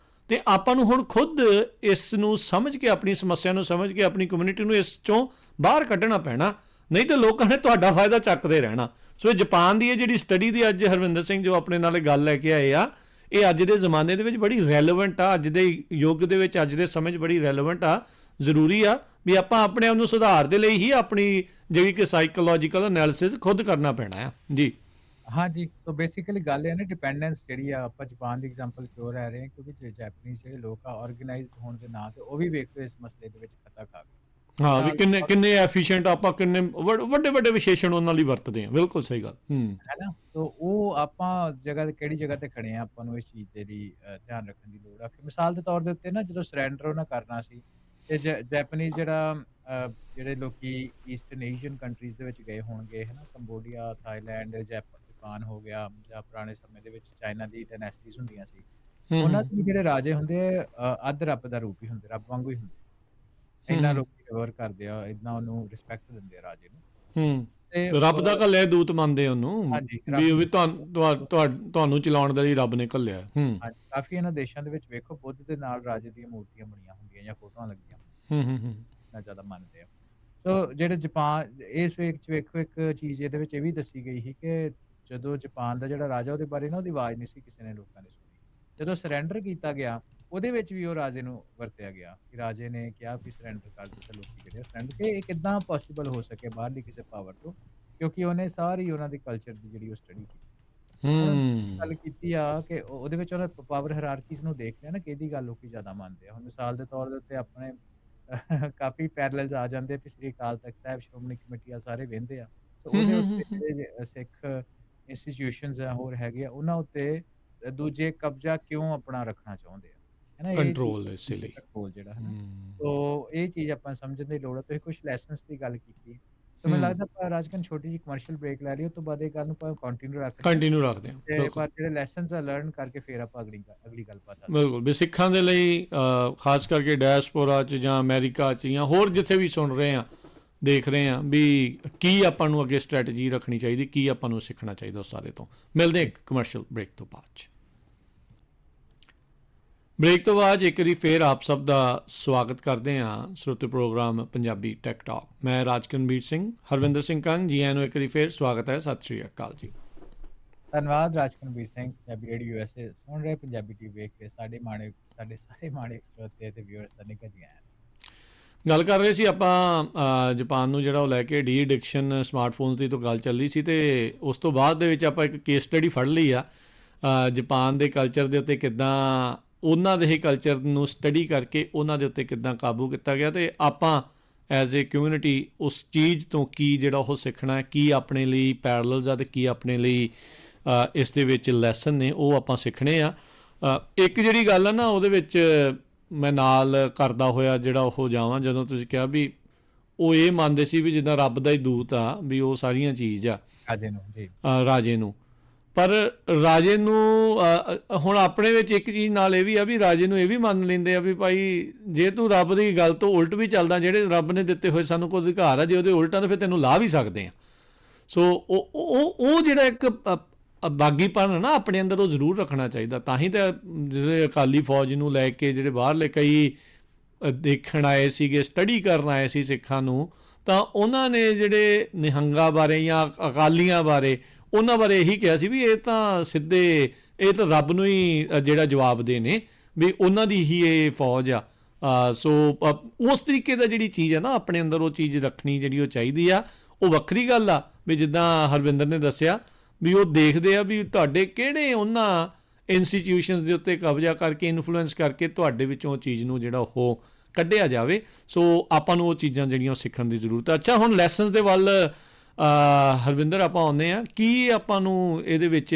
ਤੇ ਆਪਾਂ ਨੂੰ ਹੁਣ ਖੁਦ ਇਸ ਨੂੰ ਸਮਝ ਕੇ, ਆਪਣੀ ਸਮੱਸਿਆ ਨੂੰ ਸਮਝ ਕੇ, ਆਪਣੀ ਕਮਿਊਨਿਟੀ ਨੂੰ ਇਸ ਚੋਂ ਬਾਹਰ ਕੱਢਣਾ ਪੈਣਾ, ਨਹੀਂ ਤਾਂ ਲੋਕਾਂ ਨੇ ਤੁਹਾਡਾ ਫਾਇਦਾ ਚੱਕਦੇ ਰਹਿਣਾ। ਸੋ ਜਾਪਾਨ ਦੀ ਇਹ ਜਿਹੜੀ ਸਟੱਡੀ ਦੀ ਅੱਜ ਹਰਵਿੰਦਰ ਸਿੰਘ ਜੋ ਆਪਣੇ ਨਾਲ ਗੱਲ ਲੈ ਕੇ ਆਏ ਆ, ਇਹ ਅੱਜ ਦੇ ਜ਼ਮਾਨੇ ਦੇ ਵਿੱਚ ਬੜੀ ਰੈਲੇਵੈਂਟ ਆ, ਅੱਜ ਦੇ ਯੁੱਗ ਦੇ ਵਿੱਚ, ਅੱਜ ਦੇ ਸਮੇਂ 'ਚ ਬੜੀ ਰੈਲੇਵੈਂਟ ਆ। ਜ਼ਰੂਰੀ ਆ ਵੀ ਆਪਾਂ ਆਪਣੇ ਆਪ ਨੂੰ ਸੁਧਾਰ ਦੇ ਲਈ ਹੀ ਆਪਣੀ ਜਿਹੜੀ ਕਿ ਸਾਈਕੋਲੋਜੀਕਲ ਐਨਾਲਿਸਿਸ ਖੁਦ ਕਰਨਾ ਪੈਣਾ ਆ ਜੀ। ਹਾਂਜੀ, ਸੋ ਬੇਸਿਕਲੀ ਗੱਲ ਇਹ ਨਾ ਡਿਪੈਂਡੈਂਸ ਜਿਹੜੀ ਆ, ਆਪਾਂ ਜਾਪਾਨ ਦੀ ਐਗਜ਼ਾਮਪਲ ਕਿਉਂ ਲੈ ਰਹੇ ਹਾਂ ਕਿਉਂਕਿ ਜੈਪਨੀਜ਼ ਜਿਹੜੇ ਲੋਕ ਆ ਆਰਗੇਨਾਈਜ਼ਡ ਹੋਣ ਦੇ ਨਾਂ ਤੇ ਉਹ ਵੀ ਵੇਖੋ ਇਸ ਮਸਲੇ ਦੇ ਵਿੱਚ ਖਤਾ ਖਾ ਗਏ। ਹਾਂ, ਵੀ ਨਾਲ ਕਿੰਨੇ ਐਫੀਸ਼ੀਐਂਟ, ਆਪਾਂ ਕਿੰਨੇ ਵੱਡੇ ਵਿਸ਼ੇਸ਼ਣ ਉਹਨਾਂ ਲਈ ਵਰਤਦੇ ਹਾਂ। ਬਿਲਕੁਲ ਸਹੀ ਗੱਲ। ਹੈ ਨਾ? ਸੋ ਉਹ ਆਪਾਂ ਕਿਹੜੀ ਜਗ੍ਹਾ ਤੇ ਖੜੇ ਆ, ਆਪਾਂ ਨੂੰ ਇਸ ਚੀਜ਼ ਦੇ ਲਈ ਧਿਆਨ ਰੱਖਣ ਦੀ ਲੋੜ ਆ ਕਿ ਮਿਸਾਲ ਦੇ ਤੌਰ ਦੇ ਉੱਤੇ ਨਾ ਜਦੋਂ ਸਰੈਂਡਰ ਉਹਨਾਂ ਕਰਨਾ ਸੀ, ਤੇ ਜੈਪਨੀਜ਼ ਜਿਹੜਾ ਜਿਹੜੇ ਲੋਕੀ ਈਸਟਰਨ ਏਸ਼ੀਅਨ ਕੰਟਰੀਜ਼ ਦੇ ਵਿੱਚ ਗਏ ਹੋਣਗੇ ਹਨਾ, ਕੰਬੋਡੀਆ, ਥਾਈਲੈਂਡ, ਜਾਪਾਨ ਹੋ ਗਿਆ, ਜਾਂ ਪੁਰਾਣੇ ਸਮੇਂ ਦੇ ਵਿੱਚ ਚਾਈਨਾ ਦੀ ਡਾਇਨੈਸਟੀਜ਼ ਹੁੰਦੀਆਂ ਸੀ। ਹੂੰ ਉਹਨਾਂ ਹੂੰ ਦੇ ਜਿਹੜੇ ਰਾਜੇ ਹੁੰਦੇ ਆ ਅੱਧ ਰੱਬ ਦਾ ਰੂਪ ਹੀ ਹੁੰਦੇ, ਰੱਬ ਵਾਂਗੂ ਹੀ ਹੁੰਦੇ। ਇੰਨਾ ਹੂੰ ਲੋਕੀ ਰਿਵਰ ਕਰਦੇ ਆ, ਇੰਨਾ ਉਹਨੂੰ ਰਿਸਪੈਕਟ ਦਿੰਦੇ ਆ ਰਾਜੇ ਨੂੰ। ਤੇ ਹੂੰ ਰੱਬ ਦਾ ਘੱਲਿਆ ਦੂਤ ਮੰਨਦੇ ਉਹਨੂੰ, ਹਾਂਜੀ, ਵੀ ਉਹ ਰੱਬ ਵੀ ਨੂੰ ਤੁਹਾਨੂੰ ਚਲਾਉਣ ਦੇ ਲਈ ਰੱਬ ਨੇ ਘੱਲਿਆ। ਹਾਂਜੀ, ਕਾਫ਼ੀ ਇਹਨਾਂ ਦੇਸ਼ਾਂ ਦੇ ਵਿੱਚ ਵੇਖੋ ਬੁੱਧ ਦੇ ਨਾਲ ਰਾਜੇ ਦੀਆਂ ਮੂਰਤੀਆਂ ਬਣੀਆਂ ਹੁੰਦੀਆਂ ਜਾਂ ਫੋਟੋਆਂ ਲੱਗੀਆਂ ਹੂੰ ਹੂੰ ਹੂੰ ਇੰਨਾ ਜ਼ਿਆਦਾ ਮੰਨਦੇ ਆ। ਸੋ ਜਿਹੜੇ ਜਾਪਾਨ ਇਸ ਵਿੱਚ ਵੇਖੋ ਇੱਕ ਚੀਜ਼ ਇਹਦੇ ਵਿੱਚ ਇਹ ਵੀ ਦੱਸੀ ਗਈ ਸੀ ਕਿ ਜਦੋਂ ਜਾਪਾਨ ਦਾ ਜਿਹੜਾ ਰਾਜਾ ਉਹਦੇ ਬਾਰੇ ਨਾ ਉਹਦੀ ਆਵਾਜ਼ ਨਹੀਂ ਸੀ ਕਿਸੇ ਨੇ ਲੋਕਾਂ ਨੇ ਸੁਣੀ। ਜਦੋਂ ਸਰੈਂਡਰ ਕੀਤਾ ਗਿਆ ਉਹਦੇ ਵਿੱਚ ਵੀ ਉਹ ਰਾਜੇ ਨੂੰ ਵਰਤਿਆ ਗਿਆ ਕਿ ਰਾਜੇ ਨੇ ਕਿਹਾ ਵੀ ਸਰੈਂਡਰ ਕਰ ਦਿਓ ਤਾਂ ਲੋਕੀ ਜਿਹੜੇ ਸਰੈਂਡਰ ਕਿ ਇਹ ਕਿੱਦਾਂ ਪੋਸੀਬਲ ਹੋ ਸਕੇ ਬਾਹਰਲੀ ਕਿਸੇ ਪਾਵਰ ਤੋਂ, ਕਿਉਂਕਿ ਉਹਨੇ ਸਾਰੀ ਉਹਨਾਂ ਦੀ ਕਲਚਰ ਦੀ ਜਿਹੜੀ ਉਹ ਸਟੱਡੀ ਕੀਤੀ। ਹੁਣ ਗੱਲ ਕੀਤੀ ਆ ਕਿ ਉਹਦੇ ਵਿੱਚ ਉਹਨੇ ਪਾਵਰ ਹਾਇਰਾਰਕੀਜ਼ ਨੂੰ ਦੇਖ ਲਿਆ ਨਾ, ਕਿਹਦੀ ਗੱਲ ਲੋਕੀ ਜ਼ਿਆਦਾ ਮੰਨਦੇ ਆ। ਹੁਣ ਮਿਸਾਲ ਦੇ ਤੌਰ ਦੇ ਉੱਤੇ ਆਪਣੇ ਕਾਫੀ ਪੈਰਲਲਸ ਆ ਜਾਂਦੇ ਵੀ ਸ੍ਰੀ ਅਕਾਲ ਤਖਤ ਸਾਹਿਬ, ਸ਼੍ਰੋਮਣੀ ਕਮੇਟੀ ਆ, ਸਾਰੇ ਵਹਿੰਦੇ ਆ। ਸੋ ਉਹਦੇ ਉੱਤੇ ਜਿਹੜੇ ਸਿੱਖ ਇੰਸਟੀਟਿਊਸ਼ਨਸ ਆ ਹੋਰ ਹੈਗੇ ਆ, ਉਹਨਾਂ ਉੱਤੇ ਦੂਜੇ ਕਬਜ਼ਾ ਕਿਉਂ ਆਪਣਾ ਰੱਖਣਾ ਚਾਹੁੰਦੇ ਆ, ਹੈ ਨਾ? ਇਹ ਕੰਟਰੋਲ ਚੀਜ਼ ਇਸੇ ਲਈ। ਕੰਟਰੋਲ ਜਿਹੜਾ ਹੈ ਨਾ, ਸੋ ਇਹ ਚੀਜ਼ ਆਪਾਂ ਸਮਝਣ ਦੀ ਲੋੜ ਆ। ਤੁਸੀਂ ਕੁਝ ਲੈਸਨਸ ਦੀ ਗੱਲ ਕੀਤੀ, ਸੋ ਮੈਨੂੰ ਲੱਗਦਾ ਆਪਾਂ ਰਾਜਕਨ ਛੋਟੀ ਜਿਹੀ ਕਮਰਸ਼ੀਅਲ ਬ੍ਰੇਕ ਲੈ ਲਈ, ਉਸ ਤੋਂ ਬਾਅਦ ਇਹ ਗੱਲ ਨੂੰ ਆਪਾਂ ਕੰਟੀਨਿਊ ਰੱਖਦੇ ਹਾਂ ਕੰਟੀਨਿਊ ਰੱਖਦੇ ਹਾਂ, ਤੇ ਬਿਲਕੁਲ ਪਰ ਜਿਹੜੇ ਲੈਸਨਸ ਆ ਲਰਨ ਕਰਕੇ ਫਿਰ ਆਪਾਂ ਅਗਲੀ ਗੱਲਬਾਤ ਆ ਬਿਲਕੁਲ। ਵੀ ਸਿੱਖਾਂ ਦੇ ਲਈ ਖਾਸ ਕਰਕੇ ਡਾਇਸਪੋਰਾ 'ਚ ਜਾਂ ਅਮਰੀਕਾ 'ਚ ਜਾਂ ਹੋਰ ਜਿੱਥੇ ਵੀ ਸੁਣ ਰਹੇ ਆ, ਦੇਖ ਰਹੇ ਆ, ਵੀ ਕੀ ਆਪਾਂ ਨੂੰ ਅੱਗੇ ਸਟ੍ਰੈਟਜੀ ਰੱਖਣੀ ਚਾਹੀਦੀ, ਕੀ ਆਪਾਂ ਨੂੰ ਸਿੱਖਣਾ ਚਾਹੀਦਾ ਉਸ ਸਾਰੇ ਤੋਂ। ਮਿਲਦੇ ਇੱਕ ਕਮਰਸ਼ੀਅਲ ਬ੍ਰੇਕ ਤੋਂ ਬਾਅਦ 'ਚ। ਬ੍ਰੇਕ ਤੋਂ ਬਾਅਦ ਇੱਕ ਵਾਰੀ ਫੇਰ ਆਪ ਸਭ ਦਾ ਸਵਾਗਤ ਕਰਦੇ ਹਾਂ ਸਰੋਤੇ ਪ੍ਰੋਗਰਾਮ ਪੰਜਾਬੀ ਟੈਕ ਟਾਕ। ਮੈਂ ਰਾਜਕਨਵੀਰ ਸਿੰਘ, ਹਰਵਿੰਦਰ ਸਿੰਘ ਕੰਗ ਜੀ, ਆਇਆਂ ਨੂੰ ਇੱਕ ਵਾਰੀ ਫੇਰ ਸਵਾਗਤ ਹੈ। ਸਤਿ ਸ਼੍ਰੀ ਅਕਾਲ ਜੀ। ਧੰਨਵਾਦ ਰਾਜਕਨਵੀਰ ਸਿੰਘ। ਪੰਜਾਬੀ ਰੇਡੀਓ USA ਸੁਣ ਰਹੇ, ਪੰਜਾਬੀ ਟੀਵੀ ਵੇਖ ਰਹੇ ਸਾਡੇ ਸਾਰੇ ਮਾਣੇ ਸਰੋਤੇ ਤੇ ਵਿਊਅਰਸ ਦਾ ਨਿੱਘਾ ਜੀ ਆਇਆਂ। ਗੱਲ ਕਰ ਰਹੇ ਸੀ ਆਪਾਂ ਜਾਪਾਨ ਨੂੰ ਜਿਹੜਾ ਉਹ ਲੈ ਕੇ ਡੀ ਐਡਿਕਸ਼ਨ ਸਮਾਰਟਫੋਨਸ ਦੀ ਤੋਂ ਗੱਲ ਚੱਲੀ ਸੀ, ਤੇ ਉਸ ਤੋਂ ਬਾਅਦ ਦੇ ਵਿੱਚ ਆਪਾਂ ਇੱਕ ਕੇਸ ਸਟੱਡੀ ਫੜ ਲਈ ਆ ਜਾਪਾਨ ਦੇ ਕਲਚਰ ਦੇ ਉੱਤੇ, ਕਿੱਦਾਂ ਉਹਨਾਂ ਦੇ ਹੀ ਕਲਚਰ ਨੂੰ ਸਟੱਡੀ ਕਰਕੇ ਉਹਨਾਂ ਦੇ ਉੱਤੇ ਕਿੱਦਾਂ ਕਾਬੂ ਕੀਤਾ ਗਿਆ, ਤੇ ਆਪਾਂ ਐਜ਼ ਏ ਕਮਿਊਨਿਟੀ ਉਸ ਚੀਜ਼ ਤੋਂ ਕੀ ਜਿਹੜਾ ਉਹ ਸਿੱਖਣਾ ਹੈ, ਕੀ ਆਪਣੇ ਲਈ ਪੈਰਲਲਸ ਆ ਤੇ ਕੀ ਆਪਣੇ ਲਈ ਇਸ ਦੇ ਵਿੱਚ ਲੈਸਨ ਨੇ, ਉਹ ਆਪਾਂ ਸਿੱਖਣੇ ਆ। ਇੱਕ ਜਿਹੜੀ ਗੱਲ ਆ ਨਾ ਉਹਦੇ ਵਿੱਚ ਮੈਂ ਨਾਲ ਕਰਦਾ ਹੋਇਆ ਜਿਹੜਾ ਉਹ ਜਾਵਾਂ, ਜਦੋਂ ਤੁਸੀਂ ਕਿਹਾ ਵੀ ਉਹ ਇਹ ਮੰਨਦੇ ਸੀ ਵੀ ਜਿੱਦਾਂ ਰੱਬ ਦਾ ਹੀ ਦੂਤ ਆ, ਵੀ ਉਹ ਸਾਰੀਆਂ ਚੀਜ਼ ਆ ਰਾਜੇ ਨੂੰ। ਪਰ ਰਾਜੇ ਨੂੰ ਹੁਣ ਆਪਣੇ ਵਿੱਚ ਇੱਕ ਚੀਜ਼ ਨਾਲ ਇਹ ਵੀ ਆ ਵੀ ਰਾਜੇ ਨੂੰ ਇਹ ਵੀ ਮੰਨ ਲੈਂਦੇ ਆ ਵੀ ਭਾਈ ਜੇ ਤੂੰ ਰੱਬ ਦੀ ਗੱਲ ਤੋਂ ਉਲਟ ਵੀ ਚੱਲਦਾ, ਜਿਹੜੇ ਰੱਬ ਨੇ ਦਿੱਤੇ ਹੋਏ ਸਾਨੂੰ ਕੋਈ ਅਧਿਕਾਰ ਆ, ਜੇ ਉਹਦੇ ਉਲਟਾਂ ਤਾਂ ਫਿਰ ਤੈਨੂੰ ਲਾ ਵੀ ਸਕਦੇ ਆ। ਸੋ ਉਹ ਜਿਹੜਾ ਇੱਕ ਬਾਗੀਪਨ ਨਾ ਆਪਣੇ ਅੰਦਰ ਉਹ ਜ਼ਰੂਰ ਰੱਖਣਾ ਚਾਹੀਦਾ। ਤਾਂ ਹੀ ਤਾਂ ਜਿਹੜੇ ਅਕਾਲੀ ਫੌਜ ਨੂੰ ਲੈ ਕੇ ਜਿਹੜੇ ਬਾਹਰਲੇ ਕਈ ਦੇਖਣ ਆਏ ਸੀਗੇ, ਸਟੱਡੀ ਕਰਨ ਆਏ ਸੀ ਸਿੱਖਾਂ ਨੂੰ, ਤਾਂ ਉਹਨਾਂ ਨੇ ਜਿਹੜੇ ਨਿਹੰਗਾਂ ਬਾਰੇ ਜਾਂ ਅਕਾਲੀਆਂ ਬਾਰੇ, ਉਹਨਾਂ ਬਾਰੇ ਇਹੀ ਕਿਹਾ ਸੀ ਵੀ ਇਹ ਤਾਂ ਸਿੱਧੇ, ਇਹ ਤਾਂ ਰੱਬ ਨੂੰ ਹੀ ਜਿਹੜਾ ਜਵਾਬ ਦੇ ਨੇ, ਵੀ ਉਹਨਾਂ ਦੀ ਹੀ ਇਹ ਫੌਜ ਆ। ਸੋ ਉਸ ਤਰੀਕੇ ਦਾ ਜਿਹੜੀ ਚੀਜ਼ ਹੈ ਨਾ ਆਪਣੇ ਅੰਦਰ, ਉਹ ਚੀਜ਼ ਰੱਖਣੀ ਜਿਹੜੀ ਉਹ ਚਾਹੀਦੀ ਆ। ਉਹ ਵੱਖਰੀ ਗੱਲ ਆ ਵੀ ਜਿੱਦਾਂ ਹਰਵਿੰਦਰ ਨੇ ਦੱਸਿਆ ਵੀ ਉਹ ਦੇਖਦੇ ਆ ਵੀ ਤੁਹਾਡੇ ਕਿਹੜੇ ਉਹਨਾਂ ਇੰਸਟੀਟਿਊਸ਼ਨਸ ਦੇ ਉੱਤੇ ਕਬਜ਼ਾ ਕਰਕੇ, ਇਨਫਲੂਐਂਸ ਕਰਕੇ ਤੁਹਾਡੇ ਵਿੱਚੋਂ ਉਹ ਚੀਜ਼ ਨੂੰ ਜਿਹੜਾ ਉਹ ਕੱਢਿਆ ਜਾਵੇ। ਸੋ ਆਪਾਂ ਨੂੰ ਉਹ ਚੀਜ਼ਾਂ ਜਿਹੜੀਆਂ ਸਿੱਖਣ ਦੀ ਜ਼ਰੂਰਤ ਹੈ। ਅੱਛਾ, ਹੁਣ ਲੈਸਨਸ ਦੇ ਵੱਲ ਹਰਵਿੰਦਰ ਆਪਾਂ ਆਉਂਦੇ ਹਾਂ। ਕੀ ਆਪਾਂ ਨੂੰ ਇਹਦੇ ਵਿੱਚ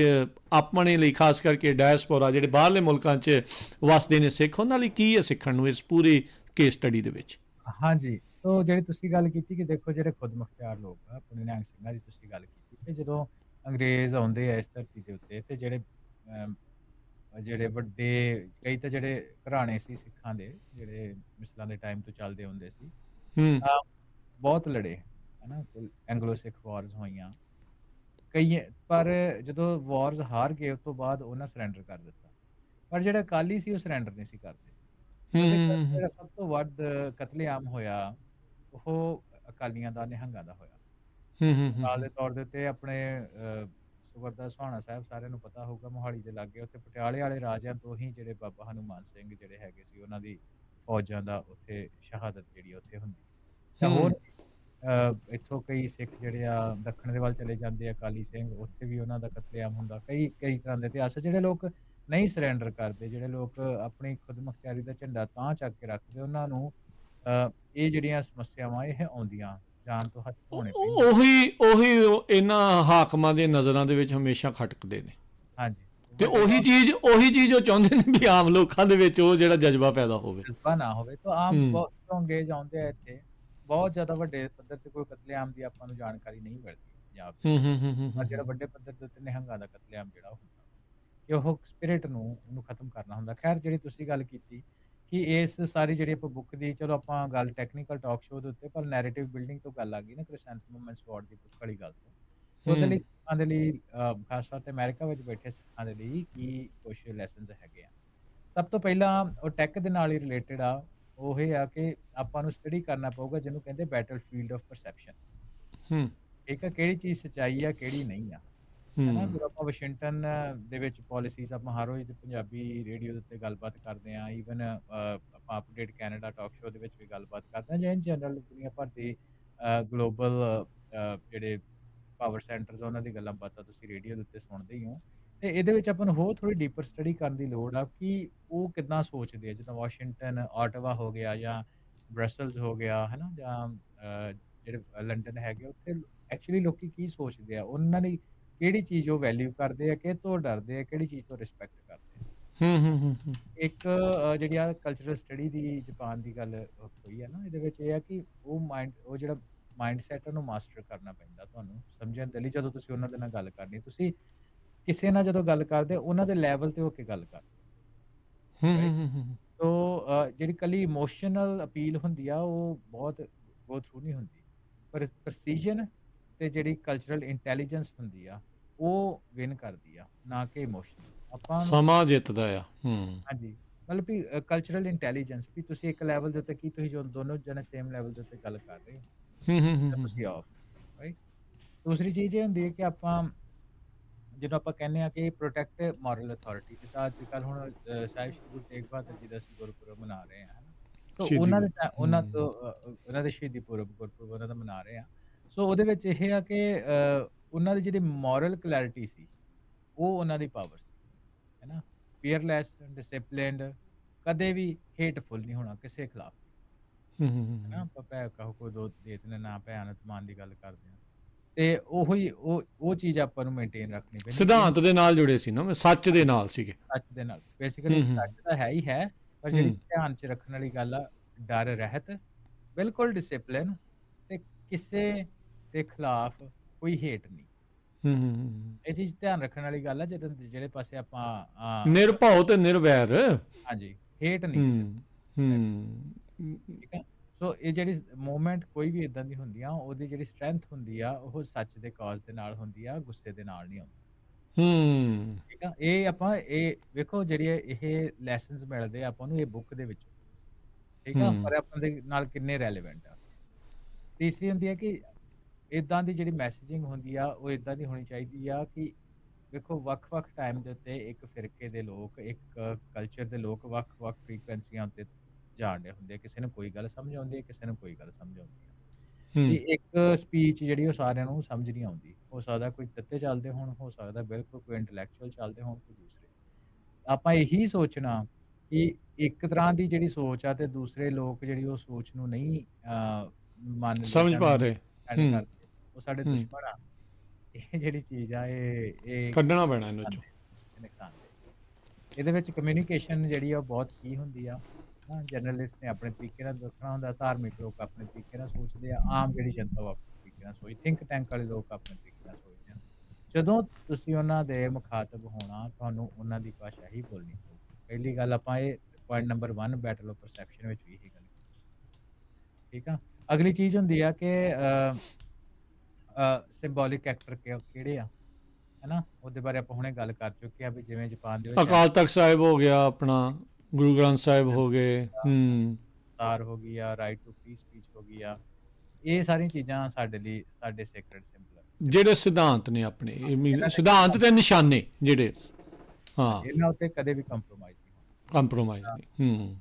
ਆਪਣੇ ਲਈ, ਖਾਸ ਕਰਕੇ ਡਾਇਸਪੋਰਾ ਜਿਹੜੇ ਬਾਹਰਲੇ ਮੁਲਕਾਂ 'ਚ ਵਸਦੇ ਨੇ ਸਿੱਖ, ਉਹਨਾਂ ਲਈ ਕੀ ਹੈ ਸਿੱਖਣ ਨੂੰ ਇਸ ਪੂਰੀ ਕੇਸ ਸਟੱਡੀ ਦੇ ਵਿੱਚ? ਹਾਂਜੀ, ਸੋ ਜਿਹੜੀ ਤੁਸੀਂ ਗੱਲ ਕੀਤੀ ਕਿ ਦੇਖੋ ਜਿਹੜੇ ਖੁਦ ਮੁਖਤਿਆਰ ਲੋਕ ਆ, ਆਪਣੇ ਨਿਹੰਗ ਸਿੰਘਾਂ ਦੀ ਤੁਸੀਂ ਗੱਲ ਕੀਤੀ ਕਿ ਜਦੋਂ ਅੰਗਰੇਜ਼ ਆਉਂਦੇ ਆ ਇਸ ਧਰਤੀ ਦੇ ਉੱਤੇ, ਤੇ ਜਿਹੜੇ ਵੱਡੇ ਕਈ ਤਾਂ ਜਿਹੜੇ ਘਰਾਣੇ ਸੀ ਸਿੱਖਾਂ ਦੇ, ਜਿਹੜੇ ਮਿਸਲਾਂ ਦੇ ਟਾਈਮ ਤੋਂ ਚੱਲਦੇ ਹੁੰਦੇ ਸੀ, ਬਹੁਤ ਲੜੇ ਹਨਾ, ਐਂਗਲੋ ਸਿੱਖ ਵਾਰਸ ਹੋਈਆਂ ਕਈ, ਪਰ ਜਦੋਂ ਵਾਰਸ ਹਾਰ ਗਏ ਉਸ ਤੋਂ ਬਾਅਦ ਉਹਨਾਂ ਸਰੈਂਡਰ ਕਰ ਦਿੱਤਾ। ਪਰ ਜਿਹੜਾ ਅਕਾਲੀ ਸੀ ਉਹ ਸਰੈਂਡਰ ਨਹੀਂ ਸੀ ਕਰਦੇ। ਜਿਹੜਾ ਸਭ ਤੋਂ ਵੱਧ ਕਤਲੇਆਮ ਹੋਇਆ ਉਹ ਅਕਾਲੀਆਂ ਦਾ, ਨਿਹੰਗਾਂ ਦਾ ਹੋਇਆ। ਮਿਸਾਲ ਦੇ ਤੌਰ ਦੇ ਉੱਤੇ ਆਪਣੇ ਗੁਰਦੁਆਰਾ ਸੋਹਾਣਾ ਸਾਹਿਬ ਸਾਰਿਆਂ ਨੂੰ ਪਤਾ ਹੋਊਗਾ, ਮੋਹਾਲੀ ਦੇ ਲਾਗੇ, ਉੱਥੇ ਪਟਿਆਲੇ ਵਾਲੇ ਰਾਜਿਆਂ ਤੋਂ ਹੀ ਜਿਹੜੇ ਬਾਬਾ ਹਨੂੰਮਾਨ ਸਿੰਘ ਜਿਹੜੇ ਹੈਗੇ ਸੀ, ਉਹਨਾਂ ਦੀ ਫੌਜਾਂ ਦਾ ਉੱਥੇ ਸ਼ਹਾਦਤ ਜਿਹੜੀ ਉੱਥੇ ਹੁੰਦੀ। ਤਾਂ ਹੋਰ ਇੱਥੋਂ ਕਈ ਸਿੱਖ ਜਿਹੜੇ ਆ ਦੱਖਣ ਦੇ ਵੱਲ ਚਲੇ ਜਾਂਦੇ ਆ, ਅਕਾਲੀ ਸਿੰਘ, ਉੱਥੇ ਵੀ ਉਹਨਾਂ ਦਾ ਕਤਲੇਆਮ ਹੁੰਦਾ। ਕਈ ਤਰ੍ਹਾਂ ਦੇ ਇਤਿਹਾਸ। ਜਿਹੜੇ ਲੋਕ ਨਹੀਂ ਸਰੈਂਡਰ ਕਰਦੇ, ਜਿਹੜੇ ਲੋਕ ਆਪਣੀ ਖੁਦ ਮੁਖਤਿਆਰੀ ਦਾ ਝੰਡਾ ਤਾਂ ਚੱਕ ਕੇ ਰੱਖਦੇ, ਉਹਨਾਂ ਨੂੰ ਇਹ ਜਿਹੜੀਆਂ ਸਮੱਸਿਆਵਾਂ ਇਹ ਆਉਂਦੀਆਂ, ਜਾਨ ਤੋਂ ਹੱਥ ਧੋਣੇ ਪੈਂਦੇ। ਉਹੀ ਇਹਨਾਂ ਹਾਕਮਾਂ ਦੇ ਨਜ਼ਰਾਂ ਦੇ ਵਿੱਚ ਹਮੇਸ਼ਾ ਖਟਕਦੇ ਨੇ। ਹਾਂਜੀ, ਤੇ ਉਹੀ ਚੀਜ਼ ਉਹ ਚਾਹੁੰਦੇ ਨੇ ਵੀ ਆਮ ਲੋਕਾਂ ਦੇ ਵਿੱਚ ਉਹ ਜਿਹੜਾ ਜਜ਼ਬਾ ਪੈਦਾ ਹੋਵੇ, ਜਜ਼ਬਾ ਨਾ ਹੋਵੇ। ਤਾਂ ਆਮ ਤੋਂ ਅੰਗਰੇਜ਼ ਆਉਂਦੇ ਆ ਇੱਥੇ, ਬਹੁਤ ਜ਼ਿਆਦਾ ਵੱਡੇ ਪੱਧਰ ਤੇ ਕੋਈ ਕਤਲੇਆਮ ਦੀ ਆਪਾਂ ਨੂੰ ਜਾਣਕਾਰੀ ਨਹੀਂ ਮਿਲਦੀ ਪੰਜਾਬ ਦੇ ਹੂੰ ਵਿੱਚ। ਹੂੰ ਹੂੰ ਹੂੰ ਪਰ ਹੂੰ ਜਿਹੜਾ ਹੂੰ ਵੱਡੇ ਪੱਧਰ ਦੇ ਉੱਤੇ ਨਿਹੰਗਾਂ ਦਾ ਕਤਲੇਆਮ ਜਿਹੜਾ ਹੁੰਦਾ ਕਿ ਉਹ ਸਪਿਰਿਟ ਨੂੰ ਉਹਨੂੰ ਖਤਮ ਕਰਨਾ ਹੁੰਦਾ। ਖੈਰ ਜਿਹੜੀ ਤੁਸੀਂ ਗੱਲ ਕੀਤੀ ਕਿ ਇਸ ਸਾਰੀ ਜਿਹੜੀ ਆਪਾਂ ਬੁੱਕ ਦੀ, ਚਲੋ ਆਪਾਂ ਗੱਲ ਟੈਕਨੀਕਲ ਟਾਕ ਸ਼ੋਅ ਦੇ ਉੱਤੇ, ਪਰ ਨੈਰੇਟਿਵ ਬਿਲਡਿੰਗ ਤੋਂ ਗੱਲ ਆ ਗਈ ਨਾ ਕ੍ਰਿਸੈਂਥੇਮਮ ਸਵਾਰਡ ਦੀ ਬੁੱਕ ਵਾਲੀ ਗੱਲ ਤੋਂ। ਤੇ ਉਹਦੇ ਲਈ ਹੂੰ ਸਿੱਖਾਂ ਦੇ ਲਈ ਖਾਸ ਤੌਰ ਤੇ ਅਮਰੀਕਾ ਵਿੱਚ ਬੈਠੇ ਸਿੱਖਾਂ ਦੇ ਲਈ ਕੀ ਕੁਛ ਲੈਸਨਸ ਹੈਗੇ ਆ। ਸਭ ਤੋਂ ਪਹਿਲਾਂ ਉਹ ਟੈਕ ਦੇ ਨਾਲ ਹੀ ਰਿਲੇਟਡ ਆ, ਉਹ ਇਹ ਆ ਕਿ ਆਪਾਂ ਨੂੰ ਸਟੱਡੀ ਕਰਨਾ ਪਊਗਾ ਜਿਹਨੂੰ ਕਹਿੰਦੇ ਬੈਟਲਫੀਲਡ ਆਫ ਪਰਸੈਪਸ਼ਨ। ਹੂੰ ਠੀਕ ਆ, ਕਿਹੜੀ ਚੀਜ਼ ਸੱਚਾਈ ਆ, ਕਿਹੜੀ ਨਹੀਂ ਆ। ਹੈ ਨਾ? ਹੂੰ ਜਦੋਂ ਆਪਾਂ ਵਾਸ਼ਿੰਗਟਨ ਦੇ ਵਿੱਚ ਪਾਲਿਸੀਜ਼ ਆਪਾਂ ਹਰ ਰੋਜ਼ ਪੰਜਾਬੀ ਰੇਡੀਓ ਦੇ ਉੱਤੇ ਗੱਲਬਾਤ ਕਰਦੇ ਹਾਂ, ਈਵਨ ਆਪਾਂ ਅਪਡੇਟ ਕੈਨੇਡਾ ਟਾਕ ਸ਼ੋਅ ਦੇ ਵਿੱਚ ਵੀ ਗੱਲਬਾਤ ਕਰਦੇ ਹਾਂ, ਜਾਂ ਇਨ ਜਨਰਲ ਦੁਨੀਆ ਭਰ ਦੇ ਗਲੋਬਲ ਜਿਹੜੇ ਪਾਵਰ ਸੈਂਟਰਸ ਆ ਉਹਨਾਂ ਦੀ ਗੱਲਾਂ ਬਾਤਾਂ ਤੁਸੀਂ ਰੇਡੀਓ ਦੇ ਉੱਤੇ ਸੁਣਦੇ ਹੀ ਹੋ। ਤੇ ਇਹਦੇ ਵਿੱਚ ਆਪਾਂ ਨੂੰ ਹੋਰ ਥੋੜੀ ਡੀਪਰ ਸਟੱਡੀ ਕਰਨ ਦੀ ਲੋੜ ਆ ਕਿ ਉਹ ਕਿੱਦਾਂ ਸੋਚਦੇ ਆ। ਜਿੱਦਾਂ ਵਾਸ਼ਿੰਗਟਨ, ਆਟਵਾ ਹੋ ਗਿਆ ਜਾਂ ਬ੍ਰਸਲਸ ਹੋ ਗਿਆ, ਹੈ ਨਾ? ਜਾਂ ਜਿਹੜੇ ਲੰਡਨ ਹੈਗੇ, ਉੱਥੇ ਐਕਚੁਅਲੀ ਲੋਕੀ ਕੀ ਸੋਚਦੇ ਆ, ਉਹਨਾਂ ਦੀ ਕਿਹੜੀ ਚੀਜ਼ ਉਹ ਵੈਲਿਊ ਕਰਦੇ ਆ, ਕਿਹ ਤੋਂ ਡਰਦੇ ਆ, ਕਿਹੜੀ ਚੀਜ਼ ਤੋਂ ਰਿਸਪੈਕਟ ਕਰਦੇ ਆ। ਹੂੰ ਹੂੰ ਹੂੰ ਹੂੰ ਇੱਕ ਜਿਹੜੀ ਆ ਕਲਚਰਲ ਸਟੱਡੀ ਦੀ ਜਾਪਾਨ ਦੀ ਗੱਲ ਹੋਈ ਹੈ ਨਾ, ਇਹਦੇ ਵਿੱਚ ਇਹ ਆ ਕਿ ਉਹ ਜਿਹੜਾ ਮਾਈਂਡਸੈਟ ਉਹਨੂੰ ਮਾਸਟਰ ਕਰਨਾ ਪੈਂਦਾ ਤੁਹਾਨੂੰ ਸਮਝਣ ਦੇ ਲਈ। ਜਦੋਂ ਤੁਸੀਂ ਉਹਨਾਂ ਦੇ ਨਾਲ ਗੱਲ ਕਰਨੀ, ਤੁਸੀਂ ਕਿਸੇ ਨਾਲ ਜਦੋਂ ਗੱਲ ਕਰਦੇ ਉਹਨਾਂ ਦੇ ਲੈਵਲ ਤੇ ਹੋ ਕੇ ਗੱਲ ਕਰਦੇ, ਹੂੰ ਰਾਈਟ? ਹੂੰ ਹੂੰ ਸੋ ਜਿਹੜੀ ਕੱਲੀ ਇਮੋਸ਼ਨਲ ਅਪੀਲ ਹੁੰਦੀ ਆ ਉਹ ਬਹੁਤ ਗੋ ਥਰੂ ਨਹੀਂ ਹੁੰਦੀ, ਪਰ ਪ੍ਰਸੀਜਨ ਤੇ ਜਿਹੜੀ ਕਲਚਰਲ ਇੰਟੈਲੀਜੈਂਸ ਹੁੰਦੀ ਆ ਉਹ ਵਿਨ ਕਰਦੀ ਆ, ਨਾ ਕਿ ਇਮੋਸ਼ਨਲ। ਆਪਾਂ ਨੂੰ ਸਮਾਂ ਜਿੱਤਦਾ ਆ। ਹੂੰ ਹਾਂਜੀ, ਮਤਲਬ ਵੀ ਕਲਚਰਲ ਇੰਟੈਲੀਜੈਂਸ ਵੀ ਤੁਸੀਂ ਇੱਕ ਲੈਵਲ ਦੇ ਉੱਤੇ ਕੀ ਤੁਸੀਂ ਜੋ ਦੋਨੋਂ ਜਣੇ ਸੇਮ ਲੈਵਲ ਦੇ ਉੱਤੇ ਗੱਲ ਕਰ ਰਹੇ ਹੋ ਹੂੰ ਹੂੰ ਹੂੰ ਜਾਂ ਹੂੰ ਤੁਸੀਂ ਆਫ, ਰਾਈਟ? ਦੂਸਰੀ ਚੀਜ਼ ਇਹ ਹੁੰਦੀ ਹੈ ਕਿ ਆਪਾਂ ਜਦੋਂ ਆਪਾਂ ਕਹਿੰਦੇ ਆ ਕਿ ਪ੍ਰੋਟੈਕਟ ਮੋਰਲ ਅਥਾਰਟੀ, ਜਿੱਦਾਂ ਅੱਜ ਕੱਲ੍ਹ ਹੁਣ ਸਾਹਿਬ ਸ਼੍ਰੀ ਗੁਰੂ ਤੇਗ ਬਹਾਦਰ ਜੀ ਦਾ ਅਸੀਂ ਗੁਰਪੁਰਬ ਮਨਾ ਰਹੇ ਹਾਂ, ਹੈ ਨਾ? ਤਾਂ ਸ਼ਹੀਦੀ ਉਹਨਾਂ ਗੁਰੂ। ਦੇ ਉਹਨਾਂ ਤੋਂ ਉਹਨਾਂ ਦੇ ਸ਼ਹੀਦੀ ਪੁਰਬ ਗੁਰਪੁਰਬ ਉਹਨਾਂ ਦਾ ਮਨਾ ਰਹੇ ਹਾਂ। ਸੋ ਉਹਦੇ ਵਿੱਚ ਇਹ ਆ ਕਿ ਉਹਨਾਂ ਦੀ ਜਿਹੜੀ ਮੋਰਲ ਕਲੈਰਿਟੀ ਸੀ, ਉਹ ਉਹਨਾਂ ਦੀ ਪਾਵਰ ਸੀ, ਹੈ ਨਾ? ਫੀਅਰਲੈਸ, ਡਿਸਿਪਲਿਨਡ, ਕਦੇ ਵੀ ਹੇਟਫੁਲ ਨਹੀਂ ਹੋਣਾ ਕਿਸੇ ਖਿਲਾਫ, ਹੂੰ ਹੂੰ ਹੈ ਨਾ? ਹੂੰ ਆਪਾਂ ਭੈ ਕਹੋ ਕੋ ਦੋ ਦੇਤ ਨੇ, ਨਾ ਭੈਣਤ ਮਾਨ ਦੀ ਗੱਲ ਕਰਦੇ ਹਾਂ। ਤੇ ਉਹੀ ਉਹ ਚੀਜ਼ ਆਪਾਂ ਨੂੰ ਮੇਨਟੇਨ ਰੱਖਣੀ ਪੈਂਦੀ ਕਿ ਸਿਧਾਂਤ ਦੇ ਨਾਲ ਜੁੜੇ ਸੀ ਨਾ, ਸੱਚ ਦੇ ਨਾਲ ਸੀਗੇ। ਸੱਚ ਦੇ ਨਾਲ। ਹੂੰ ਬੇਸਿਕਲੀ ਹੂੰ ਸੱਚ ਤਾਂ ਹੈ ਹੀ ਹੈ, ਪਰ ਜਿਹੜੀ ਹੂੰ ਧਿਆਨ 'ਚ ਰੱਖਣ ਵਾਲੀ ਗੱਲ ਆ, ਡਰ ਰਹਿਤ, ਬਿਲਕੁਲ ਡਿਸਿਪਲਿਨ ਤੇ ਕਿਸੇ ਦੇ ਖਿਲਾਫ ਕੋਈ ਹੇਟ ਨਹੀਂ। ਹੂੰ ਹੂੰ ਹੂੰ ਇਹ ਚੀਜ਼ ਧਿਆਨ ਰੱਖਣ ਵਾਲੀ ਗੱਲ ਆ, ਜਿਹੜੇ ਪਾਸੇ ਆਪਾਂ ਨਿਰਭਉ ਤੇ ਨਿਰਵੈਰ। ਹਾਂਜੀ, ਹੇਟ ਨਹੀਂ ਕਿਸੇ ਹੂੰ ਹੂੰ ਠੀਕ ਹੈ। ਸੋ ਇਹ ਜਿਹੜੀ ਮੂਵਮੈਂਟ ਕੋਈ ਵੀ ਇਦਾਂ ਦੀ ਹੁੰਦੀ ਆ, ਉਹਦੀ ਜਿਹੜੀ ਸਟਰੈਂਥ ਹੁੰਦੀ ਆ ਉਹ ਸੱਚ ਦੇ ਕਾਜ਼ ਦੇ ਨਾਲ ਹੁੰਦੀ ਆ, ਗੁੱਸੇ ਦੇ ਨਾਲ ਨਹੀਂ ਹੁੰਦੀ। ਹੂੰ ਠੀਕ ਆ, ਇਹ ਵੇਖੋ ਜਿਹੜੀ ਇਹ ਲੈਸਨਸ ਮਿਲਦੇ ਆ ਆਪਾਂ ਨੂੰ ਇਹ ਬੁੱਕ ਦੇ ਵਿੱਚੋਂ, ਠੀਕ ਆ, ਹੂੰ ਪਰ ਆਪਾਂ ਦੇ ਨਾਲ ਕਿੰਨੇ ਰੈਲੇਵੈਂਟ ਆ। ਤੀਸਰੀ ਹੁੰਦੀ ਹੈ ਕਿ ਇਦਾਂ ਦੀ ਜਿਹੜੀ ਮੈਸੇਜਿੰਗ ਹੁੰਦੀ ਆ ਉਹ ਇਦਾਂ ਦੀ ਹੋਣੀ ਚਾਹੀਦੀ ਆ ਕਿ ਵੇਖੋ ਵੱਖ-ਵੱਖ ਟਾਈਮ ਦੇ ਉੱਤੇ ਇੱਕ ਫਿਰਕੇ ਦੇ ਲੋਕ, ਇੱਕ ਕਲਚਰ ਦੇ ਲੋਕ ਵੱਖ-ਵੱਖ ਫ੍ਰੀਕੁਐਂਸੀਆਂ ਉੱਤੇ ਜਾਣਦੇ ਹੁੰਦੇ ਆ। ਕਿਸੇ ਨੂੰ ਕੋਈ ਗੱਲ ਸਮਝ ਆਉਂਦੀ ਹੈ, ਕਿਸੇ ਨੂੰ ਕੋਈ ਗੱਲ ਸਮਝ ਆਉਂਦੀ ਹੈ। ਹੂੰ ਇਹ ਇੱਕ ਸਪੀਚ ਜਿਹੜੀ ਉਹ ਸਾਰਿਆਂ ਨੂੰ ਸਮਝ ਨਹੀਂ ਆਉਂਦੀ। ਹੋ ਸਕਦਾ ਕੋਈ ਤੱਤੇ ਚੱਲਦੇ ਹੋਣ, ਹੋ ਸਕਦਾ ਬਿਲਕੁਲ ਕੋਈ ਇੰਟੈਲੈਕਚੁਅਲ ਚੱਲਦੇ ਹੋਣ, ਕੋਈ ਦੂਸਰੇ। ਆਪਾਂ ਇਹੀ ਸੋਚਣਾ ਕਿ ਇੱਕ ਤਰ੍ਹਾਂ ਦੀ ਜਿਹੜੀ ਸੋਚ ਆ ਤੇ ਦੂਸਰੇ ਲੋਕ ਜਿਹੜੀ ਉਹ ਸੋਚ ਨੂੰ ਨਹੀਂ ਮੰਨਦੇ ਸਮਝ ਜਾਂ ਪਾ ਰਹੇ। understand ਹੂੰ ਕਰਦੇ, ਉਹ ਸਾਡੇ ਹੂੰ ਦੁਸ਼ਮਣ ਆ। ਇਹ ਜਿਹੜੀ ਚੀਜ਼ ਆ ਇਹ ਕੱਢਣਾ ਪੈਣਾ ਇਹਨੂੰ ਚੋਂ। ਨੁਕਸਾਨਦੇਹ। ਇਹਦੇ ਵਿੱਚ ਕਮਿਊਨੀਕੇਸ਼ਨ ਜਿਹੜੀ ਆ ਉਹ ਬਹੁਤ ਕੀ ਹੁੰਦੀ ਆ। ਹਾਂ, ਜਰਨਲਿਸਟ ਨੇ ਆਪਣੇ ਤਰੀਕੇ ਨਾਲ ਦੱਸਣਾ ਹੁੰਦਾ, ਧਾਰਮਿਕ ਲੋਕ ਆਪਣੇ ਤਰੀਕੇ ਨਾਲ ਸੋਚਦੇ ਆ, ਆਮ ਜਿਹੜੀ ਜਨਤਾ ਉਹ ਆਪਣੇ ਤਰੀਕੇ ਨਾਲ ਸੋਚਦੀ, ਥਿੰਕ ਟੈਂਕ ਵਾਲੇ ਲੋਕ ਆਪਣੇ ਤਰੀਕੇ ਨਾਲ ਸੋਚਦੇ ਆ। ਜਦੋਂ ਤੁਸੀਂ ਉਹਨਾਂ ਦੇ ਮੁਖਾਤਬ ਹੋਣਾ, ਤੁਹਾਨੂੰ ਉਹਨਾਂ ਦੀ ਭਾਸ਼ਾ ਹੀ ਬੋਲਣੀ ਪਊਗੀ। ਪਹਿਲੀ ਗੱਲ ਆਪਾਂ ਇਹ point number 1 battle of perception ਵਿੱਚ ਵੀ ਇਹੀ ਗੱਲ ਕੀਤੀ। ਠੀਕ ਆ। ਅਗਲੀ ਚੀਜ਼ ਹੁੰਦੀ ਆ ਕਿ ਸਿੰਬੋਲਿਕ ਐਕਟਰ ਕਿਹੜੇ ਆ, ਹੈਨਾ? ਉਹਦੇ ਬਾਰੇ ਆਪਾਂ ਹੁਣੇ ਗੱਲ ਕਰ ਚੁੱਕੇ ਆ ਵੀ ਜਿਵੇਂ ਜਾਪਾਨ ਦੇ ਵਿੱਚ ਅਕਾਲ ਤਖਤ ਸਾਹਿਬ ਹੋ ਗਿਆ, ਆਪਣਾ ਗੁਰੂ ਗ੍ਰੰਥ ਸਾਹਿਬ ਹੋ ਗਏ। ਤਾਰ ਹੋ ਗਈ ਆ, ਰਾਈਟ ਟੂ ਫ੍ਰੀ ਸਪੀਚ ਹੋ ਗਈ ਆ। ਇਹ ਸਾਰੀਆਂ ਚੀਜ਼ਾਂ ਸਾਡੇ ਲਈ ਸਾਡੇ ਸੈਕਰਡ ਸਿੰਬਲ ਜਿਹੜੇ ਸਿਧਾਂਤ ਨੇ ਆਪਣੇ, ਸਿਧਾਂਤ ਤੇ ਨਿਸ਼ਾਨੇ ਜਿਹੜੇ, ਹਾਂ, ਇਹਨਾਂ ਉੱਤੇ ਕਦੇ ਵੀ ਕੰਪਰੋਮਾਈਜ਼ ਨਹੀਂ ਹੋਣਾ। ਕੰਪਰੋਮਾਈਜ਼ ਨਹੀਂ।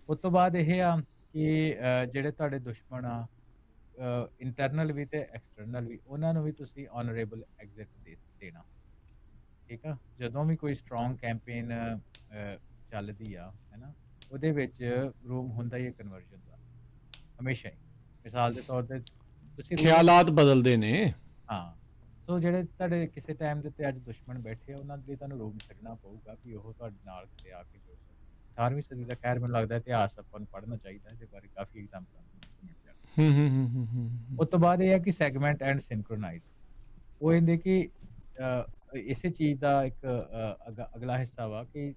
ਉਸ ਤੋਂ ਬਾਅਦ ਇਹ ਆ ਕਿ ਜਿਹੜੇ ਤੁਹਾਡੇ ਦੁਸ਼ਮਣ ਆ, ਇੰਟਰਨਲ ਵੀ ਤੇ ਐਕਸਟਰਨਲ ਵੀ, ਉਹਨਾਂ ਨੂੰ ਵੀ ਤੁਸੀਂ ਆਨਰੇਬਲ ਐਗਜ਼ਿਟ ਦੇਣਾ। ਠੀਕ ਆ। ਜਦੋਂ ਵੀ ਕੋਈ ਸਟਰੋਂਗ ਕੈਂਪੇਨ ਚੱਲਦੀ ਆ, ਹੈਨਾ, ਉਹਦੇ ਵਿੱਚ ਰੂਮ ਹੁੰਦਾ ਹੀ ਹੈ ਕਨਵਰਜਨ ਦਾ, ਹਮੇਸ਼ਾ ਹੀ। ਮਿਸਾਲ ਦੇ ਤੌਰ ਤੇ ਤੁਸੀਂ ਖਿਆਲਾਤ ਬਦਲਦੇ ਨੇ। ਹਾਂ। ਸੋ ਜਿਹੜੇ ਤੁਹਾਡੇ ਕਿਸੇ ਟਾਈਮ ਦੇ ਉੱਤੇ ਅੱਜ ਦੁਸ਼ਮਣ ਬੈਠੇ ਆ, ਉਹਨਾਂ ਦੇ ਲਈ ਤੁਹਾਨੂੰ ਰੂਮ ਛੱਡਣਾ ਪਊਗਾ ਵੀ ਉਹ ਤੁਹਾਡੇ ਨਾਲ ਕਿਤੇ ਆ ਕੇ ਜੁੜ ਸਕਣ। 18ਵੀਂ ਸਦੀ ਦਾ ਖੈਰ ਮੈਨੂੰ ਲੱਗਦਾ ਇਤਿਹਾਸ ਆਪਾਂ ਨੂੰ ਪੜ੍ਹਨਾ ਚਾਹੀਦਾ, ਇਹਦੇ ਬਾਰੇ ਕਾਫੀ ਐਗਜ਼ਾਮਪਲਾਂ ਮਿਲ ਜਾਣ। ਹੂੰ ਹੂੰ ਹੂੰ ਹੂੰ ਹੂੰ ਹੂੰ। ਉਸ ਤੋਂ ਬਾਅਦ ਇਹ ਹੈ ਕਿ ਸੈਗਮੈਂਟ ਐਂਡ ਸਿੰਕਰੋਨਾਈਜ਼, ਉਹ ਇਹਦੇ ਕਿ ਇਸੇ ਚੀਜ਼ ਦਾ ਇੱਕ ਅਗਲਾ ਹਿੱਸਾ ਵਾ ਕਿ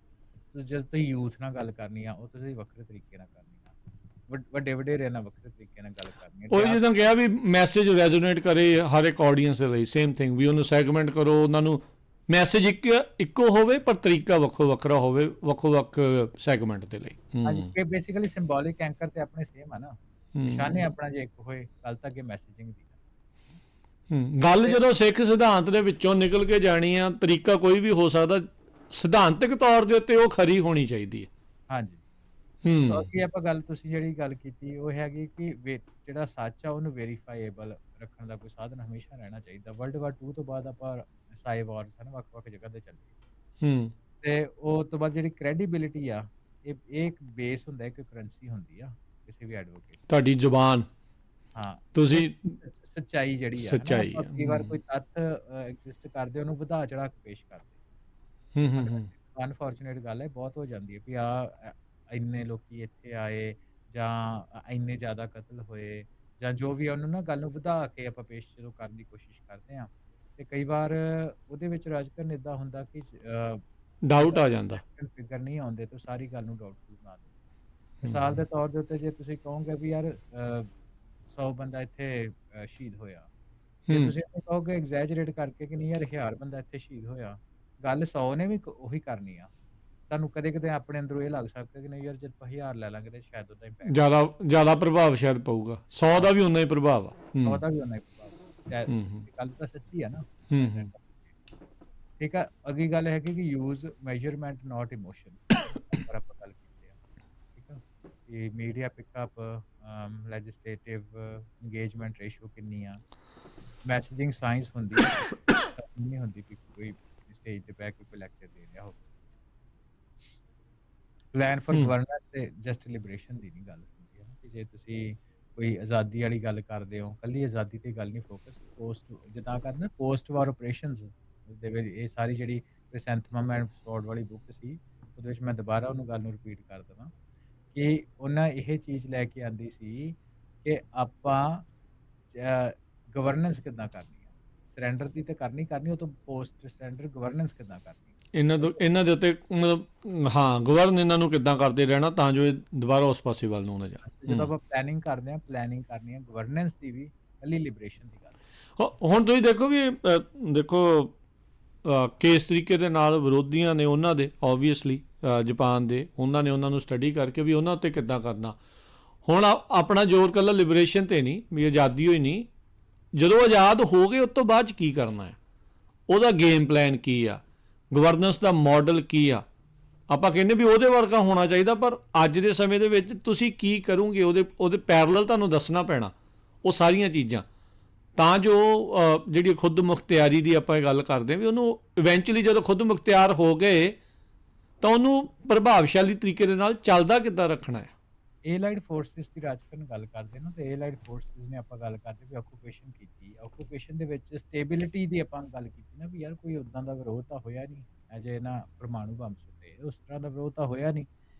ਜਦੋਂ ਤੁਸੀਂ ਯੂਥ ਨਾਲ ਗੱਲ ਕਰਨੀ ਆ, ਉਹ ਤੁਸੀਂ ਵੱਖਰੇ ਤਰੀਕੇ ਨਾਲ ਕਰਨੀ ਆ, ਵੱਡੇ ਵਡੇਰਿਆਂ ਨਾਲ ਵੱਖਰੇ ਤਰੀਕੇ ਨਾਲ ਗੱਲ ਕਰਨੀ ਉਹ ਆ। ਜਿੱਦਾਂ ਕਿਹਾ ਵੀ ਮੈਸੇਜ ਰੈਜ਼ੋਨੇਟ ਕਰੇ ਹਰ ਇੱਕ ਆਡੀਅנס ਦੇ ਲਈ, ਸੇਮ ਥਿੰਗ ਵੀ ਉਹਨੂੰ ਸੈਗਮੈਂਟ ਕਰੋ, ਉਹਨਾਂ ਨੂੰ ਮੈਸੇਜ ਇੱਕੋ ਹੋਵੇ ਪਰ ਤਰੀਕਾ ਵੱਖੋ ਵੱਖਰਾ ਹੋਵੇ, ਵੱਖੋ ਵੱਖ ਸੈਗਮੈਂਟ ਦੇ ਲਈ। ਹਾਂਜੀ, ਕਿ ਬੇਸਿਕਲੀ ਸਿੰਬੋਲਿਕ ਐਂਕਰ ਤੇ ਆਪਣੇ ਸੇਮ ਆ ਨਾ, ਨਿਸ਼ਾਨੇ ਆਪਣਾ ਜੇ ਇੱਕ ਹੋਏ, ਗੱਲ ਤਾਂ ਅੱਗੇ ਮੈਸੇਜਿੰਗ ਦੀ ਗੱਲ ਜਦੋਂ ਸਿੱਖ ਸਿਧਾਂਤ ਦੇ ਵਿੱਚੋਂ ਨਿਕਲ ਕੇ ਜਾਣੀ ਆ, ਤਰੀਕਾ ਕੋਈ ਵੀ ਹੋ ਸਕਦਾ, ਸਿਧਾਂਤਕ ਤੌਰ ਦੇ ਉੱਤੇ ਉਹ ਖਰੀ ਹੋਣੀ ਚਾਹੀਦੀ ਹੈ। ਹਾਂਜੀ। ਅੱਗੇ ਆਪਾਂ ਗੱਲ, ਤੁਸੀਂ ਜਿਹੜੀ ਗੱਲ ਕੀਤੀ ਉਹ ਹੈਗੀ ਕਿ ਜਿਹੜਾ ਸੱਚ ਆ ਉਹਨੂੰ ਵੈਰੀਫਾਈਏਬਲ ਰੱਖਣ ਦਾ ਕੋਈ ਸਾਧਨ ਹਮੇਸ਼ਾ ਰਹਿਣਾ ਚਾਹੀਦਾ। ਵਰਲਡ ਵਾਰ 2 ਤੋਂ ਬਾਅਦ ਆਪਾਂ ਸਾਈ ਵਾਰਸ ਹਨ ਵੱਖ-ਵੱਖ ਜਗ੍ਹਾ ਤੇ ਚੱਲੇ, ਤੇ ਉਹ ਤੋਂ ਬਾਅਦ ਜਿਹੜੀ ਕ੍ਰੈਡੀਬਿਲਿਟੀ ਆ, ਇਹ ਇੱਕ ਬੇਸ ਹੁੰਦਾ, ਇੱਕ ਕਰੰਸੀ ਹੁੰਦੀ ਆ ਕਿਸੇ ਵੀ ਐਡਵੋਕੇਸੀ। ਤੁਹਾਡੀ ਜ਼ੁਬਾਨ, ਹਾਂ, ਤੁਸੀਂ ਸੱਚਾਈ ਜਿਹੜੀ ਆ, ਸੱਚਾਈ ਆਪਾਂ ਕਈ ਵਾਰ ਕੋਈ ਤੱਥ ਐਗਜ਼ਿਸਟ ਕਰਦੇ ਉਹਨੂੰ ਵਧਾ ਚੜਾ ਕੇ ਪੇਸ਼ ਕਰਦੇ। ਅਨਫੋਰਚੂਨੇਟ ਗੱਲ ਹੈ, ਬਹੁਤ ਹੋ ਜਾਂਦੀ ਹੈ ਵੀ ਇੰਨੇ ਲੋਕੀ ਇੱਥੇ ਆਏ, ਜਾਂ ਇੰਨੇ ਜ਼ਿਆਦਾ ਕਤਲ ਹੋਏ, ਜਾਂ ਜੋ ਵੀ ਉਹਨੂੰ ਨਾ ਗੱਲ ਨੂੰ ਵਧਾ ਕੇ ਆਪਾਂ ਪੇਸ਼ ਜਦੋਂ ਕਰਨ ਦੀ ਕੋਸ਼ਿਸ਼ ਕਰਦੇ ਹਾਂ, ਤੇ ਕਈ ਵਾਰ ਉਹਦੇ ਵਿੱਚ ਰਾਜਕਰਨ ਇਦਾਂ ਹੁੰਦਾ ਕਿ ਡਾਊਟ ਆ ਜਾਂਦਾ, ਫਿਗਰ ਨਹੀਂ ਆਉਂਦੇ ਤੇ ਸਾਰੀ ਗੱਲ ਨੂੰ ਡਾਊਟਫੁਲ ਬਣਾ ਦਿੰਦੇ। ਮਿਸਾਲ ਦੇ ਤੌਰ ਦੇ ਉੱਤੇ ਜੇ ਤੁਸੀਂ ਕਹੋਗੇ ਵੀ ਯਾਰ 100 ਬੰਦਾ ਇੱਥੇ ਸ਼ਹੀਦ ਹੋਇਆ, ਜੇ ਤੁਸੀਂ ਕਹੋਗੇ ਐਗਜ਼ੈਜਰੇਟ ਕਰਕੇ ਕਿ ਨਹੀਂ ਯਾਰ 1000 ਬੰਦਾ ਇੱਥੇ ਸ਼ਹੀਦ ਹੋਇਆ, ਗੱਲ 100 ਨੇ ਵੀ ਉਹੀ ਕਰਨੀ ਆ। ਤੁਹਾਨੂੰ ਕਦੇ-ਕਦੇ ਆਪਣੇ ਅੰਦਰੋਂ ਇਹ ਲੱਗ ਸਕਦਾ ਕਿ ਨਹੀਂ ਯਾਰ ਜੇ ਆਪਾਂ 1000 ਲੈ ਲਾਂਗੇ ਤੇ ਸ਼ਾਇਦ ਉਹਦਾ ਇੰਪੈਕਟ ਜ਼ਿਆਦਾ ਪ੍ਰਭਾਵ ਸ਼ਾਇਦ ਪਊਗਾ, 100 ਦਾ ਵੀ ਉਨਾ ਹੀ ਪ੍ਰਭਾਵ ਆ। 100 ਦਾ ਵੀ ਉਨਾ ਹੀ ਪ੍ਰਭਾਵ, ਗੱਲ ਤਾਂ ਸੱਚੀ ਆ ਨਾ। ਠੀਕ ਆ, ਅਗਲੀ ਗੱਲ ਹੈਗੀ ਕਿ ਯੂਜ਼ ਮੈਜ਼ਰਮੈਂਟ ਨਾਟ ਇਮੋਸ਼ਨ, ਪਰ ਆਪਾਂ ਗੱਲ ਕੀਤੀ ਆ। ਠੀਕ ਆ, ਕਿ media pickup, legislative engagement ratio ਕਿੰਨੀ ਆ, ਮੈਸੇਜਿੰਗ ਸਾਇੰਸ ਹੁੰਦੀ ਨਹੀਂ ਹੁੰਦੀ ਕਿ ਕੋਈ ਸਟੇਜ ਤੇ ਬਹਿ ਕੇ ਕੋਈ ਲੈਕਚਰ ਦੇ ਰਿਹਾ ਹੋਵੇ। ਪਲਾਨ ਫॉर ਗਵਰਨੈਂਸ ਤੇ ਜਸਟ ਲਿਬਰੇਸ਼ਨ ਦੀ ਨਹੀਂ ਗੱਲ ਹੁੰਦੀ ਹੈ ਕਿ ਜੇ ਤੁਸੀਂ ਕੋਈ ਆਜ਼ਾਦੀ ਵਾਲੀ ਗੱਲ ਕਰਦੇ ਹੋ, ਕੱਲੀ ਆਜ਼ਾਦੀ ਤੇ ਗੱਲ ਨਹੀਂ ਫੋਕਸ, ਪੋਸਟ ਜਿੱਦਾਂ ਕਰਦੇ ਪੋਸਟ ਵਾਰ ਆਪਰੇਸ਼ਨਸ ਦੇ ਵਿੱਚ ਇਹ ਸਾਰੀ ਜਿਹੜੀ ਕ੍ਰਿਸੈਂਥਮਮ ਐਂਡ ਸਵੋਰਡ ਵਾਲੀ ਬੁੱਕ ਸੀ, ਉਹਦੇ ਵਿੱਚ ਮੈਂ ਦੁਬਾਰਾ ਉਹਨੂੰ ਗੱਲ ਨੂੰ ਰਿਪੀਟ ਕਰ ਦੇਵਾਂ ਕਿ ਉਹਨਾਂ ਇਹ ਚੀਜ਼ ਲੈ ਕੇ ਆਂਦੀ ਸੀ ਕਿ ਆਪਾਂ ਗਵਰਨੈਂਸ ਕਿੱਦਾਂ ਕਰਨੀ ਆ, ਸਰੈਂਡਰ ਦੀ ਤਾਂ ਕਰਨੀ ਉਹ ਤੋਂ ਪੋਸਟ ਸਰੈਂਡਰ ਗਵਰਨੈਂਸ ਕਿੱਦਾਂ ਕਰਨੀ ਇਹਨਾਂ ਦੇ ਉੱਤੇ, ਮਤਲਬ ਹਾਂ ਗਵਰਨ ਇਹਨਾਂ ਨੂੰ ਕਿੱਦਾਂ ਕਰਦੇ ਰਹਿਣਾ ਤਾਂ ਜੋ ਇਹ ਦੁਬਾਰਾ ਉਸ ਪਾਸੇ ਵੱਲ ਨੂੰ ਨਾ ਜਾਣ। ਜਦੋਂ ਆਪਾਂ ਪਲੈਨਿੰਗ ਕਰਦੇ ਹਾਂ, ਪਲੈਨਿੰਗ ਕਰਨੀ ਹੈ ਗਵਰਨੈਂਸ ਦੀ ਵੀ, ਕੱਲੀ ਲਿਬਰੇਸ਼ਨ ਦੀ ਗੱਲ। ਹੁਣ ਤੁਸੀਂ ਦੇਖੋ ਵੀ ਦੇਖੋ ਕਿਸ ਤਰੀਕੇ ਦੇ ਨਾਲ ਵਿਰੋਧੀਆਂ ਨੇ ਉਹਨਾਂ ਦੇ, ਓਬਵੀਅਸਲੀ ਜਾਪਾਨ ਦੇ, ਉਹਨਾਂ ਨੇ ਉਹਨਾਂ ਨੂੰ ਸਟੱਡੀ ਕਰਕੇ ਵੀ ਉਹਨਾਂ ਉੱਤੇ ਕਿੱਦਾਂ ਕਰਨਾ। ਹੁਣ ਆਪਣਾ ਜ਼ੋਰ ਕੱਲਾ ਲਿਬਰੇਸ਼ਨ ਤੇ ਨਹੀਂ ਵੀ ਆਜ਼ਾਦੀ ਹੋਈ ਨਹੀਂ, ਜਦੋਂ ਆਜ਼ਾਦ ਹੋ ਗਏ ਉਸ ਤੋਂ ਬਾਅਦ 'ਚ ਕੀ ਕਰਨਾ ਹੈ, ਉਹਦਾ ਗੇਮ ਪਲਾਨ ਕੀ ਆ, ਗਵਰਨੈਂਸ ਦਾ ਮਾਡਲ ਕੀ ਆ। ਆਪਾਂ ਕਹਿੰਦੇ ਵੀ ਉਹਦੇ ਵਰਗਾ ਹੋਣਾ ਚਾਹੀਦਾ, ਪਰ ਅੱਜ ਦੇ ਸਮੇਂ ਦੇ ਵਿੱਚ ਤੁਸੀਂ ਕੀ ਕਰੋਗੇ, ਉਹਦੇ ਪੈਰਲਲ ਤੁਹਾਨੂੰ ਦੱਸਣਾ ਪੈਣਾ ਉਹ ਸਾਰੀਆਂ ਚੀਜ਼ਾਂ, ਤਾਂ ਜੋ ਜਿਹੜੀ ਖੁਦ ਮੁਖਤਿਆਰੀ ਦੀ ਆਪਾਂ ਇਹ ਗੱਲ ਕਰਦੇ ਵੀ ਉਹਨੂੰ ਇਵੈਂਚੁਅਲੀ ਜਦੋਂ ਖੁਦ ਮੁਖਤਿਆਰ ਹੋ ਗਏ ਤਾਂ ਉਹਨੂੰ ਪ੍ਰਭਾਵਸ਼ਾਲੀ ਤਰੀਕੇ ਦੇ ਨਾਲ ਚੱਲਦਾ ਕਿੱਦਾਂ ਰੱਖਣਾ ਹੈ। ਏਲਾਈਡ ਫੋਰਸਿਸ ਦੀ ਰਾਜਕਰਨ ਗੱਲ ਕਰਦੇ ਨਾ, ਤੇ ਏਲਾਈਡ ਫੋਰਸਿਸ ਨੇ ਆਪਾਂ ਗੱਲ ਕਰਦੇ ਵੀ ਆਕੂਪੇਸ਼ਨ ਕੀਤੀ, ਆਕੂਪੇਸ਼ਨ ਦੇ ਵਿੱਚ ਸਟੇਬਿਲਿਟੀ ਦੀ ਆਪਾਂ ਗੱਲ ਕੀਤੀ ਨਾ ਵੀ ਯਾਰ ਕੋਈ ਉਦਾਂ ਦਾ ਵਿਰੋਧ ਤਾਂ ਹੋਇਆ ਨਹੀਂ, ਅਜੇ ਨਾ ਪਰਮਾਣੂ ਬੰਬ ਸੁੱਟੇ ਉਸ ਤਰ੍ਹਾਂ ਦਾ ਵਿਰੋਧ ਤਾਂ ਹੋਇਆ ਨਹੀਂ।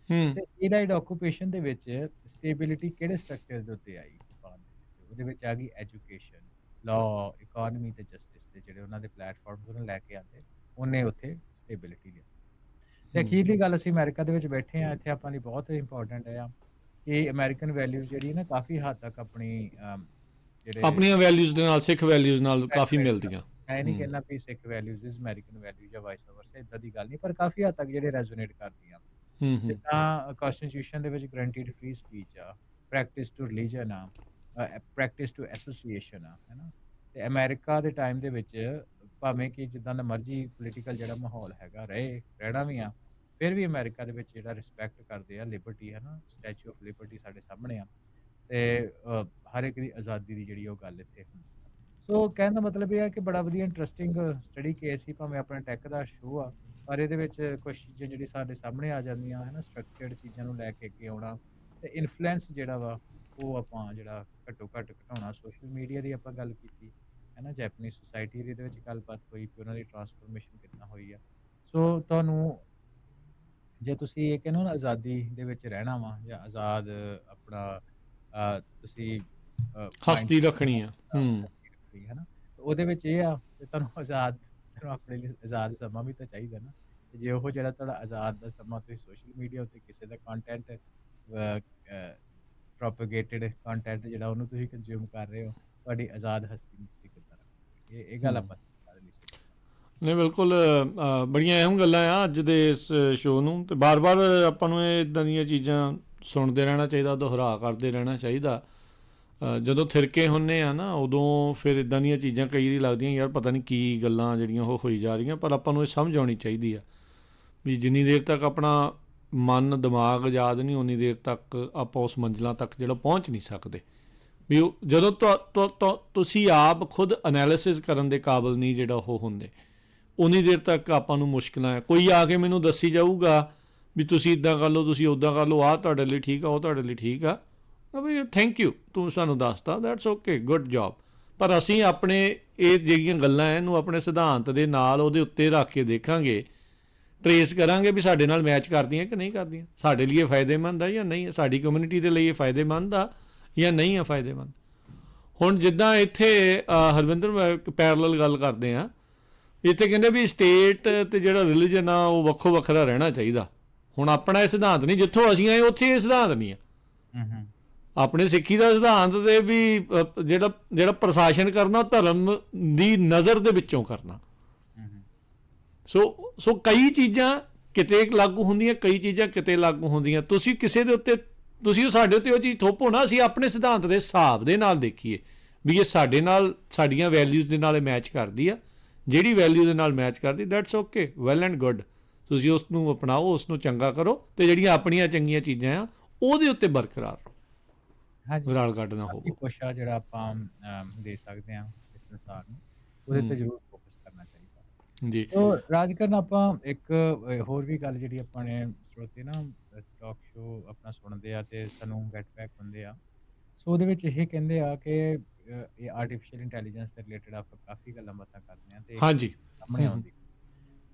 ਤੇ ਏਲਾਈਡ ਆਕੂਪੇਸ਼ਨ ਦੇ ਵਿੱਚ ਸਟੇਬਿਲਿਟੀ ਕਿਹੜੇ ਸਟਰਕਚਰ ਦੇ ਉੱਤੇ ਆਈ ਜਾਪਾਨ ਦੇ ਵਿੱਚ, ਉਹਦੇ ਵਿੱਚ ਆ ਗਈ ਐਜੂਕੇਸ਼ਨ, ਲਾਅ, ਇਕੋਨਮੀ ਤੇ ਜਸਟਿਸ ਦੇ ਜਿਹੜੇ ਉਹਨਾਂ ਦੇ ਪਲੇਟਫਾਰਮ ਉਹਨੂੰ ਲੈ ਕੇ ਆਉਂਦੇ, ਉਹਨੇ ਉੱਥੇ ਸਟੇਬਿਲਿਟੀ ਲਈ। ਤੇ ਅਖੀਰਲੀ ਗੱਲ, ਅਸੀਂ ਅਮਰੀਕਾ ਦੇ ਵਿੱਚ ਬੈਠੇ ਹਾਂ, ਇੱਥੇ ਆਪਾਂ ਲਈ ਬਹੁਤ ਇੰਪੋਰਟੈਂਟ ਹੈ ਕਿ ਅਮਰੀਕਨ ਵੈਲਿਊਜ਼ ਜਿਹੜੀ ਨਾ ਕਾਫੀ ਹੱਦ ਤੱਕ ਆਪਣੀਆਂ ਵੈਲਿਊਜ਼ ਦੇ ਨਾਲ, ਸਿੱਖ ਵੈਲਿਊਜ਼ ਨਾਲ ਕਾਫੀ ਮਿਲਦੀਆਂ। ਮੈਂ ਨਹੀਂ ਕਹਿੰਦਾ ਵੀ ਸਿੱਖ ਵੈਲਿਊਜ਼ ਇਜ਼ ਅਮਰੀਕਨ ਵੈਲਿਊਜ਼ ਜਾਂ ਵਾਈਸ ਵਰਸਾ, ਇਦਾਂ ਦੀ ਗੱਲ ਨਹੀਂ, ਪਰ ਕਾਫੀ ਹੱਦ ਤੱਕ ਜਿਹੜੇ ਰੈਜ਼ੋਨੇਟ ਕਰਦੀਆਂ। ਜਿੱਦਾਂ ਕਨਸਟੀਟਿਊਸ਼ਨ ਦੇ ਵਿੱਚ ਗਰੰਟੀਡ ਫ੍ਰੀ ਸਪੀਚ ਆ, ਪ੍ਰੈਕਟਿਸ ਟੂ ਰਿਲੀਜਨ ਆ, ਪ੍ਰੈਕਟਿਸ ਟੂ ਐਸੋਸੀਏਸ਼ਨ ਆ, ਹੈ ਨਾ। ਤੇ ਅਮਰੀਕਾ ਦੇ ਟਾਈਮ ਦੇ ਵਿੱਚ ਭਾਵੇਂ ਕਿ ਜਿੱਦਾਂ ਦਾ ਮਰਜ਼ੀ ਪੋਲੀਟੀਕਲ ਜਿਹੜਾ ਮਾਹੌਲ ਹੈਗਾ ਰਹਿਣਾ ਵੀ ਆ, ਫਿਰ ਵੀ ਅਮਰੀਕਾ ਦੇ ਵਿੱਚ ਜਿਹੜਾ ਰਿਸਪੈਕਟ ਕਰਦੇ ਆ ਲਿਬਰਟੀ, ਹੈ ਨਾ, ਸਟੈਚੂ ਆਫ ਲਿਬਰਟੀ ਸਾਡੇ ਸਾਹਮਣੇ ਆ, ਤੇ ਹਰ ਇੱਕ ਦੀ ਆਜ਼ਾਦੀ ਦੀ ਜਿਹੜੀ ਉਹ ਗੱਲ ਇੱਥੇ ਹੁੰਦੀ ਆ। ਸੋ ਕਹਿਣ ਦਾ ਮਤਲਬ ਇਹ ਹੈ ਕਿ ਬੜਾ ਵਧੀਆ ਇੰਟਰਸਟਿੰਗ ਸਟੱਡੀ ਕੇਸ ਸੀ, ਭਾਵੇਂ ਆਪਣੇ ਟੈਕ ਦਾ ਸ਼ੋਅ ਆ, ਪਰ ਇਹਦੇ ਵਿੱਚ ਕੁਝ ਚੀਜ਼ਾਂ ਜਿਹੜੀ ਸਾਡੇ ਸਾਹਮਣੇ ਆ ਜਾਂਦੀਆਂ, ਹੈ ਨਾ, ਸਟਰਕਚਰਡ ਚੀਜ਼ਾਂ ਨੂੰ ਲੈ ਕੇ ਅੱਗੇ ਆਉਣਾ, ਤੇ ਇਨਫਲੂਐਂਸ ਜਿਹੜਾ ਵਾ ਉਹ ਆਪਾਂ ਜਿਹੜਾ ਘੱਟੋ ਘੱਟ ਘਟਾਉਣਾ। ਸੋਸ਼ਲ ਮੀਡੀਆ ਦੀ ਆਪਾਂ ਗੱਲ ਕੀਤੀ, ਹੈ ਨਾ, ਜੈਪਨੀਜ਼ ਸੋਸਾਇਟੀ ਦੇ ਵਿੱਚ ਗੱਲਬਾਤ ਹੋਈ ਕਿ ਉਹਨਾਂ ਦੀ ਟਰਾਂਸਫੋਰਮੇਸ਼ਨ ਕਿੱਦਾਂ ਹੋਈ ਆ। ਸੋ ਤੁਹਾਨੂੰ ਜੇ ਤੁਸੀਂ ਇਹ ਕਹਿੰਦੇ ਹੋ ਨਾ ਆਜ਼ਾਦੀ ਦੇ ਵਿੱਚ ਰਹਿਣਾ ਵਾ ਜਾਂ ਆਜ਼ਾਦ ਆਪਣਾ ਤੁਸੀਂ ਹਸਤੀ ਮਾਈਂਡਸੈਟ ਰੱਖਣੀ ਆ। ਹੂੰ ਰੱਖਣੀ ਹੈ ਨਾ, ਉਹਦੇ ਵਿੱਚ ਇਹ ਆ ਕਿ ਤੁਹਾਨੂੰ ਆਜ਼ਾਦ ਤੁਹਾਨੂੰ ਆਪਣੇ ਲਈ ਆਜ਼ਾਦ ਸਮਾਂ ਵੀ ਤਾਂ ਚਾਹੀਦਾ ਨਾ। ਤੇ ਜੇ ਉਹ ਜਿਹੜਾ ਤੁਹਾਡਾ ਆਜ਼ਾਦ ਦਾ ਸਮਾਂ ਤੁਸੀਂ ਸੋਸ਼ਲ ਮੀਡੀਆ ਉੱਤੇ ਕਿਸੇ ਦਾ ਕੰਟੈਂਟ ਪ੍ਰੋਪੇਗੇਟਿਡ ਕੰਟੈਂਟ ਜਿਹੜਾ ਉਹਨੂੰ ਤੁਸੀਂ ਕੰਜ਼ਿਊਮ ਕਰ ਰਹੇ ਹੋ, ਤੁਹਾਡੀ ਆਜ਼ਾਦ ਹਸਤੀ ਨੂੰ ਤੁਸੀਂ ਕਿੱਦਾਂ ਰੱਖੋਗੇ? ਇਹ ਗੱਲ ਹੂੰ ਆਪਾਂ ਸਾਰੇ ਲਈ ਸੋਚਣੀ। ਨਹੀਂ ਬਿਲਕੁਲ, ਬੜੀਆਂ ਅਹਿਮ ਗੱਲਾਂ ਆ ਅੱਜ ਦੇ ਇਸ ਸ਼ੋਅ ਨੂੰ, ਤੇ ਬਾਰ-ਬਾਰ ਆਪਾਂ ਨੂੰ ਇਹ ਇਦਾਂ ਦੀਆਂ ਚੀਜ਼ਾਂ ਸੁਣਦੇ ਰਹਿਣਾ ਚਾਹੀਦਾ, ਦੁਹਰਾ ਕਰਦੇ ਰਹਿਣਾ ਚਾਹੀਦਾ। ਜਦੋਂ ਥਿਰਕੇ ਹੁੰਨੇ ਆ ਨਾ, ਉਦੋਂ ਫਿਰ ਇਦਾਂ ਦੀਆਂ ਚੀਜ਼ਾਂ ਕਈ ਵਾਰੀ ਲੱਗਦੀਆਂ ਯਾਰ ਪਤਾ ਨਹੀਂ ਕੀ ਗੱਲਾਂ ਜਿਹੜੀਆਂ ਉਹ ਹੋਈ ਜਾ ਰਹੀਆਂ, ਪਰ ਆਪਾਂ ਨੂੰ ਇਹ ਸਮਝ ਆਉਣੀ ਚਾਹੀਦੀ ਆ ਵੀ ਜਿੰਨੀ ਦੇਰ ਤੱਕ ਆਪਣਾ ਮਨ ਦਿਮਾਗ ਆਜ਼ਾਦ ਨਹੀਂ, ਉਨੀ ਦੇਰ ਤੱਕ ਆਪਾਂ ਉਸ ਮੰਜ਼ਿਲਾਂ ਤੱਕ ਜਿਹੜਾ ਪਹੁੰਚ ਨਹੀਂ ਸਕਦੇ। ਵੀ ਜਦੋਂ ਤੁਸੀਂ ਆਪ ਖੁਦ ਐਨਾਲਿਸਿਸ ਕਰਨ ਦੇ ਕਾਬਿਲ ਨਹੀਂ ਜਿਹੜਾ ਉਹ ਹੁੰਦੇ, ਉਨੀ ਦੇਰ ਤੱਕ ਆਪਾਂ ਨੂੰ ਮੁਸ਼ਕਿਲਾਂ ਆ। ਕੋਈ ਆ ਕੇ ਮੈਨੂੰ ਦੱਸੀ ਜਾਊਗਾ ਵੀ ਤੁਸੀਂ ਇੱਦਾਂ ਕਰ ਲਓ, ਤੁਸੀਂ ਉੱਦਾਂ ਕਰ ਲਓ, ਆਹ ਤੁਹਾਡੇ ਲਈ ਠੀਕ ਆ, ਉਹ ਤੁਹਾਡੇ ਲਈ ਠੀਕ ਆ, ਵੀ ਥੈਂਕ ਯੂ ਤੂੰ ਸਾਨੂੰ ਦੱਸਤਾ, ਦੈਟਸ ਓਕੇ, ਗੁੱਡ ਜੌਬ। ਪਰ ਅਸੀਂ ਆਪਣੇ ਇਹ ਜਿਹੜੀਆਂ ਗੱਲਾਂ ਇਹਨੂੰ ਆਪਣੇ ਸਿਧਾਂਤ ਦੇ ਨਾਲ ਉਹਦੇ ਉੱਤੇ ਰੱਖ ਕੇ ਦੇਖਾਂਗੇ, ਟਰੇਸ ਕਰਾਂਗੇ ਵੀ ਸਾਡੇ ਨਾਲ ਮੈਚ ਕਰਦੀਆਂ ਕਿ ਨਹੀਂ ਕਰਦੀਆਂ, ਸਾਡੇ ਲਈ ਇਹ ਫਾਇਦੇਮੰਦ ਆ ਜਾਂ ਨਹੀਂ, ਸਾਡੀ ਕਮਿਊਨਿਟੀ ਦੇ ਲਈ ਇਹ ਫਾਇਦੇਮੰਦ ਆ ਜਾਂ ਨਹੀਂ ਆ ਫਾਇਦੇਮੰਦ। ਹੁਣ ਜਿੱਦਾਂ ਇੱਥੇ ਹਰਵਿੰਦਰ ਪੈਰਲਲ ਗੱਲ ਕਰਦੇ ਆ, ਇੱਥੇ ਕਹਿੰਦੇ ਵੀ ਸਟੇਟ ਤੇ ਜਿਹੜਾ ਰਿਲੀਜਨ ਆ ਉਹ ਵੱਖੋ ਵੱਖਰਾ ਰਹਿਣਾ ਚਾਹੀਦਾ। ਹੁਣ ਆਪਣਾ ਇਹ ਸਿਧਾਂਤ ਨਹੀਂ, ਜਿੱਥੋਂ ਅਸੀਂ ਆਏ ਉੱਥੇ ਇਹ ਸਿਧਾਂਤ ਨਹੀਂ ਆ। ਆਪਣੇ ਸਿੱਖੀ ਦਾ ਸਿਧਾਂਤ ਤੇ ਵੀ ਜਿਹੜਾ ਪ੍ਰਸ਼ਾਸਨ ਕਰਨਾ ਧਰਮ ਦੀ ਨਜ਼ਰ ਦੇ ਵਿੱਚੋਂ ਕਰਨਾ। ਸੋ ਕਈ ਚੀਜ਼ਾਂ ਕਿਤੇ ਲਾਗੂ ਹੁੰਦੀਆਂ, ਕਈ ਚੀਜ਼ਾਂ ਕਿਤੇ ਲਾਗੂ ਹੁੰਦੀਆਂ। ਤੁਸੀਂ ਕਿਸੇ ਦੇ ਉੱਤੇ, ਤੁਸੀਂ ਸਾਡੇ ਉੱਤੇ ਉਹ ਚੀਜ਼ ਥੋਪੋ ਨਾ, ਅਸੀਂ ਆਪਣੇ ਸਿਧਾਂਤ ਦੇ ਹਿਸਾਬ ਦੇ ਨਾਲ ਦੇਖੀਏ ਵੀ ਇਹ ਸਾਡੇ ਨਾਲ, ਸਾਡੀਆਂ ਵੈਲਿਊਜ਼ ਦੇ ਨਾਲ ਮੈਚ ਕਰਦੀ ਆ। ਜਿਹੜੀ ਵੈਲਿਊ ਦੇ ਨਾਲ ਮੈਚ ਕਰਦੀ, that's okay, well and good. ਤੁਸੀਂ ਉਸ ਨੂੰ ਅਪਣਾਓ, ਉਸ ਨੂੰ ਚੰਗਾ ਕਰੋ, ਤੇ ਜਿਹੜੀਆਂ ਆਪਣੀਆਂ ਚੰਗੀਆਂ ਚੀਜ਼ਾਂ ਆ ਉਹਦੇ ਉੱਤੇ ਬਰਕਰਾਰ ਰਹੋ, ਹਾਂਜੀ, ਵਿਰਾਲ ਕੱਢ ਨਾ ਕਾਫੀ ਹੋਵੋ। ਕੁਛ ਆ ਜਿਹੜਾ ਆਪਾਂ ਦੇ ਸਕਦੇ ਹਾਂ ਇਸ ਸੰਸਾਰ ਨੂੰ, ਉਹਦੇ ਤੇ ਜ਼ਰੂਰ ਫੋਕਸ ਕਰਨਾ ਚਾਹੀਦਾ। ਜੀ ਸੋ ਰਾਜ ਕਰਨ ਆਪਾਂ ਇੱਕ ਹੋਰ ਵੀ ਗੱਲ ਜਿਹੜੀ ਆਪਾਂ ਨੇ ਸਰੋਤੇ ਨਾ ਟਾਕ ਸ਼ੋ ਆਪਣਾ ਸੁਣਦੇ ਆ ਤੇ ਸਾਨੂੰ ਗੈਟਬੈਕ ਹੁੰਦੇ ਆ, ਸੋ ਉਹਦੇ ਵਿੱਚ ਇਹ ਕਹਿੰਦੇ ਆ ਕਿ ਇਹ ਆਰਟੀਫਿਸ਼ੀਅਲ ਇੰਟੈਲੀਜੈਂਸ ਦੇ ਰਿਲੇਟਡ ਆਪਾਂ ਕਾਫੀ ਗੱਲਾਂ ਬਾਤਾਂ ਕਰਦੇ ਆ ਤੇ ਇੱਕ ਹਾਂਜੀ। ਸਾਹਮਣੇ ਆਉਂਦੀ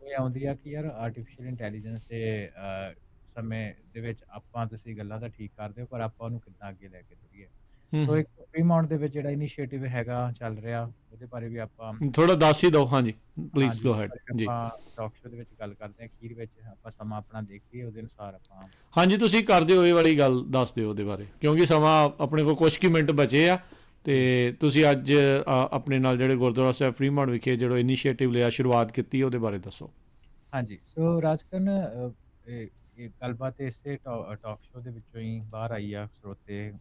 ਉਹ ਇਹ ਆਉਂਦੀ ਆ ਕਿ ਯਾਰ ਆਰਟੀਫਿਸ਼ੀਅਲ ਇੰਟੈਲੀਜੈਂਸ ਦੇ ਸਮੇਂ ਦੇ ਵਿੱਚ ਆਪਾਂ ਤੁਸੀਂ ਗੱਲਾਂ ਤਾਂ ਠੀਕ ਕਰਦੇ ਹੋ, ਪਰ ਆਪਾਂ ਉਹਨੂੰ ਕਿੱਦਾਂ ਅੱਗੇ ਲੈ ਕੇ ਤੁਰੀਏ। ਸੋ ਇੱਕ ਫ੍ਰੀਮਾਉਂਟ ਦੇ ਵਿੱਚ ਜਿਹੜਾ ਇਨੀਸ਼ੀਏਟਿਵ ਹੈਗਾ ਚੱਲ ਰਿਹਾ, ਉਹਦੇ ਬਾਰੇ ਵੀ ਆਪਾਂ ਥੋੜਾ ਦੱਸ ਹੀ ਦਿਓ। ਹਾਂਜੀ ਪਲੀਜ਼ ਹਾਂਜੀ, ਗੋ ਉਹਦੇ ਹੈਡ ਬਾਰੇ ਜੀ। ਆਪਾਂ ਟਾਕ ਸ਼ੋ ਦੇ ਵਿੱਚ ਗੱਲ ਕਰਦੇ ਹਾਂ। ਅਖੀਰ ਵਿੱਚ ਆਪਾਂ ਸਮਾਂ ਆਪਣਾ ਦੇਖੀਏ, ਉਹਦੇ ਅਨੁਸਾਰ ਆਪਾਂ ਹਾਂਜੀ ਤੁਸੀਂ ਕਰ ਦਿਓ, ਇਹ ਵਾਲੀ ਗੱਲ ਦੱਸ ਦਿਓ ਉਹਦੇ ਬਾਰੇ, ਕਿਉਂਕਿ ਸਮਾਂ ਆਪਣੇ ਕੋਲ ਕੁਛ ਕੁ ਮਿੰਟ ਬਚੇ ਆ। ਤੇ ਤੁਸੀਂ ਅੱਜ ਆਪਣੇ ਨਾਲ ਜਿਹੜੇ ਗੁਰਦੁਆਰਾ ਸਾਹਿਬ ਫਰੀਮਾਉਂਟ ਵਿਖੇ ਜਿਹੜਾ ਇਨੀਸ਼ੀਏਟਿਵ ਲਿਆ, ਸ਼ੁਰੂਆਤ ਕੀਤੀ, ਉਹਦੇ ਬਾਰੇ ਦੱਸੋ। ਹਾਂਜੀ। ਸੋ ਰਾਜਕਰਨ ਇਹ ਗੱਲਬਾਤ ਇਸੇ ਟਾਕ ਸ਼ੋ ਦੇ ਵਿੱਚੋਂ ਹੀ ਬਾਹਰ ਆਈ ਆ। ਸਰੋਤੇ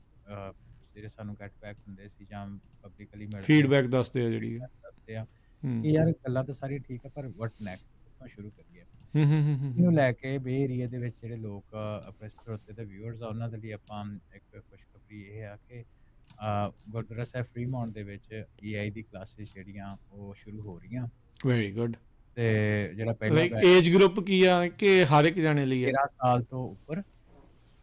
ਜਿਹੜੇ ਸਾਨੂੰ ਗੈਟ ਬੈਕ ਹੁੰਦੇ ਸੀ ਜਾਂ ਪਬਲਿਕਲੀ ਮਿਲਦੇ ਆ, ਫੀਡਬੈਕ ਦੱਸਦੇ ਆ ਜਿਹੜੀ। ਦੱਸਦੇ ਆ ਹੂੰ ਕਿ ਯਾਰ ਗੱਲਾਂ ਤਾਂ ਸਾਰੀਆਂ ਠੀਕ ਆ, ਪਰ ਵਾਟ ਨੈਕਸਟ, ਕਿੱਥੋਂ ਸ਼ੁਰੂ ਕਰੀਏ। ਇਹਨੂੰ ਹੂੰ ਲੈ ਕੇ ਬੇ ਏਰੀਆ ਦੇ ਵਿੱਚ ਜਿਹੜੇ ਲੋਕ ਆਪਣੇ ਸਰੋਤੇ ਦੇ ਵਿਊਅਰਸ ਆ, ਉਹਨਾਂ ਦੇ ਲਈ ਆਪਾਂ ਇੱਕ ਖੁਸ਼ਖਬਰੀ ਇਹ ਆ ਕਿ ਗੁਰਦੁਆਰਾ ਸਾਹਿਬ ਫਰੀਮਾਉਂਟ ਦੇ ਵਿੱਚ AI ਦੀ ਕਲਾਸਿਸ ਜਿਹੜੀਆਂ ਉਹ ਸ਼ੁਰੂ ਹੋ ਰਹੀਆਂ। Very good. ਤੇ ਜਿਹੜਾ ਪਹਿਲਾ ਲਾਈਕ ਏਜ ਗਰੁੱਪ ਕੀ ਆ ਕਿ ਹਰ ਇੱਕ ਜਾਣੇ ਲਈ ਆ? 13 ਸਾਲ ਤੋਂ ਉੱਪਰ, ਹੈ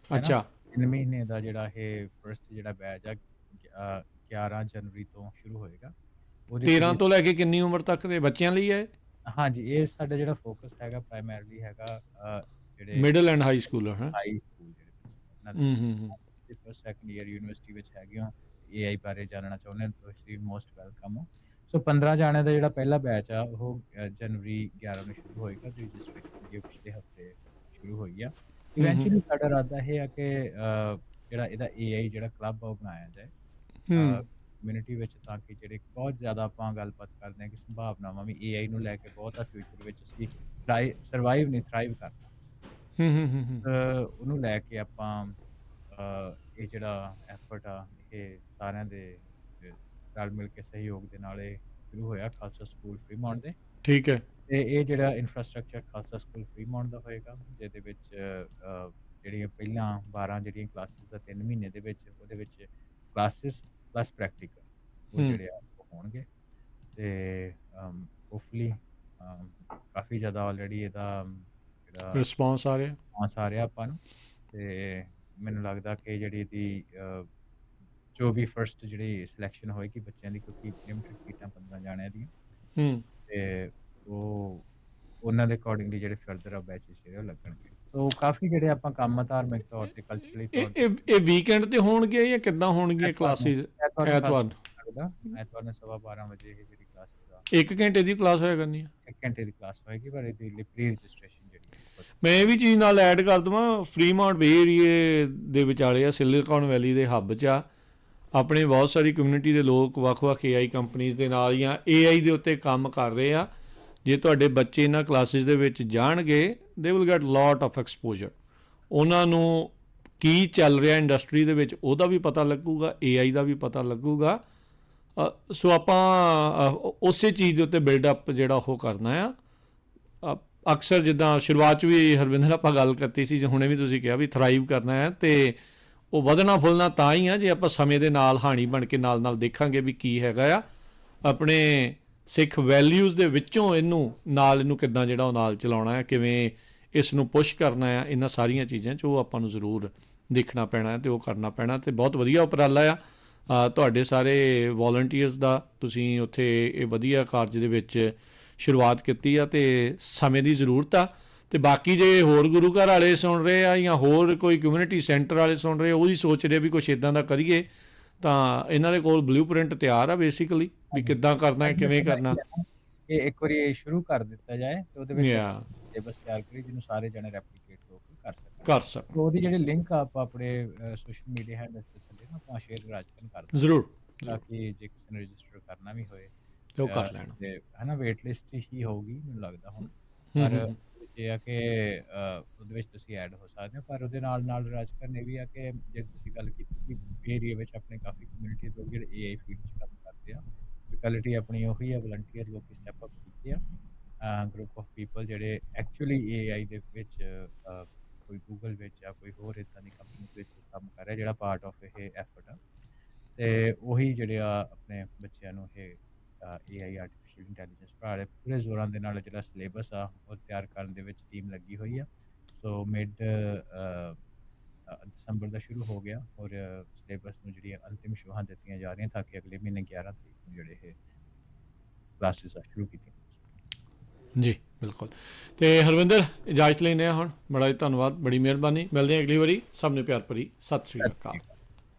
ਨਾ। ਅੱਛਾ 3 ਮਹੀਨੇ ਦਾ ਜਿਹੜਾ ਇਹ ਫਰਸਟ ਜਿਹੜਾ ਬੈਚ ਆ 11 ਜਨਵਰੀ ਤੋਂ ਸ਼ੁਰੂ ਹੋਏਗਾ। ਉਹਦੇ 13 ਵਿੱਚ ਤੋਂ ਲੈ ਕੇ ਕਿੰਨੀ ਉਮਰ ਤੱਕ ਦੇ ਬੱਚਿਆਂ ਲਈ ਹੈ? ਹਾਂਜੀ, ਇਹ ਸਾਡਾ ਜਿਹੜਾ ਫੋਕਸ ਹੈਗਾ ਪ੍ਰਾਇਮਰੀਲੀ ਹੈਗਾ ਜਿਹੜੇ ਮਿਡਲ ਐਂਡ ਹਾਈ ਸਕੂਲਰ ਹੈ। ਹਾਈ ਸਕੂਲ ਜਿਹੜੇ ਬੱਚੇ ਉਹਨਾਂ ਹੂੰ ਦੇ ਫਸਟ ਸੈਕੰਡ ਈਅਰ ਯੂਨੀਵਰਸਿਟੀ ਵਿੱਚ ਹੈਗੇ ਹੋ, AI ਬਾਰੇ ਜਾਣਨਾ ਚਾਹੁੰਦੇ ਹੋ, ਤੁਸੀਂ ਮੋਸਟ ਵੈਲਕਮ ਹੋ। ਸੋ 15 ਜਾਣਿਆਂ ਦਾ ਜਿਹੜਾ ਪਹਿਲਾ ਬੈਚ ਆ ਉਹ ਜਨਵਰੀ 11 ਨੂੰ ਸ਼ੁਰੂ ਹੋਏਗਾ। ਰਜਿਸਟ੍ਰੇਸ਼ਨ ਇਹ ਪਿਛਲੇ ਹਫਤੇ ਸ਼ੁਰੂ ਹੋਈ ਆ। ਇਵੈਂਚੁਅਲੀ ਸਾਡਾ ਇਰਾਦਾ ਇਹ ਆ ਕਿ ਜਿਹੜਾ ਇਹਦਾ AI ਜਿਹੜਾ ਕਲੱਬ ਆ ਉਹ ਬਣਾਇਆ ਜਾਏ ਕਮਿਊਨਿਟੀ ਵਿੱਚ, ਤਾਂ ਕਿ ਜਿਹੜੇ ਬਹੁਤ ਜ਼ਿਆਦਾ ਆਪਾਂ ਗੱਲਬਾਤ ਕਰਦੇ ਹਾਂ ਕਿ ਸੰਭਾਵਨਾਵਾਂ ਵੀ AI ਨੂੰ ਲੈ ਕੇ ਬਹੁਤ ਆ ਫਿਊਚਰ ਵਿੱਚ ਅਸੀਂ ਸਰਵਾਈਵ ਨਹੀਂ ਥਰਾਈਵ ਕਰਨਾ, ਉਹਨੂੰ ਲੈ ਕੇ ਆਪਾਂ ਇਹ ਜਿਹੜਾ ਐਫਰਟ ਆ ਇਹ ਸਾਰਿਆਂ ਦੇ ਰਲ ਮਿਲ ਕੇ ਸਹਿਯੋਗ ਦੇ ਨਾਲ ਇਹ ਸ਼ੁਰੂ ਹੋਇਆ ਖਾਲਸਾ ਸਕੂਲ ਫਰੀਮਾਉਂਟ ਦੇ। ਠੀਕ ਹੈ। ਤੇ ਇਹ ਜਿਹੜਾ ਇਨਫਰਾਸਟ੍ਰਕਚਰ ਖਾਲਸਾ ਸਕੂਲ ਫਰੀਮਾਉਂਟ ਦਾ ਹੋਏਗਾ, ਜਿਹਦੇ ਵਿੱਚ ਜਿਹੜੀਆਂ ਪਹਿਲਾਂ 12 ਜਿਹੜੀਆਂ ਕਲਾਸਿਸ ਆ 3 ਮਹੀਨੇ ਦੇ ਵਿੱਚ, ਉਹਦੇ ਵਿੱਚ ਕਲਾਸਿਸ ਪਲੱਸ ਪ੍ਰੈਕਟੀਕਲ ਉਹ ਜਿਹੜੇ ਆ ਉਹ ਹੋਣਗੇ। ਤੇ ਹੋਪਫੁਲੀ ਕਾਫੀ ਜ਼ਿਆਦਾ ਆਲਰੇਡੀ ਇਹਦਾ ਜਿਹੜਾ ਰਿਸਪੌਂਸ ਆ ਰਿਹਾ। ਰਿਸਪੌਂਸ ਆ ਰਿਹਾ ਆਪਾਂ ਨੂੰ। ਤੇ ਮੈਨੂੰ ਲੱਗਦਾ ਕਿ ਜਿਹੜੀ ਇਹਦੀ ਜੋ ਵੀ ਫਰਸਟ ਜਿਹੜੀ ਸਿਲੈਕਸ਼ਨ ਹੋਏਗੀ ਬੱਚਿਆਂ ਦੀ, ਕਿਉਂਕਿ ਲਿਮਿਟਡ ਸੀਟਾਂ 15 ਜਾਣਿਆਂ ਦੀਆਂ, ਤੇ ਉਹ ਉਹਨਾਂ ਦੇ ਅਕੋਰਡਿੰਗਲੀ ਜਿਹੜੇ ਫਰਦਰ ਆ ਬੈਚਿਸ ਜਿਹੜੇ ਉਹ ਲੱਗਣਗੇ। ਸੋ ਕਾਫੀ ਜਿਹੜੇ ਆਪਾਂ ਕੰਮ ਆ ਧਾਰਮਿਕ ਤੌਰ ਤੇ ਕਲਚਰਲੀ ਤੌਰ ਤੇ ਇਹ ਵੀਕਐਂਡ ਤੇ ਹੋਣਗੇ ਜਾਂ ਕਿੱਦਾਂ ਹੋਣਗੀਆਂ ਐਤਵਾਰ ਨੂੰ ਕਲਾਸਿਸ? ਐਤਵਾਰ ਨੂੰ ਖਾਸ ਐਤਵਾਰ ਲੱਗਦਾ ਐਤਵਾਰ ਨੂੰ 12:15 ਵਜੇ ਇਹ ਜਿਹੜੀ ਕਲਾਸਿਸ ਆ 1 ਘੰਟੇ ਦੀ ਕਲਾਸ ਹੋਇਆ ਕਰਨੀ ਆ? 1 ਘੰਟੇ ਦੀ ਕਲਾਸ ਹੋਏਗੀ ਪਰ ਇਹਦੀ ਲਈ ਪ੍ਰੀ ਰਜਿਸਟ੍ਰੇਸ਼ਨ ਜਿਹੜੀ ਹੈ ਮੈਂ ਇਹ ਵੀ ਚੀਜ਼ ਨਾਲ ਐਡ ਕਰ ਦੇਵਾਂ, ਫਰੀਮਾਉਂਟ ਬੇ ਏਰੀਏ ਦੇ ਵਿਚਾਲੇ ਆ, ਸਿਲਿਕਨ ਵੈਲੀ ਦੇ ਹੱਬ 'ਚ ਆ, ਆਪਣੇ ਬਹੁਤ ਸਾਰੀ ਕਮਿਊਨਿਟੀ ਦੇ ਲੋਕ ਵੱਖ-ਵੱਖ AI ਕੰਪਨੀਜ਼ ਦੇ ਨਾਲ ਜਾਂ AI ਦੇ ਉੱਤੇ ਕੰਮ ਕਰ ਰਹੇ ਆ। ਜੇ ਤੁਹਾਡੇ ਬੱਚੇ ਇਹਨਾਂ ਕਲਾਸਿਸ ਦੇ ਵਿੱਚ ਜਾਣਗੇ they will get lot of exposure, ਉਹਨਾਂ ਨੂੰ ਕੀ ਚੱਲ ਰਿਹਾ ਇੰਡਸਟਰੀ ਦੇ ਵਿੱਚ ਉਹਦਾ ਵੀ ਪਤਾ ਲੱਗੂਗਾ, AI ਦਾ ਵੀ ਪਤਾ ਲੱਗੂਗਾ। ਸੋ ਆਪਾਂ ਉਸੇ ਚੀਜ਼ ਦੇ ਉੱਤੇ ਬਿਲਡਅਪ ਜਿਹੜਾ ਉਹ ਕਰਨਾ ਆ। ਅਕਸਰ ਜਿੱਦਾਂ ਸ਼ੁਰੂਆਤ 'ਚ ਵੀ ਹਰਵਿੰਦਰ ਆਪਾਂ ਗੱਲ ਕੀਤੀ ਸੀ, ਹੁਣੇ ਵੀ ਤੁਸੀਂ ਕਿਹਾ ਵੀ ਥਰਾਈਵ ਕਰਨਾ ਹੈ, ਅਤੇ ਉਹ ਵਧਣਾ ਫੁੱਲਣਾ ਤਾਂ ਹੀ ਆ ਜੇ ਆਪਾਂ ਸਮੇਂ ਦੇ ਨਾਲ ਹਾਣੀ ਬਣ ਕੇ ਨਾਲ ਨਾਲ ਦੇਖਾਂਗੇ ਵੀ ਕੀ ਹੈਗਾ ਆ, ਆਪਣੇ ਸਿੱਖ ਵੈਲਿਊਜ਼ ਦੇ ਵਿੱਚੋਂ ਇਹਨੂੰ ਕਿੱਦਾਂ ਜਿਹੜਾ ਉਹ ਨਾਲ ਚਲਾਉਣਾ ਹੈ, ਕਿਵੇਂ ਇਸ ਨੂੰ ਪੁਸ਼ ਕਰਨਾ ਆ, ਇਹਨਾਂ ਸਾਰੀਆਂ ਚੀਜ਼ਾਂ 'ਚ ਉਹ ਆਪਾਂ ਨੂੰ ਜ਼ਰੂਰ ਦੇਖਣਾ ਪੈਣਾ ਅਤੇ ਉਹ ਕਰਨਾ ਪੈਣਾ। ਅਤੇ ਬਹੁਤ ਵਧੀਆ ਉਪਰਾਲਾ ਆ ਤੁਹਾਡੇ ਸਾਰੇ ਵੋਲੰਟੀਅਰਸ ਦਾ, ਤੁਸੀਂ ਉੱਥੇ ਇਹ ਵਧੀਆ ਕਾਰਜ ਦੇ ਵਿੱਚ ਸ਼ੁਰੂਆਤ ਕੀਤੀ ਆ ਅਤੇ ਸਮੇਂ ਦੀ ਜ਼ਰੂਰਤ ਆ। ਅਤੇ ਬਾਕੀ ਜੇ ਹੋਰ ਗੁਰੂ ਘਰ ਵਾਲੇ ਸੁਣ ਰਹੇ ਆ ਜਾਂ ਹੋਰ ਕੋਈ ਕਮਿਊਨਿਟੀ ਸੈਂਟਰ ਵਾਲੇ ਸੁਣ ਰਹੇ, ਉਹੀ ਸੋਚ ਰਹੇ ਵੀ ਕੁਛ ਇੱਦਾਂ ਦਾ ਕਰੀਏ, ਤਾਂ ਇਹਨਾਂ ਦੇ ਕੋਲ ਬਲੂ ਪ੍ਰਿੰਟ ਤਿਆਰ ਆ ਬੇਸਿਕਲੀ ਵੀ ਕਿੱਦਾਂ ਕਰਨਾ ਹੈ, ਕਿਵੇਂ ਕਰਨਾ। ਇਹ ਇੱਕ ਵਾਰੀ ਇਹ ਸ਼ੁਰੂ ਕਰ ਦਿੱਤਾ ਜਾਏ ਤੇ ਉਹਦੇ ਵਿੱਚ Yeah. ਸਿਲੇਬਸ ਤਿਆਰ ਕਰੀ ਜਿਹਨੂੰ ਸਾਰੇ ਜਣੇ ਰੈਪਲੀਕੇਟ ਹੋ ਕੇ ਕਰ ਸਕਣ। ਉਹਦੀ ਜਿਹੜੀ ਲਿੰਕ ਆਪਾਂ ਆਪਣੇ ਸੋਸ਼ਲ ਮੀਡੀਆ ਹੈਂਡਲਸ ਤੇ ਥੱਲੇ ਨਾ ਆਪਾਂ ਸ਼ੇਅਰ ਰਾਜਕਨ ਕਰ ਦਿੰਦੇ ਜ਼ਰੂਰ ਤਾਂ ਕਿ ਜੇ ਕਿਸੇ ਨੇ ਰਜਿਸਟਰ ਕਰਨਾ ਵੀ ਹੋਏ ਤੇ ਉਹ ਕਰ ਲੈਣ। ਤੇ ਹਨਾ ਵੇਟ ਲਿਸਟ ਹੀ ਹੋਊਗੀ ਮੈਨੂੰ ਲੱਗਦਾ ਹੁਣ, ਹੂੰ, ਪਰ ਹੂੰ। ਇਹ ਆ ਕਿ ਉਹਦੇ ਵਿੱਚ ਤੁਸੀਂ ਐਡ ਹੋ ਸਕਦੇ ਹੋ। ਪਰ ਉਹਦੇ ਨਾਲ ਨਾਲ ਰਾਜਕਨ ਇਹ ਵੀ ਆ ਕਿ ਜੇ ਤੁਸੀਂ ਗੱਲ ਕੀਤੀ ਕਿ ਏਰੀਆ ਵਿੱਚ ਆਪਣੇ ਕਾਫੀ ਕਮਿਊਨਿਟੀ ਲੋਕ ਜਿਹੜੇ AI ਫੀਲਡ 'ਚ ਕੰਮ ਕਰਦੇ ਆ, ਲੋਕੈਲਿਟੀ ਆਪਣੀ ਉਹੀ ਆ, ਵਲੰਟੀਅਰ ਲੋਕ ਸਟੈਪ ਅਪ ਕੀਤੇ ਆ, ਗਰੁੱਪ ਆਫ ਪੀਪਲ ਜਿਹੜੇ ਐਕਚੁਅਲੀ AI ਦੇ ਵਿੱਚ ਕੋਈ ਗੂਗਲ ਵਿੱਚ ਜਾਂ ਕੋਈ ਹੋਰ ਇੱਦਾਂ ਦੀ ਕੰਪਨੀ ਵਿੱਚ ਕੰਮ ਕਰ ਰਿਹਾ ਜਿਹੜਾ ਪਾਰਟ ਆਫ ਇਹ ਐਫਰਟ ਆ, ਤੇ ਉਹੀ ਜਿਹੜੇ ਆ ਆਪਣੇ ਬੱਚਿਆਂ ਨੂੰ ਇਹ AI ਆਰਟੀਫਿਸ਼ੀਅਲ ਇੰਟੈਲੀਜੈਂਸ ਪੜ੍ਹਾ ਰਹੇ ਪੂਰੇ ਜ਼ੋਰਾਂ ਦੇ ਨਾਲ। ਜਿਹੜਾ ਸਿਲੇਬਸ ਆ ਉਹ ਤਿਆਰ ਕਰਨ ਦੇ ਵਿੱਚ ਟੀਮ ਲੱਗੀ ਹੋਈ ਆ। ਸੋ ਮਿਡ ਦਸੰਬਰ ਦਾ ਸ਼ੁਰੂ ਹੋ ਗਿਆ ਔਰ ਸਿਲੇਬਸ ਨੂੰ ਜਿਹੜੀਆਂ ਅੰਤਿਮ ਸ਼ੋਹਾਂ ਦਿੱਤੀਆਂ ਜਾ ਰਹੀਆਂ ਤਾਂ ਕਿ ਅਗਲੇ ਮਹੀਨੇ 11 ਤਰੀਕ ਨੂੰ ਜਿਹੜੇ ਇਹ ਕਲਾਸਿਸ ਆ ਸ਼ੁਰੂ ਕੀਤੀਆਂ ਜਾ ਸਕਣ। ਜੀ ਬਿਲਕੁਲ। ਅਤੇ ਹਰਵਿੰਦਰ ਇਜਾਜ਼ਤ ਲੈਂਦੇ ਹਾਂ ਹੁਣ, ਬੜਾ ਹੀ ਧੰਨਵਾਦ, ਬੜੀ ਮਿਹਰਬਾਨੀ, ਮਿਲਦੇ ਹਾਂ ਅਗਲੀ ਵਾਰੀ। ਸਭ ਨੂੰ ਪਿਆਰ ਭਰੀ ਸਤਿ ਸ਼੍ਰੀ ਅਕਾਲ।